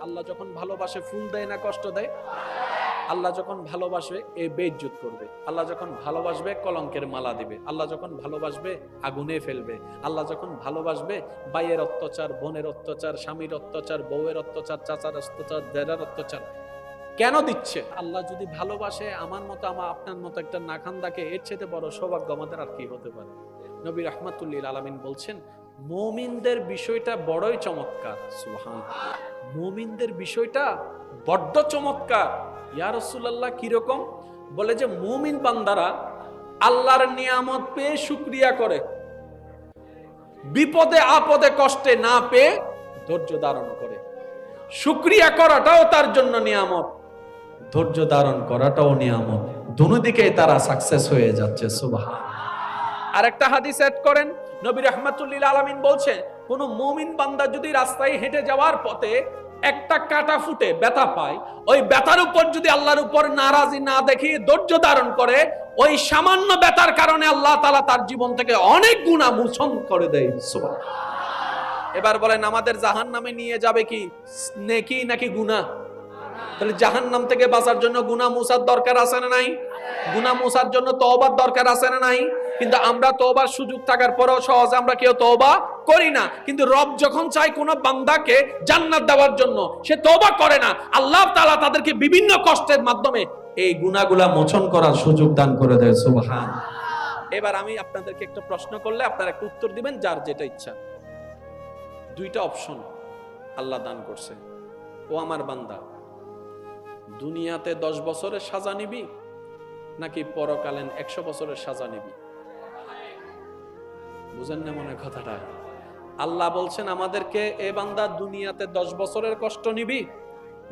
আল্লাহ যখন ভালোবাসে ফুল দেয় না কষ্ট দেয়? আল্লাহ যখন ভালোবাসবে বেইজ্জত করবে, আল্লাহ যখন ভালোবাসবে কলঙ্কের মালা দিবে, আল্লাহ যখন ভালোবাসবে আগুনে ফেলবে, আল্লাহ যখন ভালোবাসবে ভাইয়ের অত্যাচার, বোনের অত্যাচার, স্বামীর অত্যাচার, বউয়ের অত্যাচার, চাচার অত্যাচার, দেরার অত্যাচার কেন দিচ্ছে? আল্লাহ যদি ভালোবাসে আমার মতো আপনার মতো একটা নাখান্দাকে, এর চেয়ে বড় সৌভাগ্য আমাদের আর কি হতে পারে? নবী রাহমাতুল্লিল আলামিন বলছেন মুমিনদের বিষয়টা বড়ই চমৎকার। সুবহানাল্লাহ, মুমিনদের বিষয়টা বড্ড চমৎকার। ইয়া রাসূলুল্লাহ কিরকম? বলে যে মুমিন বান্দারা আল্লাহর নিয়ামত পেয়ে শুকরিয়া করে, বিপদে আপদে কষ্টে না পেয়ে ধৈর্য ধারণ করে। শুকরিয়া করাটাও তার জন্য নিয়ামত, ধৈর্য ধারণ করাটাও নিয়ামত, দুনো দিকেই তারা সাকসেস হয়ে যাচ্ছে। সুবহানাল্লাহ। আরেকটা হাদিস এড করেন, নবী রাহমাতুল্লিল আলামিন বলছেন কোন মুমিন বান্দা যদি রাস্তায় হেঁটে যাওয়ার পথে একটা কাটা ফুটে ব্যথা পায়, ওই ব্যথার উপর যদি আল্লাহর উপর নারাজি না দেখিয়ে ধৈর্য ধারণ করে, ওই সামান্য ব্যথার কারণে আল্লাহ তাআলা তার জীবন থেকে অনেক গুনাহ মোচন করে দেয়। সুবহানাল্লাহ। এবার বলেন আমাদের জাহান্নামে নিয়ে যাবে কি নেকি নাকি গুনাহ? তাহলে জাহান্নাম থেকে বাঁচার জন্য গুনাহ মুছার দরকার আছে না নাই? গুনাহ মুছার জন্য তওবার দরকার আছে না নাই? কিন্তু আমরা তওবার সুযোগ থাকার পরেও সহজে আমরা কেউ তওবা করি না। কিন্তু রব যখন চায় কোন বান্দাকে জান্নাত দেওয়ার জন্য, সে তওবা করে না। আল্লাহ তাআলা তাদেরকে বিভিন্ন কষ্টের মাধ্যমে এই গুনাহগুলা মোচন করার সুযোগ দান করে দেয়। সুবহানাল্লাহ। এবার আমি আপনাদেরকে একটা প্রশ্ন করলে আপনারা একটা উত্তর দিবেন যার যেটা ইচ্ছা। দুইটা অপশন আল্লাহ দান করছে। ও আমার বান্দা, দুনিয়াতে 10 বছরের সাজা নিবি নাকি পরকালীন 100 বছরের সাজা নিবি? বুঝেন না মনে কথাটা? আল্লাহ বলছেন আমাদেরকে, এ বান্দা দুনিয়াতে 10 বছরের কষ্ট নিবি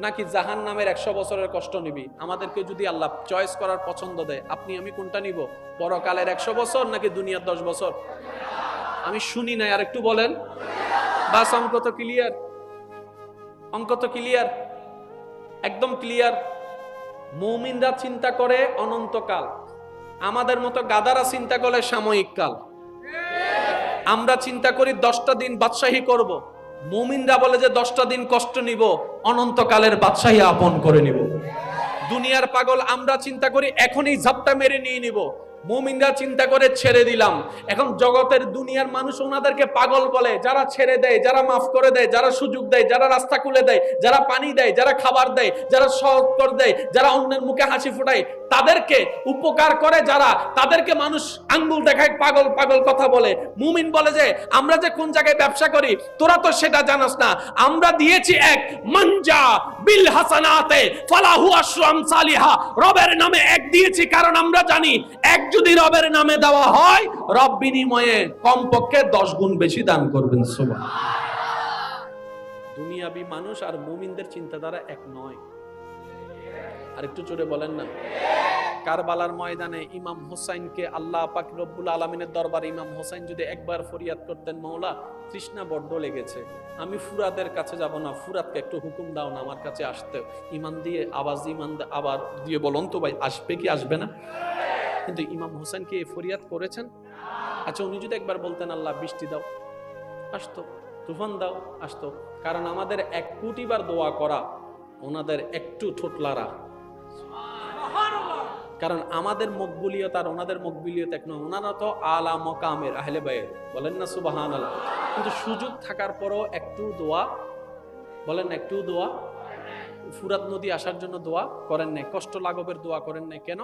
নাকি জাহান্নামের 100 বছরের কষ্ট নিবি? আমাদেরকে যদি আল্লাহ চয়েস করার পছন্দ দেয়, আপনি আমি কোনটা নিব? পরকালের 100 বছর নাকি দুনিয়ার 10 বছর? আমি শুনি না, আর একটু বলেন। বাস অঙ্ক তো ক্লিয়ার, অঙ্ক তো ক্লিয়ার, একদম ক্লিয়ার। মুমিনরা চিন্তা করে অনন্তকাল, আমাদের মতো গাদারা চিন্তা করে সাময়িক কাল। আমরা চিন্তা করি 10টা দিন বাদশাহী করব, মুমিনরা বলে যে 10টা দিন কষ্ট নিব, অনন্তকালের বাদশাহী আপন করে নিব। দুনিয়ার পাগল আমরা চিন্তা করি এখনই ঝাপটা মেরে নিয়ে নিব, মুমিনরা চিন্তা করে ছেড়ে দিলাম। এখন জগতের দুনিয়ার মানুষ ওনাদেরকে পাগল বলে, যারা ছেড়ে দেয়, যারা মাফ করে দেয়, যারা সুযোগ দেয়, যারা রাস্তা খুলে দেয়, যারা পানি দেয়, যারা খাবার দেয়, যারা সহজ করে দেয়, যারা অন্যের মুখে হাসি ফোটায়, তাদেরকে উপকার করে যারা, তাদেরকে মানুষ আঙ্গুল দেখায়, পাগল পাগল কথা বলে। মুমিন বলে যে আমরা যে কোন জায়গায় ব্যবসা করি তোরা তো সেটা জানাস না, আমরা দিয়েছি এক মানজা বিল হাসানাতে ফালাহু আশরু আমসালিহা, রবের নামে এক দিয়েছি কারণ আমরা জানি এক যদি রবের নামে দেওয়া হয় রব বিনিময়ে কমপক্ষে 10 গুণ বেশি দান করবেন। সুবহানাল্লাহ। দুনিয়াবি মানুষ আর মুমিনদের চিন্তাধারা এক নয়। আর একটু জোরে বলেন না। কারবালার ময়দানে ইমাম হোসাইনকে আল্লাহ পাক রব্বুল আলামিনের দরবারে ইমাম হোসাইন যদি একবার ফরিয়াদ করতেন, মাওলা তৃষ্ণা বড্ড লেগেছে, আমি ফুরাতের কাছে যাব না, ফুরাতকে একটু হুকুম দাও না আমার কাছে আসতে, ইমান দিয়ে আওয়াজ, ইমান আবার দিয়ে বলুন তো ভাই আসবে কি আসবে না? কিন্তু ইমাম হোসেন কি এই ফরিয়াদ করেছেন? আচ্ছা উনি যদি একবার বলতেন আল্লাহ বৃষ্টি দাও, আসতো, তুফান দাও, আসতো। কারণ আমাদের 1 কোটি বার দোয়া করা, ওনাদের একটু ঠোঁটলারা। কারণ আমাদের মকবুলিয়ত আর ওনাদের মকবুলিয়ত এক নয়। ওনারা তো আলা মকামের আহলে বাইত, বলেন না সুবহানাল্লাহ। কিন্তু সুযোগ থাকার পরও একটু দোয়া, বলেন একটু দোয়া, ফুরাত নদী আসার জন্য দোয়া করেন নাই, কষ্ট লাঘবের দোয়া করেন নাই। কেন?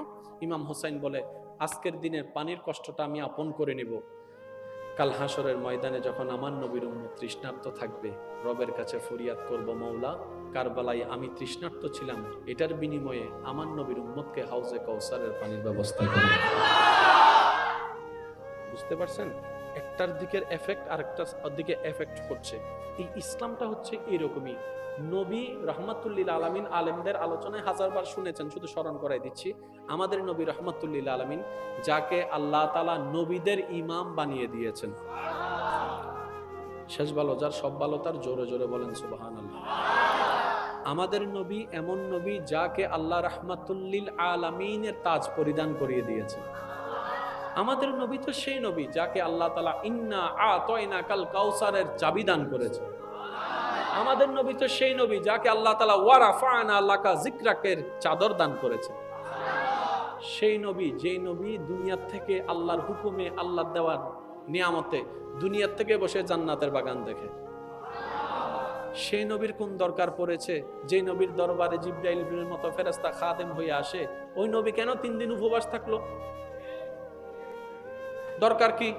ইমাম হোসাইন বলে আজকের দিনের পানির কষ্টটা আমি আপন করে নিব, কাল হাসরের ময়দানে যখন আমার নবীর উম্মত তৃষ্ণার্ত থাকবে রবের কাছে ফরিয়াদ করব, মাওলা কারবালায় আমি তৃষ্ণার্ত ছিলাম, এটার বিনিময়ে আমার নবীর উম্মতকে হাউজে কাউসারের পানির ব্যবস্থা করব। বুঝতে পারছেন? একটার দিকের এফেক্ট আরেকটার দিকে এফেক্ট করছে। এই ইসলামটা হচ্ছে এরকমই। নবী রহমাতুল্লিল আলামিন, আলেমদের আলোচনায় হাজারবার শুনেছেন, শুধু স্মরণ করাই দিচ্ছি। আমাদের নবী রহমাতুল্লিল আলামিন, যাকে আল্লাহ তাআলা নবীদের ইমাম বানিয়ে দিয়েছেন, শেষ ভালো যার সব ভালো তার, জোরে জোরে বলেন সুবহানাল্লাহ। আমাদের নবী এমন নবী যাকে আল্লাহ রহমাতুল্লিল আলামিনের তাজ পরিধান করিয়ে দিয়েছেন। আমাদের নবী তো সেই নবী যাকে আল্লাহ তাআলা ইন্না আতাইনাকাল কাউসারের চাবি দান করেছে। আমাদের নবী তো সেই নবী যাকে আল্লাহ তাআলা ওয়ারাফা'না লাকা যিকরাকের চাদর দান করেছে। সেই নবী, যেই নবী দুনিয়ার থেকে আল্লাহর হুকুমে, আল্লাহর দেওয়া নিয়ামতে দুনিয়ার থেকে বসে জান্নাতের বাগান দেখে। সেই নবীর কোন দরকার পড়েছে যে নবীর দরবারে জিবরাইলের মতো ফেরেশতা খাদেম হয়ে আসে? ওই নবী কেন 3 দিন উপবাস থাকলো? দরকার কি?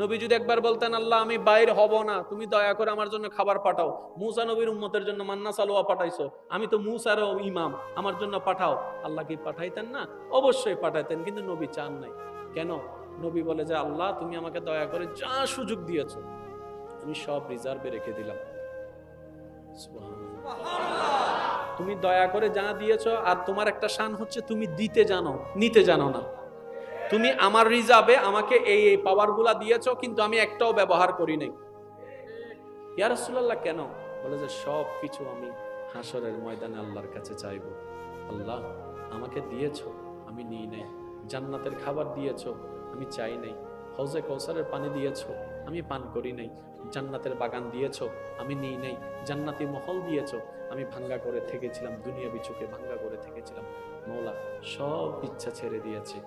নবী যদি একবার বলতেন, আল্লাহ আমি বাইর হব না, তুমি দয়া করে আমার জন্য খাবার পাঠাও। মুসা নবীর উম্মতের জন্য মান্না সালোয়া পাঠাইছো, আমি তো মুসার ইমাম, আমার জন্য পাঠাও। আল্লাহ কি পাঠাইতেন না? অবশ্যই পাঠাইতেন, কিন্তু নবী চান নাই। কেন? নবী বলে যে আল্লাহ তুমি আমাকে দয়া করে যা সুযোগ দিয়েছো আমি সব রিজার্ভে রেখে দিলাম। তুমি দয়া করে যা দিয়েছো, আর তোমার একটা শান হচ্ছে তুমি দিতে জানো, নিতে জানো না। তুমি আমার রিজার্ভে আমাকে এই এই পাওয়ারগুলা দিয়েছো, কিন্তু আমি একটাও ব্যবহার করি নাই। ইয়া রাসূলুল্লাহ কেন? বলে যে সব কিছু আমি হাসরের ময়দানে আল্লাহর কাছে চাইবো। আল্লাহ আমাকে দিয়েছো, আমি নিই নাই। জান্নাতের খাবার দিয়েছো, আমি চাই নাই। হাউজে কাউসারের পানি দিয়েছো, আমি পান করি নাই। জান্নাতের বাগান দিয়েছো, আমি নিই নাই। জান্নাতি মহল দিয়েছো, আমি ভাঙ্গা করে থেকেছিলাম, দুনিয়াবি চোখে ভাঙ্গা করে থেকেছিলাম। মওলা সব ইচ্ছা ছেড়ে দিয়েছে,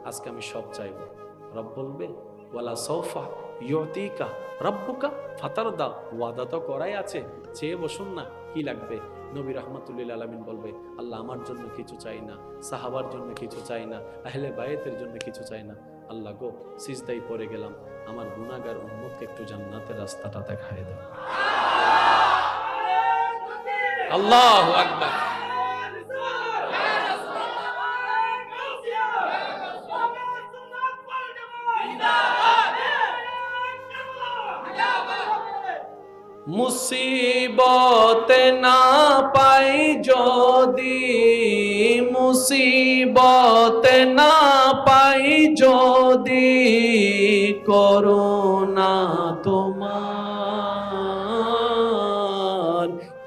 আজকে আমি সব চাইবো। রব বলবে ওয়ালা সাউফা ইউতিকা রাব্বুকা ফাতারদা, ওয়াদা তো করাই আছে, চেয়ে বসুন না, কি লাগবে? নবী রাহমাতুল্লিল আলামিন বলবে আল্লাহ আমার জন্য কিছু চাই না, সাহাবার জন্য কিছু চাই না, আহলে বায়াতের জন্য কিছু চাই না। আল্লাহ গো সিজদায় পড়ে গেলাম, আমার গুনাহগার উম্মতকে একটু জান্নাতের রাস্তাটা দেখায় দাও। আল্লাহু আকবার। মুসিবত না পাই যদি, মুসিবত না পাই যদি, করুণা তোমার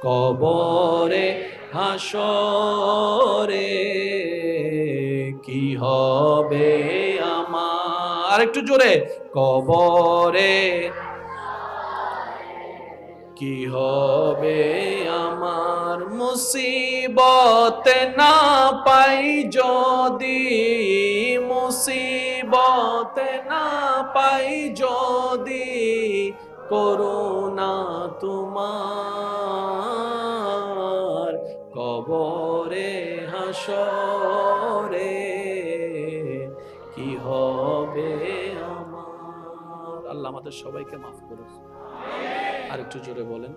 কবরে হাসরে কি হবে আমার? আরেকটু জোরে, কবরে কি হবে আমার? মুসিবত না পাই যদি, মুসিবত না পাই যদি, করুণা তোমার কবরে হাসরে কি হবে আমার? আল্লাহ আমাদের সবাইকে মাফ করুন। আর একটু জোরে বলেন।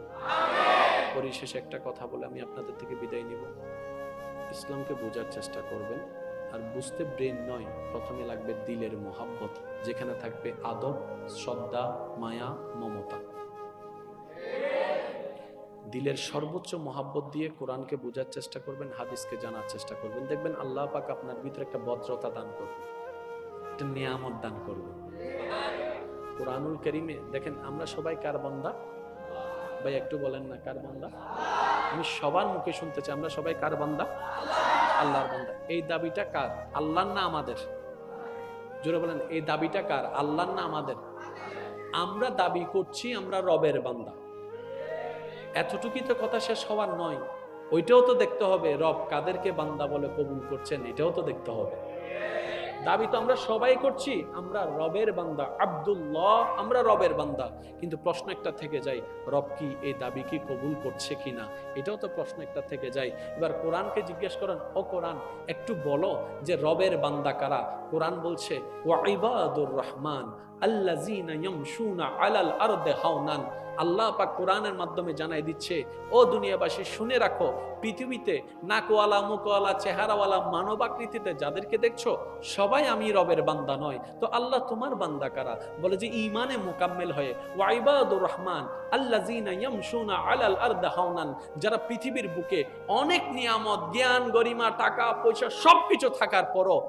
পরিশেষে একটা কথা বলে আমি আপনাদের থেকে বিদায় নিব। ইসলামকে বোঝার চেষ্টা করবেন, আর বুঝতে ব্রেন নয়, প্রথমে লাগবে দিলের মহাব্বত, যেখানে থাকবে আদব, শ্রদ্ধা, মায়া, মমতা। দিলের সর্বোচ্চ মহাব্বত দিয়ে কোরআনকে বোঝার চেষ্টা করবেন, হাদিসকে জানার চেষ্টা করবেন। দেখবেন আল্লাহ পাক আপনার ভিতরে একটা ভদ্রতা দান করবে, একটা নিয়ামত দান করবে। কোরআনুল কারীমে দেখেন আমরা সবাই কার বান্দা? ভাই একটু বলেন না, কার বান্দা? আমি সবার মুখে শুনতে চাই, আমরা সবাই কার বান্দা? আল্লাহর বান্দা। এই দাবিটা কার? আল্লাহর না আমাদের? জোরে বলেন, এই দাবিটা কার? আল্লাহর না আমাদের? আমরা দাবি করছি আমরা রবের বান্দা। এতটুকুই তো কথা শেষ হওয়ার নয়, ওইটাও তো দেখতে হবে রব কাদেরকে বান্দা বলে কবুল করছেন, এটাও তো দেখতে হবে। দাবি তো আমরা সবাই করছি আমরা রবের বান্দা, আব্দুল্লাহ, আমরা রবের বান্দা, কিন্তু প্রশ্ন একটা থেকে যায়, রব কি এই দাবি কি কবুল করছে কিনা, এটাও তো প্রশ্ন একটা থেকে যায়। এবার কোরআনকে জিজ্ঞেস করেন, ও কোরআন একটু বলো যে রবের বান্দা কারা? কোরআন বলছে ওয়া ইবাদুর রহমান আল্লাযীনা ইয়ামশুনা আলাল আরদি হাওনান। আল্লাহ পাক কোরআনের মাধ্যমে জানাই দিচ্ছে, ও দুনিয়াবাসী শুনে রাখো, পৃথিবীতে নাকওয়ালা, মুখওয়ালা, চেহারাওয়ালা, মানবাকৃতিতে যাদেরকে দেখছো সবাই আমি রবের বান্দা নয়। তো আল্লাহ তোমার বান্দা কারা? বলে যে ঈমানে মুকাম্মেল হয়ে, ওয়া ইবাদুর রহমান আল্লাযীনা ইয়ামশুনা আলাল আরদি হাওনান, যারা পৃথিবীর বুকে অনেক নিয়ামত, জ্ঞান, গরিমা, টাকা পয়সা সবকিছু থাকার পরও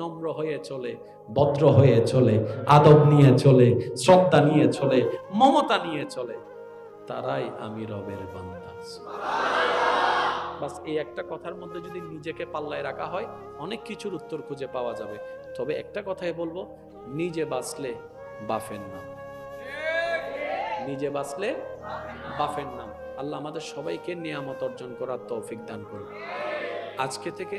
নম্র হয়ে চলে, ভদ্র হয়ে চলে, আদব নিয়ে চলে, শ্রদ্ধা নিয়ে চলে, মমতা নিয়ে চলে, তারাই আমি রবের বান্দা। বাস এই একটা কথার মধ্যে যদি নিজেকে পাল্লায় রাখা হয় অনেক কিছুর উত্তর খুঁজে পাওয়া যাবে। তবে একটা কথাই বলবো, নিজে বাঁচলে বাফের নাম, নিজে বাঁচলে বাফের নাম। আল্লাহ আমাদের সবাইকে নিয়ামত অর্জন করার তৌফিক দান করুন। আজকে থেকে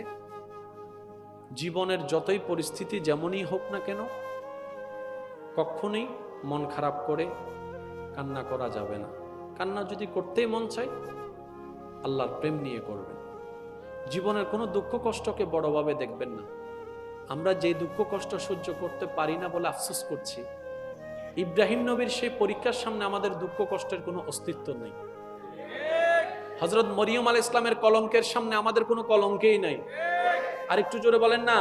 জীবনের যতই পরিস্থিতি যেমনই হোক না কেন, কখনোই মন খারাপ করে কান্না করা যাবে না। কান্না যদি করতেই মন চায়, আল্লাহর প্রেম নিয়ে করবেন। জীবনের কোনো দুঃখ কষ্টকে বড়ভাবে দেখবেন না। আমরা যে দুঃখ কষ্ট সহ্য করতে পারি না বলে আফসোস করছি, ইব্রাহিম নবীর সেই পরীক্ষার সামনে আমাদের দুঃখ কষ্টের কোনো অস্তিত্ব নেই। হযরত মরিয়ম আলাইহিস সালামের কলঙ্কের সামনে আমাদের কোনো কলঙ্কই নাই। আর একটু জোরে বলেন না।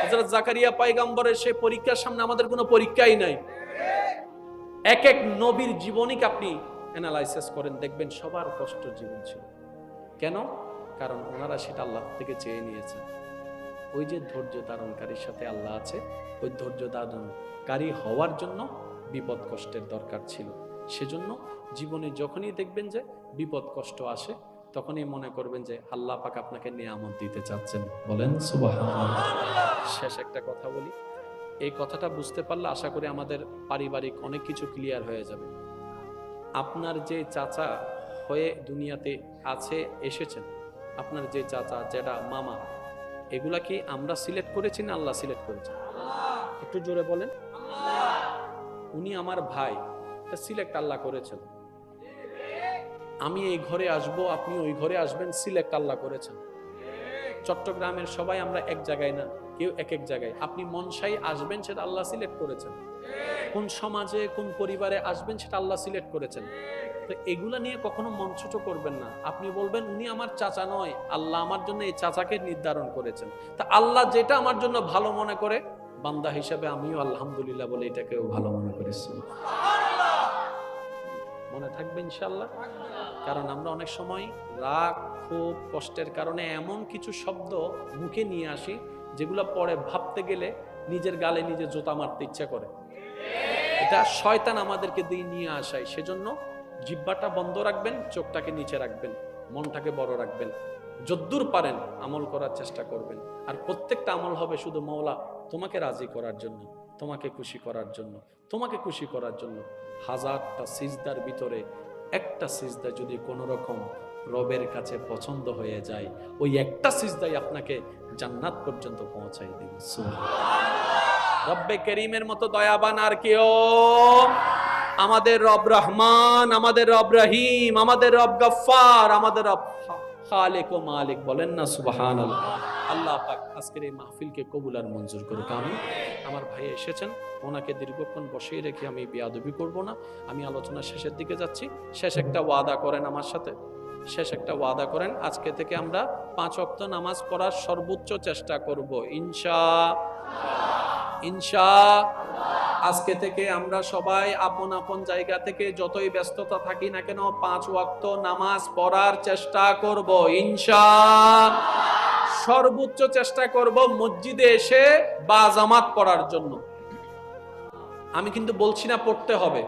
হযরত জাকারিয়া পয়গম্বরের সেই পরীক্ষার সামনে আমাদের কোনো পরীক্ষাই নাই। এক এক নবীর জীবনীকে আপনি অ্যানালাইসিস করেন, দেখবেন সবার কষ্ট জীবন ছিল। কেন? কারণ ওনারা সেটা আল্লাহ থেকে চেয়ে নিয়েছেন। ওই যে ধৈর্য ধারণকারীর সাথে আল্লাহ আছে, ওই ধৈর্য ধারণকারী হওয়ার জন্য বিপদ কষ্টের দরকার ছিল। সেজন্য জীবনে যখনই দেখবেন যে বিপদ কষ্ট আসে, তখনই মনে করবেন যে আল্লাহ পাক আপনাকে নিয়ামত দিতে চাচ্ছেন। বলেন সুবহানাল্লাহ। শেষ একটা কথা বলি, এই কথাটা বুঝতে পারলে আশা করি আমাদের পারিবারিক অনেক কিছু ক্লিয়ার হয়ে যাবে। আপনার যে চাচা হয়ে দুনিয়াতে আছে এসেছেন, আপনার যে চাচা, জেঠা, মামা, এগুলা কি আমরা সিলেক্ট করেছি না আল্লাহ সিলেক্ট করেছেন? একটু জোরে বলেন। উনি আমার ভাই, সিলেক্ট আল্লাহ করেছেন। আমি এই ঘরে আসব, আপনি ওই ঘরে আসবেন, সিলেক্ট আল্লাহ করেছেন। চট্টগ্রামের সবাই আমরা এক জায়গায় না, কেউ এক এক জায়গায়। আপনি মনসাই আসবেন, সেটা আল্লাহ সিলেক্ট করেছেন। কোন সমাজে কোন পরিবারে আসবেন সেটা আল্লাহ সিলেক্ট করেছেন। তো এগুলা নিয়ে কখনো মন ছোট করবেন না। আপনি বলবেন উনি আমার চাচা নয়, আল্লাহ আমার জন্য এই চাচাকে নির্ধারণ করেছেন। তা আল্লাহ যেটা আমার জন্য ভালো মনে করে, বান্দা হিসাবে আমিও আলহামদুলিল্লাহ বলে এটাকেও ভালো মনে করেছি। মনে থাকবে ইনশাআল্লাহ। কারণ আমরা অনেক সময় রাগ, ক্ষোভ, কষ্টের কারণে এমন কিছু শব্দ মুখে নিয়ে আসি যেগুলো পরে ভাবতে গেলে নিজের গালে নিজে জোতা মারতে ইচ্ছা করে। এটা শয়তান আমাদেরকে দিয়ে নিয়ে আসায়। সেজন্য জিহ্বাটা বন্ধ রাখবেন, চোখটাকে নিচে রাখবেন, মনটাকে বড় রাখবেন। যদ্দূর পারেন আমল করার চেষ্টা করবেন। আর প্রত্যেকটা আমল হবে শুধু মওলা তোমাকে রাজি করার জন্য, তোমাকে খুশি করার জন্য, তোমাকে খুশি করার জন্য। হাজারটা সিজদার ভিতরে একটা সিজদা যদি কোনো রকম রবের কাছে পছন্দ হয়ে যায়, ওই একটা সিজদাই আপনাকে জান্নাত পর্যন্ত পৌঁছাই দিবে। সুবহানাল্লাহ। রব্বে করিমের মতো দয়াবান আর কেউ? আমাদের রব রহমান, আমাদের রব রহিম, আমাদের রব গফফার, আমাদের রব খালিক ও মালিক। বলেন না সুবহানাল্লাহ। আল্লাহ পাক আজকের এই মাহফিলকে কবুল আর মঞ্জুর করুক। আমিন। আমার ভাই এসেছেন, ওনাকে দীর্ঘক্ষণ বসিয়ে রেখে আমি বেয়াদবি করব না। আমি আলোচনা শেষের দিকে যাচ্ছি। শেষ একটা ওয়াদা করেন আমার সাথে, শেষ একটা ওয়াদা করেন। আজকে থেকে আমরা 5 ওয়াক্ত নামাজ পড়ার সর্বোচ্চ চেষ্টা করব ইনশাআল্লাহ। আজকে থেকে আমরা সবাই আপন আপন জায়গা থেকে যতই ব্যস্ততা থাকি না কেন 5 ওয়াক্ত নামাজ পড়ার চেষ্টা করব ইনশাআল্লাহ। সর্বোচ্চ চেষ্টা করব মসজিদে এসে বাজামাত পড়ার জন্য। আমি কিন্তু বলছি না পড়তে হবে,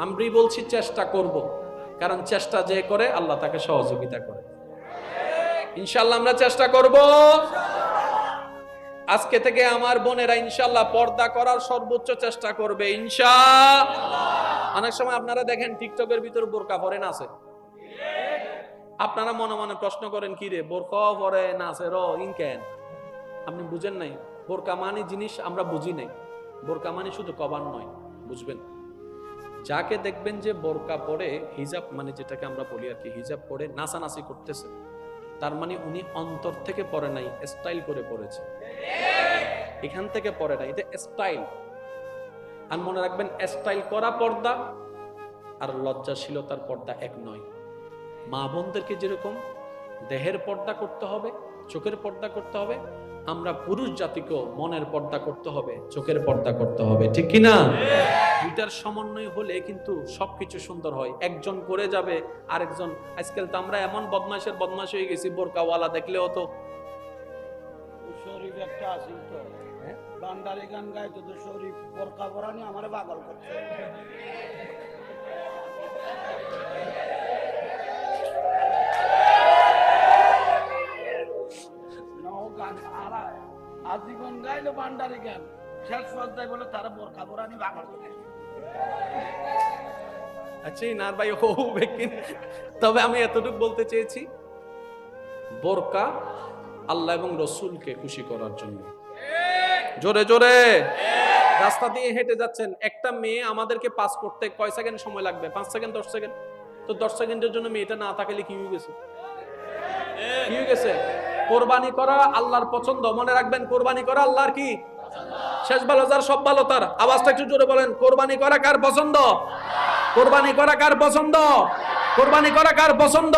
আমি বলছি চেষ্টা করব। কারণ চেষ্টা যে করে আল্লাহ তাকে সহযোগিতা করে। ইনশাআল্লাহ আমরা চেষ্টা করব। আজকে থেকে আমার বোনেরা ইনশাআল্লাহ পর্দা করার সর্বোচ্চ চেষ্টা করবে ইনশাআল্লাহ। অনেক সময় আপনারা দেখেন টিকটকের ভিতর বোরকা পরে নাচে। আপনারা মনে মনে প্রশ্ন করেন, কি রে বোরকা পরে নাচে র ইনকেন? আপনি বুঝেন নাই। বোরকা মানে জিনিস আমরা বুঝি নাই। বোরকা মানে শুধু কভার নয়, বুঝবেন। যাকে দেখবেন যে বোরকা পরে, হিজাব মানে যেটাকে আমরা বলি আর কি, হিজাব পরে নাচানাচি করতেছে, তার মানে উনি অন্তর থেকে পড়ে নাই, স্টাইল করে পড়েছে। এখান থেকে পড়ে নাই, এটা স্টাইল। আর মনে রাখবেন, স্টাইল করা পর্দা আর লজ্জাশীলতার পর্দা এক নয়। মা বোনদেরকে যেরকম দেহের পর্দা করতে হবে, চোখের পর্দা করতে হবে, আমরা পুরুষ জাতিকেও মনের পর্দা করতে হবে, চোখের পর্দা করতে হবে। ঠিক কিনা? দুইটার সমন্বয় হলে কিন্তু সবকিছু সুন্দর হয়। একজন করে যাবে, আরেকজন। আজকাল তো আমরা এমন বদমাশের বদমাশ হয়ে গেছি, বোরকাওয়ালা দেখলেও তো শরীফ একটা আছে তো, বান্দারি গান গায় তো শরীফ বোরকা পরা নিয়ে আমারে পাগল করছে। আজীবন গাইলো বান্দারি গান, শেষ পর্যায়ে বলে তারা বোরকা পরা নিয়ে পাগল করছে। আচ্ছা নার ভাই হবে তবে আমি এতটুকু বলতে চেয়েছি, বোরকা আল্লাহ এবং রসুলকে খুশি করার জন্য। জোরে জোরে রাস্তা দিয়ে হেঁটে যাচ্ছেন, একটা মেয়ে আমাদেরকে পাস করতে কয় সেকেন্ড সময় লাগবে? 5 সেকেন্ড, 10 সেকেন্ড। তো 10 সেকেন্ডের জন্য মেয়েটা না থাকলে কি হয়ে গেছে? কি হয়ে গেছে? কোরবানি করা আল্লাহর পছন্দ, মনে রাখবেন, কোরবানি করা আল্লাহর কি? শেষ ভালো যার সব ভালো তার। আওয়াজটা একটু জোরে বলেন, কোরবানি করা কার পছন্দ? কোরবানি করা কার পছন্দ? কোরবানি করা কার পছন্দ?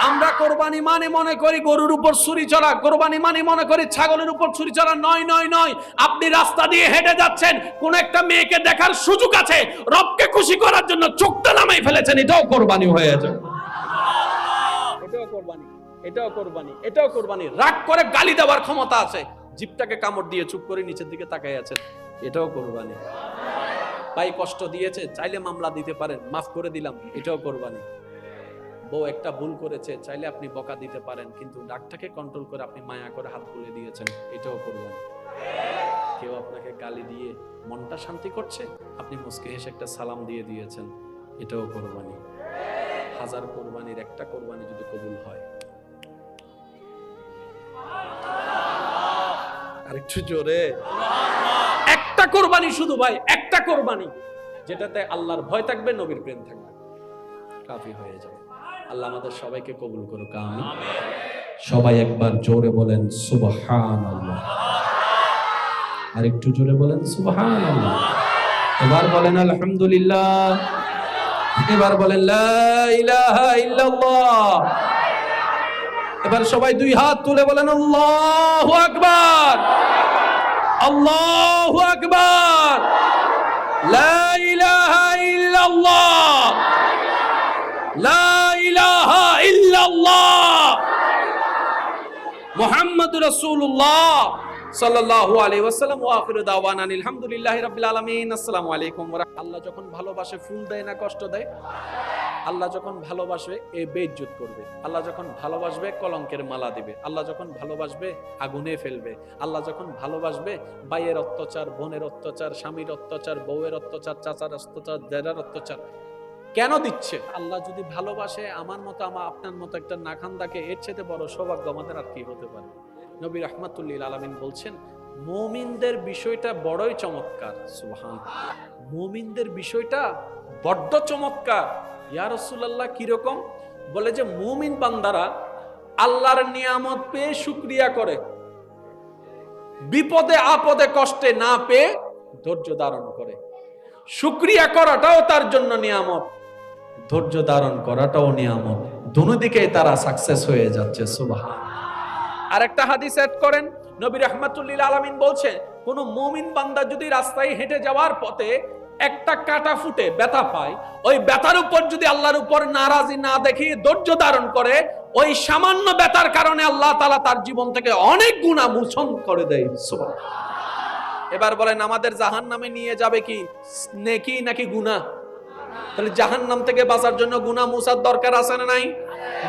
আমরা কোরবানি মানে মনে করি গরুর উপর ছুরি চড়া, কোরবানি মানে মনে করি ছাগলের উপর ছুরি চড়া। নয় নয় নয়, আপনি রাস্তা দিয়ে হেঁটে যাচ্ছেন, কোন একটা মেয়েকে দেখার সুযোগ আছে, রবকে খুশি করার জন্য চোখটা নামাই ফেলেছেন, এটাও কোরবানি হয়ে যায়। এটাও কোরবানি, এটাও কোরবানি, এটাও কোরবানি। রাগ করে গালি দেওয়ার ক্ষমতা আছে, জিভটাকে কামড় দিয়ে চুপ করে নিচের দিকে তাকায় আছেন, এটাও কোরবানি। ভাই কষ্ট দিয়েছে, চাইলে মামলা দিতে পারেন, মাফ করে দিলাম, এটাও কোরবানি। বউ একটা ভুল করেছে, চাইলে আপনি বকা দিতে পারেন, কিন্তু রাগটাকে কন্ট্রোল করে আপনি মায়া করে হাত তুলে দিয়েছেন, এটাও কোরবানি। কেউ আপনাকে গালি দিয়ে মনটা শান্তি করছে, আপনি মুচকি হেসে একটা সালাম দিয়ে দিয়েছেন, এটাও কোরবানি। হাজার কোরবানির একটা কোরবানি যদি কবুল হয়, আরেকটু জোরে, একটা কোরবানি শুধু ভাই, একটা কোরবানি, যেটাতে আল্লাহর ভয় থাকবে, নবীর প্রেম থাকবে, কাফি হয়ে যাবে। আল্লাহ আমাদের সবাইকে কবুল করুক, আমিন। সবাই একবার জোরে বলেন সুবহানাল্লাহ, আর একটু জোরে বলেন সুবহানাল্লাহ। এবার বলেন আলহামদুলিল্লাহ, এবার বলেন লা ইলাহা ইল্লাল্লাহ। এবার সবাই দুই হাত তুলে বলেন আল্লাহু আকবার, আল্লাহু আকবার, লা ইলাহা ইল্লাল্লাহ, লা ইলাহা ইল্লাল্লাহ, মুহাম্মাদুর রাসূলুল্লাহ সাল্লাল্লাহু আলাইহি ওয়াসাল্লাম। ওয়া আখিরু দাওয়ানা আলহামদুলিল্লাহি রাব্বিল আলামিন। আসসালামু আলাইকুম। আল্লাহ যখন ভালোবাসে ফুল দেয় না কষ্ট দেয়? আল্লাহ যখন ভালোবাসবে এ বেইজ্জত করবে, আল্লাহ যখন ভালোবাসবে কলঙ্কের মালা দিবে, আল্লাহ যখন ভালোবাসবে আগুনে ফেলবে, আল্লাহ যখন ভালোবাসবে ভাইয়ের অত্যাচার, বোনের অত্যাচার, স্বামীর অত্যাচার, বউয়ের অত্যাচার, চাচার অত্যাচার, জেরার অত্যাচার কেন দিচ্ছে? আল্লাহ যদি ভালোবাসে আমার মতো আপনার মতো একটা নাখান্দাকে, এর চেয়ে বড় সৌভাগ্য আমাদের আর কি হতে পারে? নবী রাহমাতুল্লিল আলামিন বলছেন, মুমিনদের বিষয়টা বড়ই চমৎকার। সুবহানাল্লাহ, মুমিনদের বিষয়টা বড্ড চমৎকার। ইয়া রাসূলুল্লাহ কিরকম? বলে যে মুমিন বান্দারা আল্লাহর নিয়ামত পেয়ে শুকরিয়া করে, বিপদে আপদে কষ্টে না পেয়ে ধৈর্য ধারণ করে। শুকরিয়া করাটাও তার জন্য নিয়ামত, ধৈর্য ধারণ করাটাও নিয়ামত, দুনো দিকেই তারা সাকসেস হয়ে যাচ্ছে। সুবহানাল্লাহ। আরেকটা হাদিস এড করেন, নবী রাহমাতুল্লিল আলামিন বলছে, কোন মুমিন বান্দা যদি রাস্তায় হেঁটে যাওয়ার পথে একটা কাটা ফুটে ব্যথা পায়, ওই ব্যথার উপর যদি আল্লাহর উপর নারাজি না দেখিয়ে ধৈর্য ধারণ করে, ওই সামান্য ব্যথার কারণে আল্লাহ তাআলা তার জীবন থেকে অনেক গুনাহ মোচন করে দেয়। সুবহানাল্লাহ। এবার বলেন, আমাদের জাহান্নামে নিয়ে যাবে কি নেকি নাকি গুনাহ? তাহলে জাহান্নাম থেকে বাঁচার জন্য গুনাহ মুছার দরকার আছে না নাই?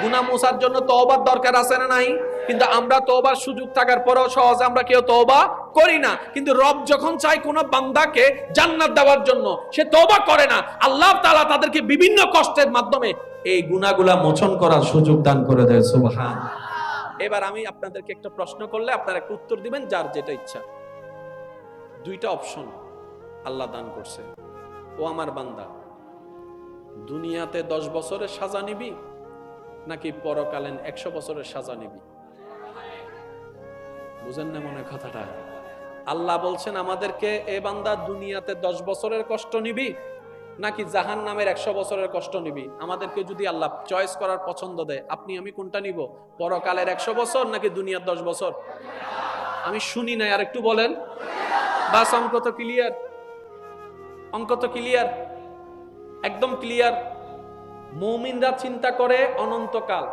গুনাহ মুছার জন্য তওবার দরকার আছে না নাই? কিন্তু আমরা তওবার সুযোগ থাকার পরেও সহজে আমরা কেউ তওবা করি না। কিন্তু রব যখন চায় কোন বান্দাকে জান্নাত দেওয়ার জন্য, সে তওবা করে না। আল্লাহ তাআলা তাদেরকে বিভিন্ন কষ্টের মাধ্যমে এই গুনাহগুলা মোচন করার সুযোগ দান করে দেয়। সুবহানাল্লাহ। এবার আমি আপনাদেরকে একটা প্রশ্ন করলে আপনারা একটা উত্তর দিবেন, যার যেটা ইচ্ছা। দুইটা অপশন আল্লাহ দান করছে। ও আমার বান্দা, দুনিয়াতে 10 বছরের সাজা নিবি নাকি পরকালীন 100 বছরের সাজা নিবি? বুঝেন না মনে কথাটা? আল্লাহ বলছেন আমাদেরকে, এ বান্দা দুনিয়াতে 10 বছরের কষ্ট নিবি নাকি জাহান্নামের 100 বছরের কষ্ট নিবি? আমাদেরকে যদি আল্লাহ চয়েস করার পছন্দ দেয়, আপনি আমি কোনটা নিব? পরকালের 100 বছর নাকি দুনিয়ার 10 বছর? আমি শুনি নাই, আর একটু বলেন। বাস অঙ্ক তো ক্লিয়ার, অঙ্ক তো ক্লিয়ার, একদম ক্লিয়ার। মুমিনরা চিন্তা করে অনন্তকাল,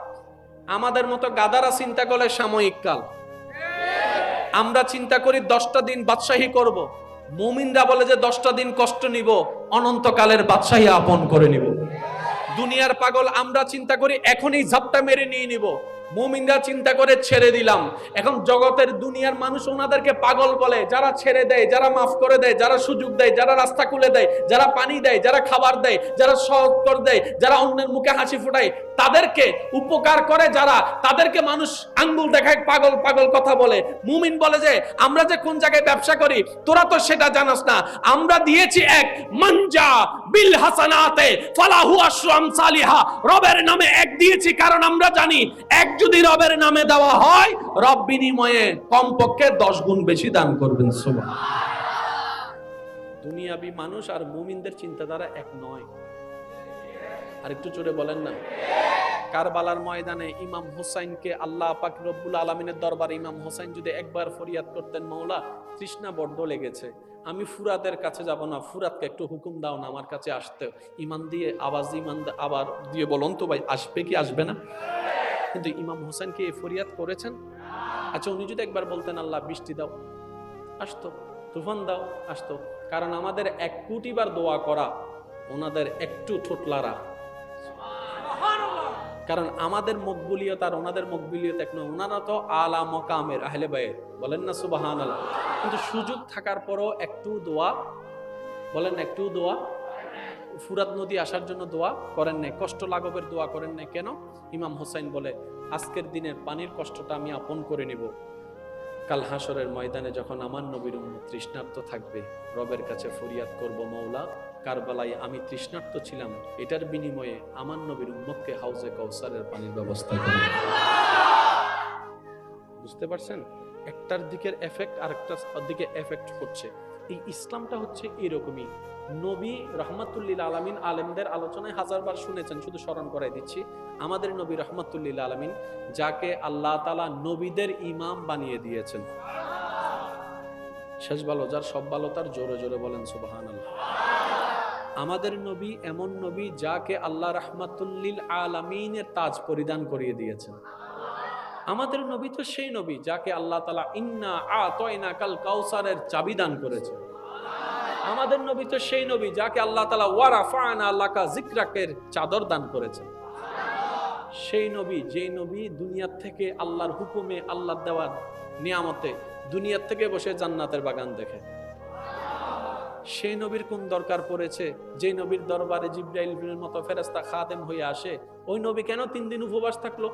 আমাদের মতো গাদারা চিন্তা করে সাময়িক কাল। আমরা চিন্তা করি 10টা দিন বাদশাহী করব, মুমিনরা বলে যে 10টা দিন কষ্ট নিব, অনন্তকালের বাদশাহী আপন করে নিব। দুনিয়ার পাগল আমরা চিন্তা করি এখনই ঝাপটা মেরে নিয়ে নিব, মুমিনরা চিন্তা করে ছেড়ে দিলাম। এখন জগতের দুনিয়ার মানুষ ওনাদেরকে পাগল বলে, যারা ছেড়ে দেয়, যারা মাফ করে দেয়, যারা সুযোগ দেয়, যারা রাস্তা খুলে দেয়, যারা পানি দেয়, যারা খাবার দেয়, যারা সহজ করে দেয়, যারা অন্যের মুখে হাসি ফোটায়, তাদেরকে উপকার করে যারা, তাদেরকে মানুষ আঙ্গুল দেখায়, পাগল পাগল কথা বলে। মুমিন বলে যে আমরা যে কোন জায়গায় ব্যবসা করি তোরা তো সেটা জানাস না, আমরা দিয়েছি এক মানজা বিল হাসানাতে ফালাহু আশরু আমসালিহা, রবের নামে এক দিয়েছি, কারণ আমরা জানি এক যদি রবের নামে দেওয়া হয় রব বিনিময়ে কমপক্ষে 10 গুণ বেশি দান করবেন। সুবহানাল্লাহ। দুনিয়াবি মানুষ আর মুমিনদের চিন্তাধারা এক নয়। আর একটু জোরে বলেন না। কারবালার ময়দানে ইমাম হুসাইনকে আল্লাহ পাক রব্বুল আলামিনের দরবারে ইমাম হুসাইন যদি একবার ফরিয়াদ করতেন, মাওলা তৃষ্ণা বড্ড লেগেছে, আমি ফুরাতের কাছে যাব না, ফুরাতকে একটু হুকুম দাও না আমার কাছে আসতে, ইমান দিয়ে আবার দিয়ে বলুন তো ভাই আসবে কি আসবে না? কিন্তু ইমাম হুসাইন কি এই ফরিয়াদ করেছেন? আচ্ছা উনি যদি একবার বলতেন আল্লাহ বৃষ্টি দাও, আসতো, তুফান দাও, আসতো। কারণ আমাদের 1 কোটি বার দোয়া করা, ওনাদের একটু ঠোঁটলারা। কারণ আমাদের মকবুলিয়ত আর ওনাদের মকবুলিয়ত এক নয়। ওনারা তো আলা মকামের আহলে বাইত, বলেন না সুবহানাল্লাহ। কিন্তু সুযোগ থাকার পরও একটু দোয়া, বলেন না একটু দোয়া, ফুরাত নদী আসার জন্য দোয়া করেন নাই, কষ্ট লাঘবের দোয়া করেন নাই। কেন? ইমাম হোসেন বলে আজকের দিনের পানির কষ্টটা আমি আপন করে নিব, কাল হাসরের ময়দানে যখন আমার নবীর উম্মত তৃষ্ণার্ত থাকবে রবের কাছে ফরিয়াদ করব, মওলা কারবালায় আমি তৃষ্ণার্ত ছিলাম, এটার বিনিময়ে আমার নবীর উম্মতকে হাউজে কাউসারের পানির ব্যবস্থা করুন। বুঝতে পারছেন? একটার দিকের এফেক্ট আরেকটার দিকে এফেক্ট করছে। এই ইসলামটা হচ্ছে এরকমই। নবী রহমাতুল্লিল আলামিন, আলেমদের আলোচনায় হাজারবার শুনেছেন, শুধু স্মরণ করাই দিচ্ছি। আমাদের নবী রহমাতুল্লিল আলামিন, যাকে আল্লাহ তাআলা নবীদের ইমাম বানিয়ে দিয়েছেন। শেষ ভালো যার, সব ভালো তার, জোরে জোরে বলেন সুবহানাল্লাহ। আমাদের নবী এমন নবী যাকে আল্লাহ রহমাতুল্লিল আলামিনের তাজ পরিধান করিয়ে দিয়েছেন। আমাদের নবী তো সেই নবী যাকে আল্লাহ তাআলা ইন্না আতাইনাকাল কাউসারের চাবি দান করেছে। আমাদের নবী তো সেই নবী যাকে আল্লাহ তাআলা ওয়া রাফা'না লাকা যিকরাকের চাদর দান করেছেন। সেই নবী, যেই নবী দুনিয়ার থেকে আল্লাহর হুকুমে, আল্লাহর দেওয়ার নিয়ামতে দুনিয়ার থেকে বসে জান্নাতের বাগান দেখে। সেই নবীর কোন দরকার পড়েছে যে নবীর দরবারে জিবরাইলের মতো ফেরেশতা খাদেম হয়ে আসে? ওই নবী কেন 3 দিন উপবাস থাকলো?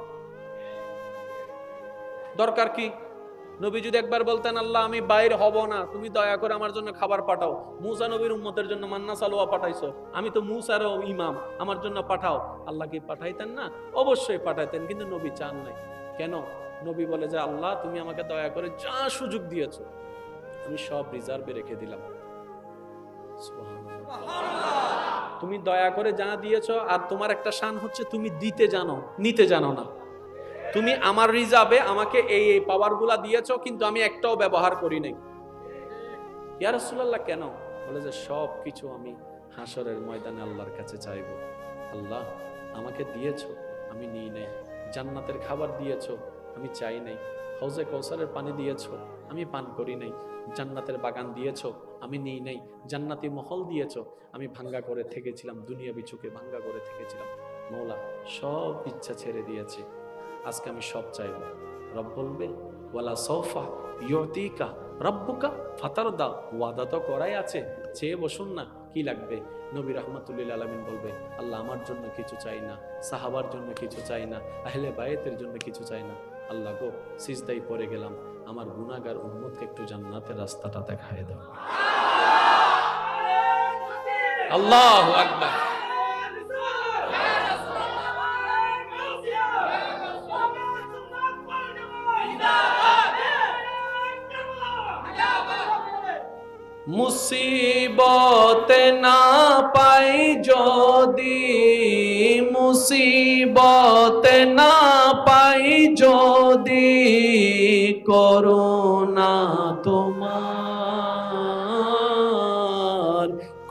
দরকার কি? নবী যদি একবার বলতেন আল্লাহ আমি বাইরে হব না, তুমি দয়া করে আমার জন্য খাবার পাঠাও। মুসা নবীর উম্মতের জন্য মান্না সালোয়া পাঠাইছো, আমি তো মুসারও ইমাম, আমার জন্য পাঠাও। আল্লাহ কি পাঠাইতেন না? অবশ্যই পাঠাইতেন, কিন্তু নবী চান নাই। কেন? নবী বলে যে আল্লাহ তুমি আমাকে দয়া করে যা সুযোগ দিয়েছো আমি সব রিজার্ভে রেখে দিলাম। তুমি দয়া করে যা দিয়েছো, আর তোমার একটা শান হচ্ছে তুমি দিতে জানো, নিতে জানো না। তুমি আমার রিজার্ভে আমাকে এই এই পাওয়ারগুলা দিয়েছো, কিন্তু আমি একটাও ব্যবহার করি নাই। ইয়া রাসূলুল্লাহ কেন? বলে যে সব কিছু আমি হাসরের ময়দানে আল্লাহর কাছে চাইবো। আল্লাহ আমাকে দিয়েছো, আমি নিই নাই। জান্নাতের খাবার দিয়েছো, আমি চাই নাই। হাউজে কাউসারের পানি দিয়েছো, আমি পান করি নাই। জান্নাতের বাগান দিয়েছো, আমি নিই নাই। জান্নাতি মহল দিয়েছো, আমি ভাঙ্গা করে থেকেছিলাম, দুনিয়াবি চোখে ভাঙ্গা করে থেকেছিলাম। মওলা সব ইচ্ছা ছেড়ে দিয়েছি, আজকে আমি সব চাইবো। রব বলবে ওয়ালা সৌফা ইউতিকা রাব্বুকা ফাতারদা, ওয়াদা তো করাই আছে, চেয়ে বসুন না, কি লাগবে? নবী রাহমাতুল্লিল আলামিন বলবে আল্লাহ আমার জন্য কিছু চাই না, সাহাবার জন্য কিছু চাই না, আহলে বায়েতের জন্য কিছু চাই না। আল্লাহ গো সিজদায় পড়ে গেলাম, আমার গুনাহগার উম্মতকে একটু জান্নাতের রাস্তাটা দেখায় দাও। আল্লাহু আকবার। মুসিবতে না পাই যদি, মুসিবতে না পাই যদি, করুণা তোমার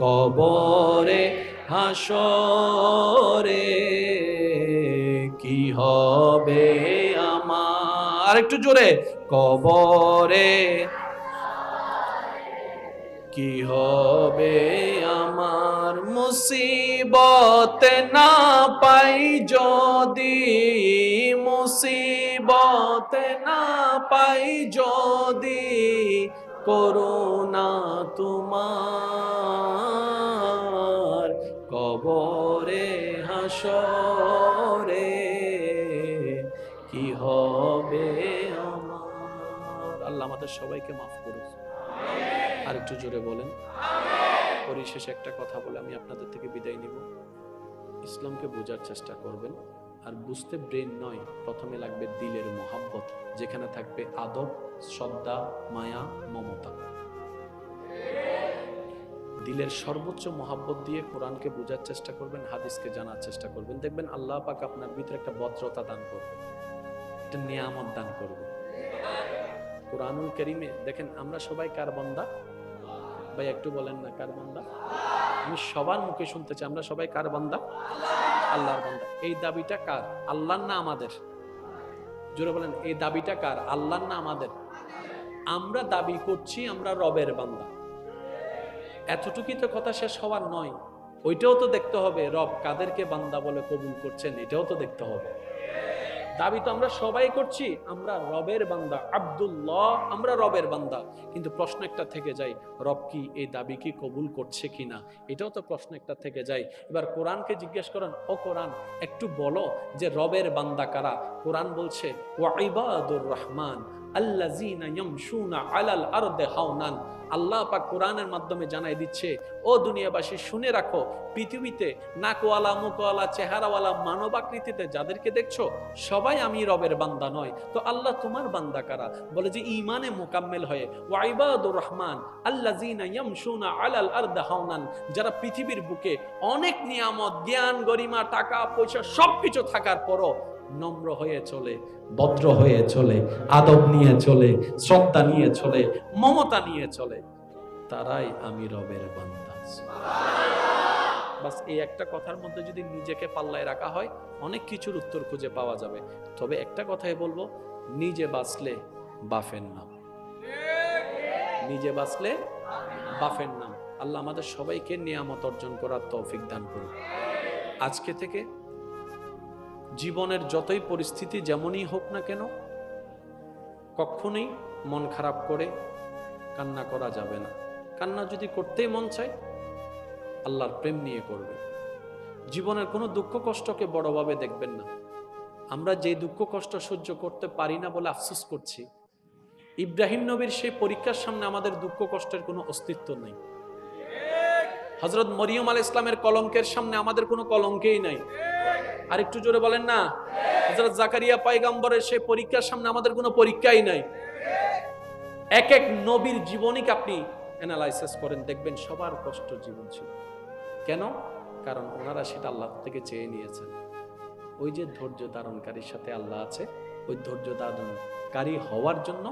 কবরে হাসরে কি হবে আমার? একটু জোরে, কবরে কি হবে আমার মুসিবত না পাই যদি, মুসিবত না পাই যদি, করুণা তোমার কবরে হাসরে কি হবে আমার। আল্লাহ আমাদের সবাইকে মাফ করুন। আর একটু জোরে বলেন। পরিশেষে একটা কথা বলে আমি আপনাদের থেকে বিদায় নিব। ইসলামকে বোঝার চেষ্টা করবেন, আর বুঝতে ব্রেন নয়, প্রথমে লাগবে দিলের মোহাব্বত, যেখানে থাকবে আদব, শ্রদ্ধা, মায়া, মমতা। দিলের সর্বোচ্চ মোহাব্বত দিয়ে কোরআনকে বোঝার চেষ্টা করবেন, হাদিসকে জানার চেষ্টা করবেন, দেখবেন আল্লাহ পাক আপনার ভিতরে একটা ভদ্রতা দান করবে, একটা নিয়ামত দান করবে। কোরআনুল কারীমে দেখেন আমরা সবাই কার বান্দা? ভাই একটু বলেন না, কার বান্দা? আমি সবার মুখে শুনতে চাই, আমরা সবাই কার বান্দা? আল্লাহর বান্দা। এই দাবিটা কার? আল্লাহর না আমাদের? জোরে বলেন, এই দাবিটা কার? আল্লাহর না আমাদের? আমরা দাবি করছি আমরা রবের বান্দা। এতটুকুই তো কথা শেষ হওয়ার নয়, ওইটাও তো দেখতে হবে রব কাদেরকে বান্দা বলে কবুল করছেন, এটাও তো দেখতে হবে। দাবি তো আমরা সবাই করছি আমরা রবের বান্দা, আব্দুল্লাহ, আমরা রবের বান্দা, কিন্তু প্রশ্ন একটা থেকে যায়, রব কি এই দাবি কি কবুল করছে কিনা, এটাও তো প্রশ্ন একটা থেকে যায়। এবার কোরআনকে জিজ্ঞেস করেন, ও কোরআন একটু বলো যে রবের বান্দা কারা? কোরআন বলছে ওয়া ইবাদুর রহমান আল্লাযীনা ইয়ামশুনা আলাল আরদি হাওনান। আল্লাহ পাক কোরআনের মাধ্যমে জানাই দিচ্ছে, ও দুনিয়াবাসী শুনে রাখো, পৃথিবীতে নাকওয়ালা, মুখওয়ালা, চেহারাওয়ালা, মানব আকৃতিতে যাদেরকে দেখছো সবাই আমি রবের বান্দা নয়। তো আল্লাহ তোমার বান্দা কারা? বলে যে ঈমানে মুকাম্মেল হয়ে, ওয়া ইবাদুর রহমান আল্লাযীনা ইয়ামশুনা আলাল আরদি হাওনান, যারা পৃথিবীর বুকে অনেক নিয়ামত, জ্ঞান, গরিমা, টাকা পয়সা সবকিছু থাকার পরও নম্র হয়ে চলে, ভদ্র হয়ে চলে, আদব নিয়ে চলে, শ্রদ্ধা নিয়ে চলে, মমতা নিয়ে চলে, তারাই আমি রবের বান্দা। বাস এই একটা কথার মধ্যে যদি নিজেকে পাল্লায় রাখা হয় অনেক কিছুর উত্তর খুঁজে পাওয়া যাবে। তবে একটা কথাই বলবো, নিজে বাঁচলে বাফের নাম, নিজে বাঁচলে বাফের নাম। আল্লাহ আমাদের সবাইকে নিয়ামত অর্জন করার তৌফিক দান করুন। আজকে থেকে জীবনের যতই পরিস্থিতি যেমনই হোক না কেন, কখনোই মন খারাপ করে কান্না করা যাবে না। কান্না যদি করতেই মন চায় আল্লাহর প্রেম নিয়ে করবে। জীবনের কোনো দুঃখ কষ্টকে বড়ভাবে দেখবেন না। আমরা যে দুঃখ কষ্ট সহ্য করতে পারি না বলে আফসোস করছি, ইব্রাহিম নবীর সেই পরীক্ষার সামনে আমাদের দুঃখ কষ্টের কোনো অস্তিত্ব নেই। হযরত মরিয়ম আলাইহিস ইসলামের কলঙ্কের সামনে আমাদের কোনো কলঙ্কই নাই। আর একটু জোরে বলেন না। হযরত জাকারিয়া পয়গম্বরের সেই পরীক্ষার সামনে আমাদের কোনো পরীক্ষাই নাই। এক এক নবীর জীবনীকে আপনি অ্যানালাইসিস করেন, দেখবেন সবার কষ্ট জীবন ছিল। কেন? কারণ ওনারা সেটা আল্লাহ থেকে চেয়ে নিয়েছেন। ওই যে ধৈর্য ধারণকারীর সাথে আল্লাহ আছে, ওই ধৈর্য ধারণকারী হওয়ার জন্য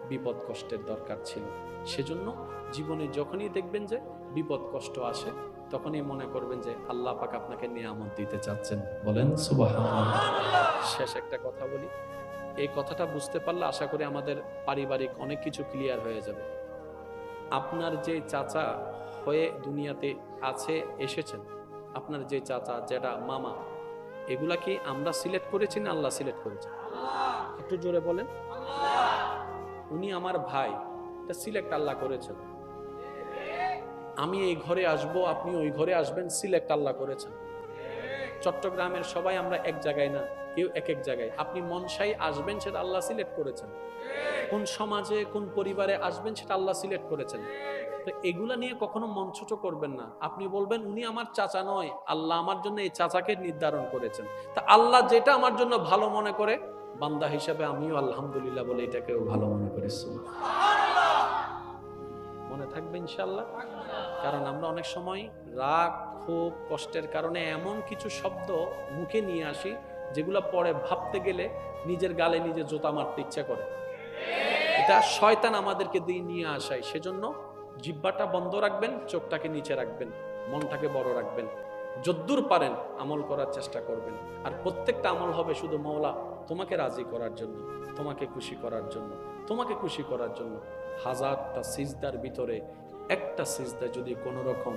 বিপদ কষ্টের দরকার ছিল। সেজন্য জীবনে যখনই দেখবেন যে বিপদ কষ্ট আসে তখনই মনে করবেন যে আল্লাহ পাক আপনাকে নিয়ামত দিতে চাচ্ছেন। বলেন সুবহানাল্লাহ। শেষ একটা কথা বলি, এই কথাটা বুঝতে পারলে আশা করি আমাদের পারিবারিক অনেক কিছু ক্লিয়ার হয়ে যাবে। আপনার যে চাচা হয়ে দুনিয়াতে আছে এসেছেন, আপনার যে চাচা, যেটা মামা, এগুলা কি আমরা সিলেক্ট করেছি না আল্লাহ সিলেক্ট করেছেন? একটু জোরে বলেন। উনি আমার ভাই, এটা সিলেক্ট আল্লাহ করেছেন। আমি এই ঘরে আসব, আপনি ওই ঘরে আসবেন, সিলেক্ট আল্লাহ করেছেন। চট্টগ্রামের সবাই আমরা এক জায়গায় না, কেউ এক এক জায়গায়। আপনি মনসাই আসবেন সেটা আল্লাহ সিলেক্ট করেছেন। কোন সমাজে কোন পরিবারে আসবেন সেটা আল্লাহ সিলেক্ট করেছেন। তো এগুলা নিয়ে কখনো মন ছোট করবেন না। আপনি বলবেন উনি আমার চাচা নয়, আল্লাহ আমার জন্য এই চাচাকে নির্ধারণ করেছেন। তা আল্লাহ যেটা আমার জন্য ভালো মনে করে, বান্দা হিসাবে আমিও আলহামদুলিল্লাহ বলে এটাকেও ভালো মনে করেছি। মনে থাকবে ইনশাআল্লাহ। কারণ আমরা অনেক সময় রাগ, ক্ষোভ, কষ্টের কারণে এমন কিছু শব্দ মুখে নিয়ে আসি যেগুলো পরে ভাবতে গেলে নিজের গালে নিজে জোতা মারতে ইচ্ছা করে। এটা শয়তান আমাদেরকে দিয়ে নিয়ে আসায়। সেজন্য জিহ্বাটা বন্ধ রাখবেন, চোখটাকে নিচে রাখবেন, মনটাকে বড় রাখবেন। যদ্দূর পারেন আমল করার চেষ্টা করবেন। আর প্রত্যেকটা আমল হবে শুধু মওলা তোমাকে রাজি করার জন্য, তোমাকে খুশি করার জন্য, তোমাকে খুশি করার জন্য। হাজারটা সিজদার ভিতরে একটা সিজদা যদি কোনো রকম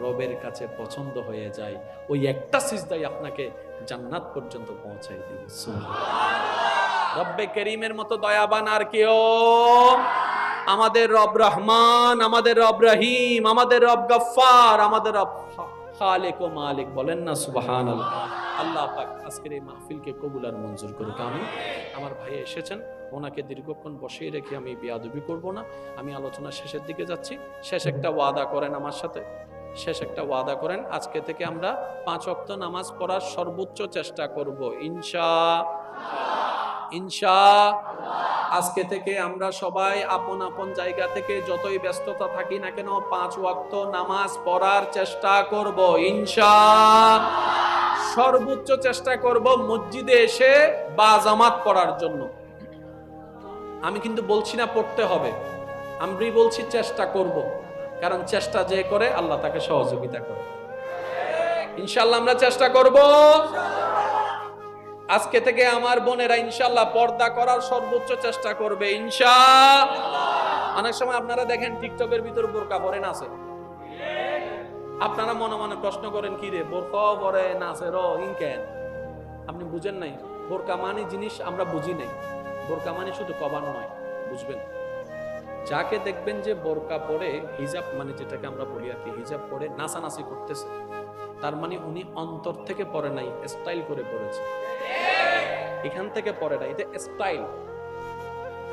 রবের কাছে পছন্দ হয়ে যায়, ওই একটা সিজদাই আপনাকে জান্নাত পর্যন্ত পৌঁছাই দিবে। সুবহানাল্লাহ। রব্বে করিমের মতো দয়াবান আর কেউ? আমাদের রব রহমান, আমাদের রব রহিম, আমাদের রব গফফার, আমাদের রব খালিক ও মালিক। বলেন না সুবহানাল্লাহ। আল্লাহ পাক আজকের এই মাহফিলকে কবুল আর মঞ্জুর করুক। আমিন। আমার ভাই এসেছেন, ওনাকে দীর্ঘক্ষণ বসিয়ে রেখে আমি বেয়াদবি করব না। আমি আলোচনা শেষের দিকে যাচ্ছি। শেষ একটা ওয়াদা করেন আমার সাথে, শেষ একটা ওয়াদা করেন। আজকে থেকে আমরা 5 ওয়াক্ত নামাজ পড়ার সর্বোচ্চ চেষ্টা করব আজকে থেকে আমরা সবাই আপন আপন জায়গা থেকে যতই ব্যস্ততা থাকি না কেন 5 ওয়াক্ত নামাজ পড়ার চেষ্টা করব সর্বোচ্চ চেষ্টা করব মসজিদে এসে বাজামাত পড়ার জন্য। আমি কিন্তু বলছি না পড়তে হবে, আমি বলছি চেষ্টা করব, কারণ চেষ্টা যে করে আল্লাহ তাকে সহযোগিতা করে। ইনশাআল্লাহ আমরা চেষ্টা করব। আজকে থেকে আমার বোনেরা ইনশাআল্লাহ পর্দা করার সর্বোচ্চ চেষ্টা করবে ইনশাআল্লাহ। অনেক সময় আপনারা দেখেন টিকটকের ভিতর বোরকা পরে নাচে, আপনারা মনে মনে প্রশ্ন করেন কি রে বোরকা পরে নাচে র ইনকেন? আপনি বুঝেন নাই, বোরকা মানে জিনিস আমরা বুঝি নাই। বোরকা মানে শুধু কভার নয়, বুঝবেন। যাকে দেখবেন যে বোরকা পরে হিজাব মানে যেটাকে আমরা বলি আর কি, হিজাব পরে নাচানাচি করতেছে, তার মানে উনি অন্তর থেকে পড়ে নাই, স্টাইল করে পড়েছে। এখান থেকে পড়ে নাই, এটা স্টাইল।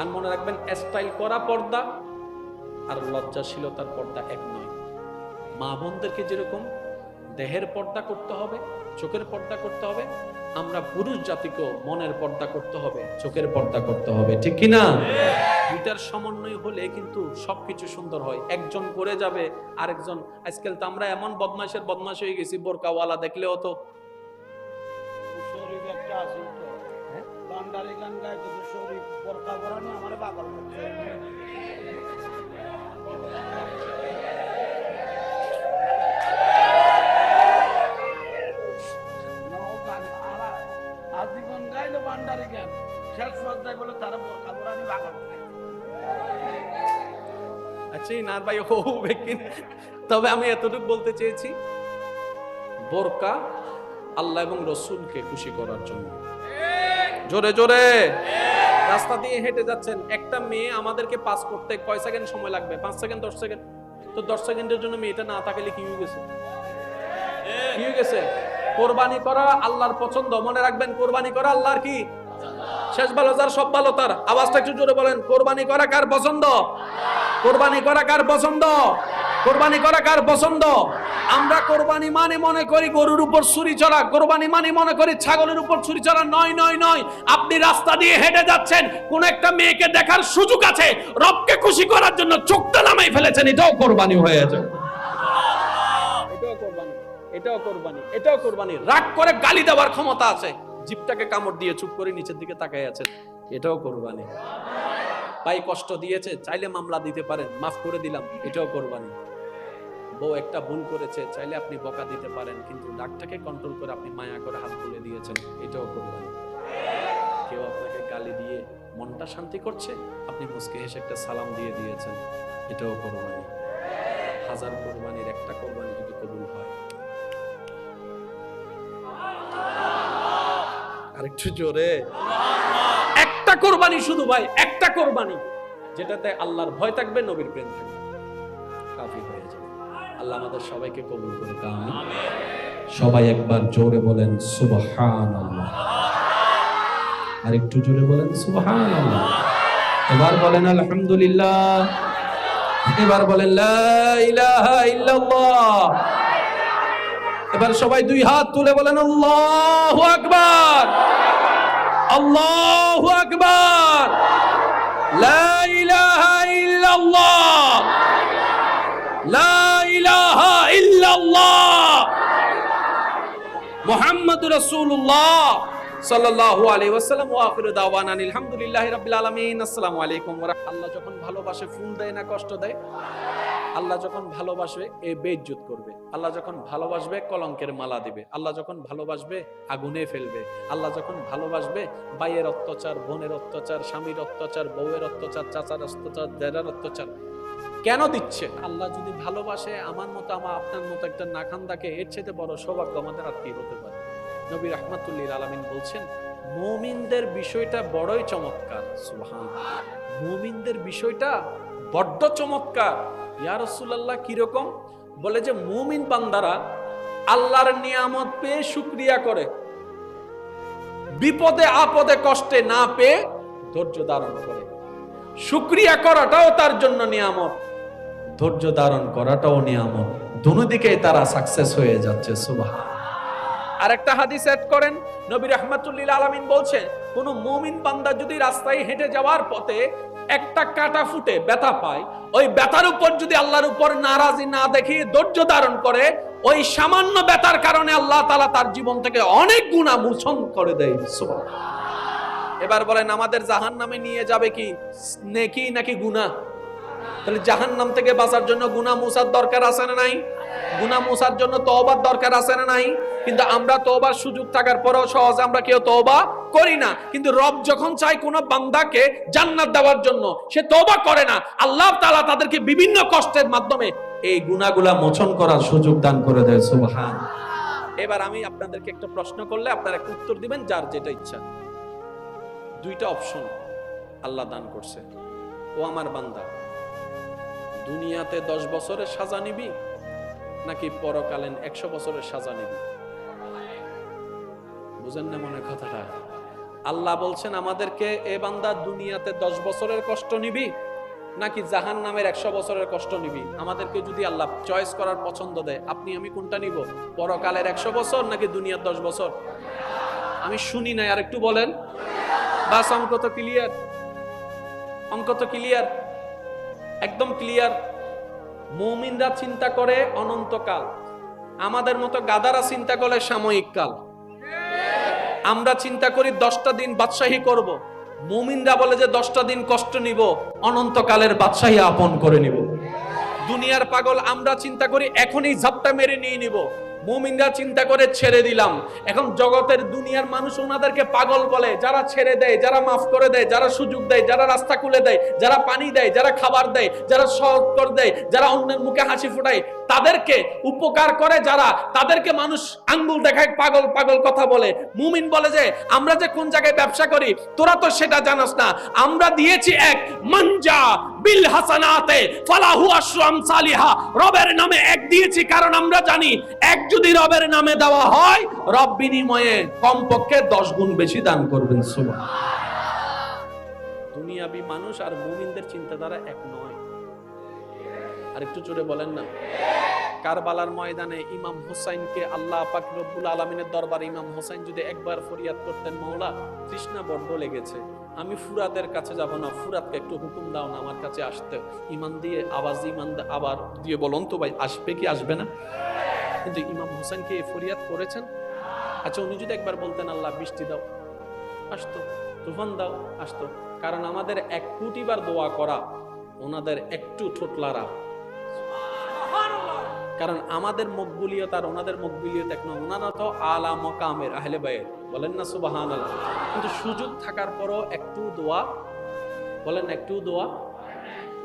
আর মনে রাখবেন স্টাইল করা পর্দা আর লজ্জাশীলতার পর্দা এক নয়। মা বোনদেরকে যেরকম দেহের পর্দা করতে হবে, চোখের পর্দা করতে হবে, আমরা পুরুষ জাতিকেও মনের পর্দা করতে হবে, চোখের পর্দা করতে হবে, ঠিক কি না? দুইটার সমন্বয় হলে কিন্তু সবকিছু সুন্দর হয়। একজন করে যাবে আরেকজন। আজকাল তো আমরা এমন বদমাশ হয়ে গেছি, বোরকাওয়ালা দেখলেও তো শরীফ একটা আছে তো, বান্দারি গান গায় তো শরীফ বোরকা পরানি আমারে পাগল করছে। আজীবন গাইলো বান্দারি গান, শেষ পর্যায়ে বলে তারা বোরকা পরানি পাগল করে। আচ্ছা না ভাই হবে কিনা, তবে আমি এতটুকু বলতে চেয়েছি, বোরকা আল্লাহ এবং রসুলকে খুশি করার জন্য। জোরে জোরে রাস্তা দিয়ে হেঁটে যাচ্ছেন, একটা মেয়ে আমাদেরকে পাস করতে কয় সেকেন্ড সময় লাগবে? 5 সেকেন্ড, 10 সেকেন্ড। তো 10 সেকেন্ডের জন্য মেয়েটা না তাকালে কি হয়ে গেছে? কি হয়ে গেছে? কোরবানি করা আল্লাহর পছন্দ, মনে রাখবেন। কোরবানি করা আল্লাহর কি? শেষ ভালো যার সব ভালো তার। আওয়াজটা একটু জোরে বলেন, কোরবানি করা কার পছন্দ? কোরবানি করা কার পছন্দ? কোরবানি করা কার পছন্দ? আমরা কোরবানি মানে মনে করি গরুর উপর ছুরি চড়া, কোরবানি মানে মনে করি ছাগলের উপর ছুরি চড়া। নয় নয় নয়। আপনি রাস্তা দিয়ে হেঁটে যাচ্ছেন, কোন একটা মেয়েকে দেখার সুযোগ আছে, রবকে খুশি করার জন্য চোখটা নামাই ফেলেছেন, এটাও কোরবানি হয়ে যায়। এটাও কোরবানি, এটাও কোরবানি, এটাও কোরবানি। রাগ করে গালি দেওয়ার ক্ষমতা আছে, জিভটাকে কামড় দিয়ে চুপ করে নিচের দিকে তাকায় আছেন, এটাও কোরবানি। ভাই কষ্ট দিয়েছে, চাইলে মামলা দিতে পারেন, মাফ করে দিলাম, এটাও কোরবানি। বউ একটা ভুল করেছে, চাইলে আপনি বকা দিতে পারেন, কিন্তু রাগটাকে কন্ট্রোল করে আপনি মায়া করে হাত তুলে দিয়েছেন, এটাও কোরবানি। কেউ আপনাকে গালি দিয়ে মনটা শান্তি করছে, আপনি মুচকি হেসে একটা সালাম দিয়ে দিয়েছেন, এটাও কোরবানি। হাজার কোরবানির একটা কোরবানি যদি কবুল হয়। আরেকটু জোরে, একটা কোরবানি শুধু ভাই, একটা কোরবানি যেটাতে আল্লাহর ভয় থাকবে, নবীর প্রেম থাকবে, কাফি হয়ে যাবে। আল্লাহ আমাদের সবাইকে কবুল করুক, আমিন। সবাই একবার জোরে বলেন সুবহানাল্লাহ, আর একটু জোরে বলেন সুবহানাল্লাহ। এবার বলেন আলহামদুলিল্লাহ, এবার বলেন লা ইলাহা ইল্লাল্লাহ। এবার সবাই দুই হাত তুলে বলেন আল্লাহু আকবার, আল্লাহু আকবার, লা ইলাহা ইল্লাল্লাহ, লা ইলাহা ইল্লাল্লাহ, মুহাম্মাদুর রাসূলুল্লাহ সাল্লাল্লাহু আলাইহি ওয়াসাল্লাম। ওয়া আখিরু দাওয়ানা আলহামদুলিল্লাহি রাব্বিল আলামিন। আসসালামু আলাইকুম ওয়া রাহমাতুল্লাহ। আল্লাহ যখন ভালোবাসে ফুল দেয় না কষ্ট দেয়? আল্লাহ যখন ভালোবাসবে এ বেইজ্জত করবে, আল্লাহ যখন ভালোবাসবে কলঙ্কের মালা দিবে, আল্লাহ যখন ভালোবাসবে আগুনে ফেলবে, আল্লাহ যখন ভালোবাসবে ভাইয়ের অত্যাচার, বোনের অত্যাচার, স্বামীর অত্যাচার, বউয়ের অত্যাচার, চাচার অত্যাচার, দেরার অত্যাচার কেন দিচ্ছে? আল্লাহ যদি ভালোবাসে আমার মতো আপনার মতো একটা নাখান্দাকে, এর চেয়ে বড় সৌভাগ্য আমাদের আর কি হতে পারে? নবী রাহমাতুল্লিল আলামিন বলছেন মুমিনদের বিষয়টা বড়ই চমৎকার। সুবহানাল্লাহ, মুমিনদের বিষয়টা বড্ড চমৎকার। ইয়া রাসূলুল্লাহ কিরকম? বলে যে মুমিন বান্দারা আল্লাহর নিয়ামত পেয়ে শুকরিয়া করে, বিপদে আপদে কষ্টে না পেয়ে ধৈর্য ধারণ করে। শুকরিয়া করাটাও তার জন্য নিয়ামত, ধৈর্য ধারণ করাটাও নিয়ামত। দুনো দিকেই তারা সাকসেস হয়ে যাচ্ছে। সুবহান। আরেকটা হাদিস এড করেন, নবী রাহমাতুল্লিল আলামিন বলছেন কোন মুমিন বান্দা যদি রাস্তায় হেঁটে যাওয়ার পথে একটা কাটা ফুটে ব্যথা পায়, ওই ব্যথার উপর যদি আল্লাহর উপর নারাজি না দেখিয়ে ধৈর্য ধারণ করে, ওই সামান্য ব্যথার কারণে আল্লাহ তাআলা তার জীবন থেকে অনেক গুনাহ মোচন করে দেয়। সুবহানাল্লাহ। এবার বলেন আমাদের জাহান্নামে নিয়ে যাবে কি নেকি নাকি গুনাহ? তাহলে জাহান্নাম থেকে বাঁচার জন্য গুনাহ মুছার দরকার আছে না নাই? গুনাহ মুছার জন্য তওবার দরকার আছে না নাই? কিন্তু আমরা তওবার সুযোগ থাকার পরেও সহজে আমরা কেউ তওবা করি না। কিন্তু রব যখন চায় কোন বান্দাকে জান্নাত দেওয়ার জন্য, সে তওবা করে না। আল্লাহ তাআলা তাদেরকে বিভিন্ন কষ্টের মাধ্যমে এই গুনাহগুলা মোচন করার সুযোগ দান করে দেয়। সুবহান। এবার আমি আপনাদেরকে একটা প্রশ্ন করলে আপনারা একটা উত্তর দিবেন যার যেটা ইচ্ছা। দুইটা অপশন আল্লাহ দান করছে। ও আমার বান্দা, দুনিয়াতে 10 বছরের সাজা নিবি নাকি পরকালীন 100 বছরের সাজা নিবি? বুঝেন না মনে কথাটা? আল্লাহ বলছেন আমাদেরকে, এ বান্দা দুনিয়াতে 10 বছরের কষ্ট নিবি নাকি জাহান্নামের 100 বছরের কষ্ট নিবি? আমাদেরকে যদি আল্লাহ চয়েস করার পছন্দ দেয়, আপনি আমি কোনটা নিব? পরকালের 100 বছর নাকি দুনিয়ার 10 বছর? আমি শুনি নাই, আর একটু বলেন। বাস, অঙ্ক তো ক্লিয়ার, অঙ্ক তো ক্লিয়ার, একদম ক্লিয়ার। মুমিনরা চিন্তা করে অনন্তকাল, আমাদের মতো গাদারা চিন্তা করে সাময়িক কাল। আমরা চিন্তা করি 10টা দিন বাদশাহী করব, মুমিনরা বলে যে 10টা দিন কষ্ট নিব, অনন্তকালের বাদশাহী আপন করে নিব। দুনিয়ার পাগল আমরা চিন্তা করি এখনই ঝাপটা মেরে নিয়ে নিব, মুমিনরা চিন্তা করে ছেড়ে দিলাম। এখন জগতের দুনিয়ার মানুষ ওনাদেরকে পাগল বলে, যারা ছেড়ে দেয়, যারা মাফ করে দেয়, যারা সুযোগ দেয়, যারা রাস্তা খুলে দেয়, যারা পানি দেয়, যারা খাবার দেয়, যারা সহজ করে দেয়, যারা অন্যের মুখে হাসি ফোটায়, তাদেরকে উপকার করে যারা, তাদেরকে মানুষ আঙ্গুল দেখায়, পাগল পাগল কথা বলে। মুমিন বলে যে আমরা যে কোন জায়গায় ব্যবসা করি তোরা তো সেটা জানাস না, আমরা দিয়েছি এক মানজা বিল হাসানাতে ফালাহু আশরু আমসালিহা, রবের নামে এক দিয়েছি কারণ আমরা জানি এক যদি রবের নামে দেওয়া হয় রব বিনিময়ে কমপক্ষে 10 গুণ বেশি দান করবেন। সুবহানাল্লাহ। দুনিয়াবি মানুষ আর মুমিনদের চিন্তাধারা এক নয়। আর একটু জোরে বলেন না। কারবালার ময়দানে ইমাম হুসাইনকে আল্লাহ পাক রব্বুল আলামিনের দরবারে ইমাম হুসাইন যদি একবার ফরিয়াদ করতেন, মাওলা তৃষ্ণা বড্ড লেগেছে, আমি ফুরাতের কাছে যাব না, ফুরাতকে একটু হুকুম দাও না আমার কাছে আসতে। ইমান দিয়ে আওয়াজ, ইমান আবার দিয়ে বলুন তো ভাই, আসবে কি আসবে না? কিন্তু ইমাম হুসাইনকে ফরিয়াদ করেছেন। আচ্ছা, উনি যদি একবার বলতেন আল্লাহ বৃষ্টি দাও, আসতো। তুফান দাও, আসতো। কারণ আমাদের 1 কোটি বার দোয়া করা, ওনাদের একটু ঠোঁটলারা। কারণ আমাদের মকবুলিয়ত আর ওনাদের মকবুলিয়ত এক নয়। ওনারা তো আলা মকামের আহলে বাইত, বলেন না সুবহানাল্লাহ। কিন্তু সুযোগ থাকার পরও একটু দোয়া, বলেন না একটু দোয়া,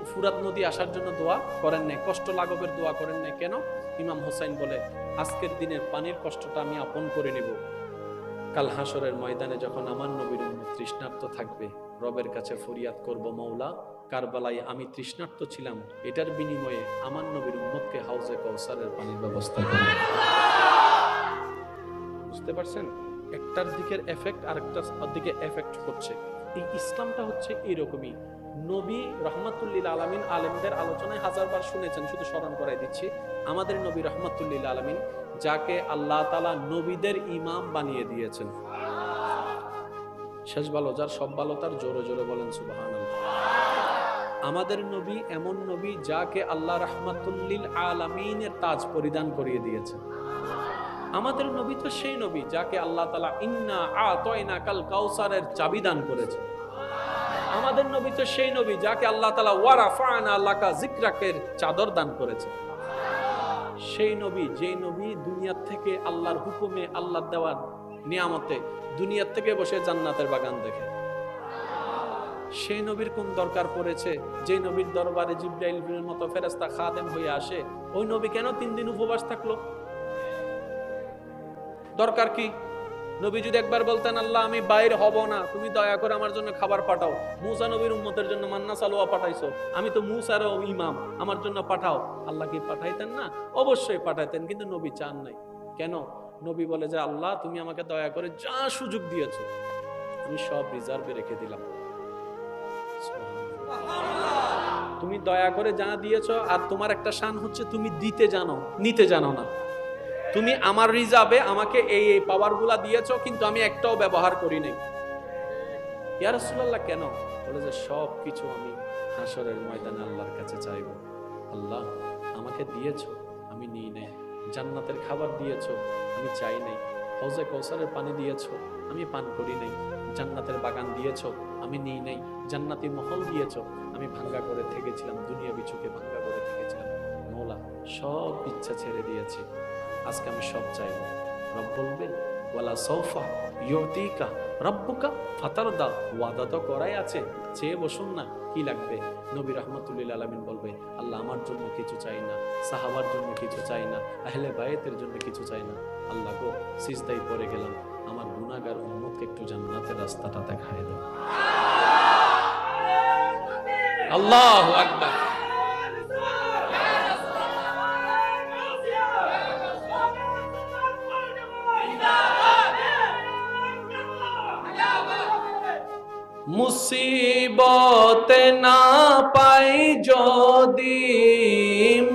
ফুরাত নদী আসার জন্য দোয়া করেন নাই, কষ্ট লাঘবের দোয়া করেন নাই। কেন? ইমাম হুসাইন বলে আজকের দিনের পানির কষ্টটা আমি আপন করে নিব, কাল হাসরের ময়দানে যখন আমার নবীর উম্মত তৃষ্ণার্ত থাকবে রবের কাছে ফরিয়াদ করব, মওলা কারবালায় আমি তৃষ্ণার্ত ছিলাম, এটার বিনিময়ে আমার নবীর উম্মতকে হাউজে কাউসারের পানির ব্যবস্থা করব। বুঝতে পারছেন? একটার দিকের এফেক্ট আরেকটার দিকে এফেক্ট করছে। এই ইসলামটা হচ্ছে এরকমই। নবী রহমাতুল্লিল আলামিন, আলেমদের আলোচনায় 1000বার শুনেছেন, শুধু স্মরণ করাই দিচ্ছি। আমাদের নবী রহমাতুল্লিল আলামিন, যাকে আল্লাহ তাআলা নবীদের ইমাম বানিয়ে দিয়েছেন। শেষ ভালো যার, সব ভালো তার, জোরে জোরে বলেন সুবহানাল্লাহ। আমাদের নবী এমন নবী যাকে আল্লাহ রাহমাতুল্লিল আলামিনের তাজ পরিধান করিয়ে দিয়েছেন। আমাদের নবী তো সেই নবী যাকে আল্লাহ তাআলা ইন্না আতাইনাকাল কাউসারের চাবি দান করেছে। আমাদের নবী তো সেই নবী যাকে আল্লাহ তাআলা ওয়ারাফানা লাকা যিকরাকের চাদর দান করেছে। সেই নবী, যেই নবী দুনিয়া থেকে আল্লাহর হুকুমে, আল্লাহর দেওয়ার নিয়ামতে দুনিয়া থেকে বসে জান্নাতের বাগান দেখে। সেই নবীর কোন দরকার পড়েছে যে নবীর দরবারে জিবরাইলের মতো ফেরেশতা খাদেম হয়ে আসে? ওই নবী কেন 3 দিন উপবাস থাকলো? দরকার কি? নবী যদি একবার বলতেন, আল্লাহ আমি বাইর হব না, তুমি দয়া করে আমার জন্য খাবার পাঠাও। মুসা নবীর উম্মতের জন্য মান্না সালোয়া পাঠাইছো, আমি তো মুসারও ইমাম, আমার জন্য পাঠাও। আল্লাহ কি পাঠাইতেন না? অবশ্যই পাঠাইতেন, কিন্তু নবী চান নাই। কেন? নবী বলে যে আল্লাহ তুমি আমাকে দয়া করে যা সুযোগ দিয়েছো আমি সব রিজার্ভে রেখে দিলাম। তুমি দয়া করে যা দিয়েছো, আর তোমার একটা শান হচ্ছে তুমি দিতে জানো, নিতে জানো না। তুমি আমার রিজার্ভে আমাকে এই এই পাওয়ারগুলা দিয়েছো, কিন্তু আমি একটাও ব্যবহার করি নাই। ইয়া রাসূলুল্লাহ কেন? বলে যে সব কিছু আমি হাসরের ময়দানে আল্লাহর কাছে চাইবো। আল্লাহ আমাকে দিয়েছো, আমি নিই নাই। জান্নাতের খাবার দিয়েছো, আমি চাই নাই। হৌজে কৌসারের পানি দিয়েছো, আমি পান করি নাই। জান্নাতের বাগান দিয়েছো, আমি নিই নাই। জান্নাতি মহল দিয়েছো, আমি ভাঙ্গা করে থেকেছিলাম, দুনিয়া বিচুকে ভাঙ্গা করে থেকেছিলাম। মওলা সব ইচ্ছা ছেড়ে দিয়েছি, আজকে আমি সব চাইবো। রব বলবেন ওয়ালা সৌফা ইউতিকা রাব্বুকা ফাতারদা, ওয়াদা তো করাই আছে, চেয়ে বসুন না, কি লাগবে? নবী রাহমাতুল্লিল আলামিন বলবে আল্লাহ আমার জন্য কিছু চাই না, সাহাবার জন্য কিছু চাই না, আহলে বায়াতের জন্য কিছু চাই না। আল্লাহ গো সিজদায় পড়ে গেলাম, আমার গুনাহগার উম্মতকে একটু জান্নাতের রাস্তাটা দেখায় দাও। আল্লাহু আকবার। মুসিবত না পাই যদি,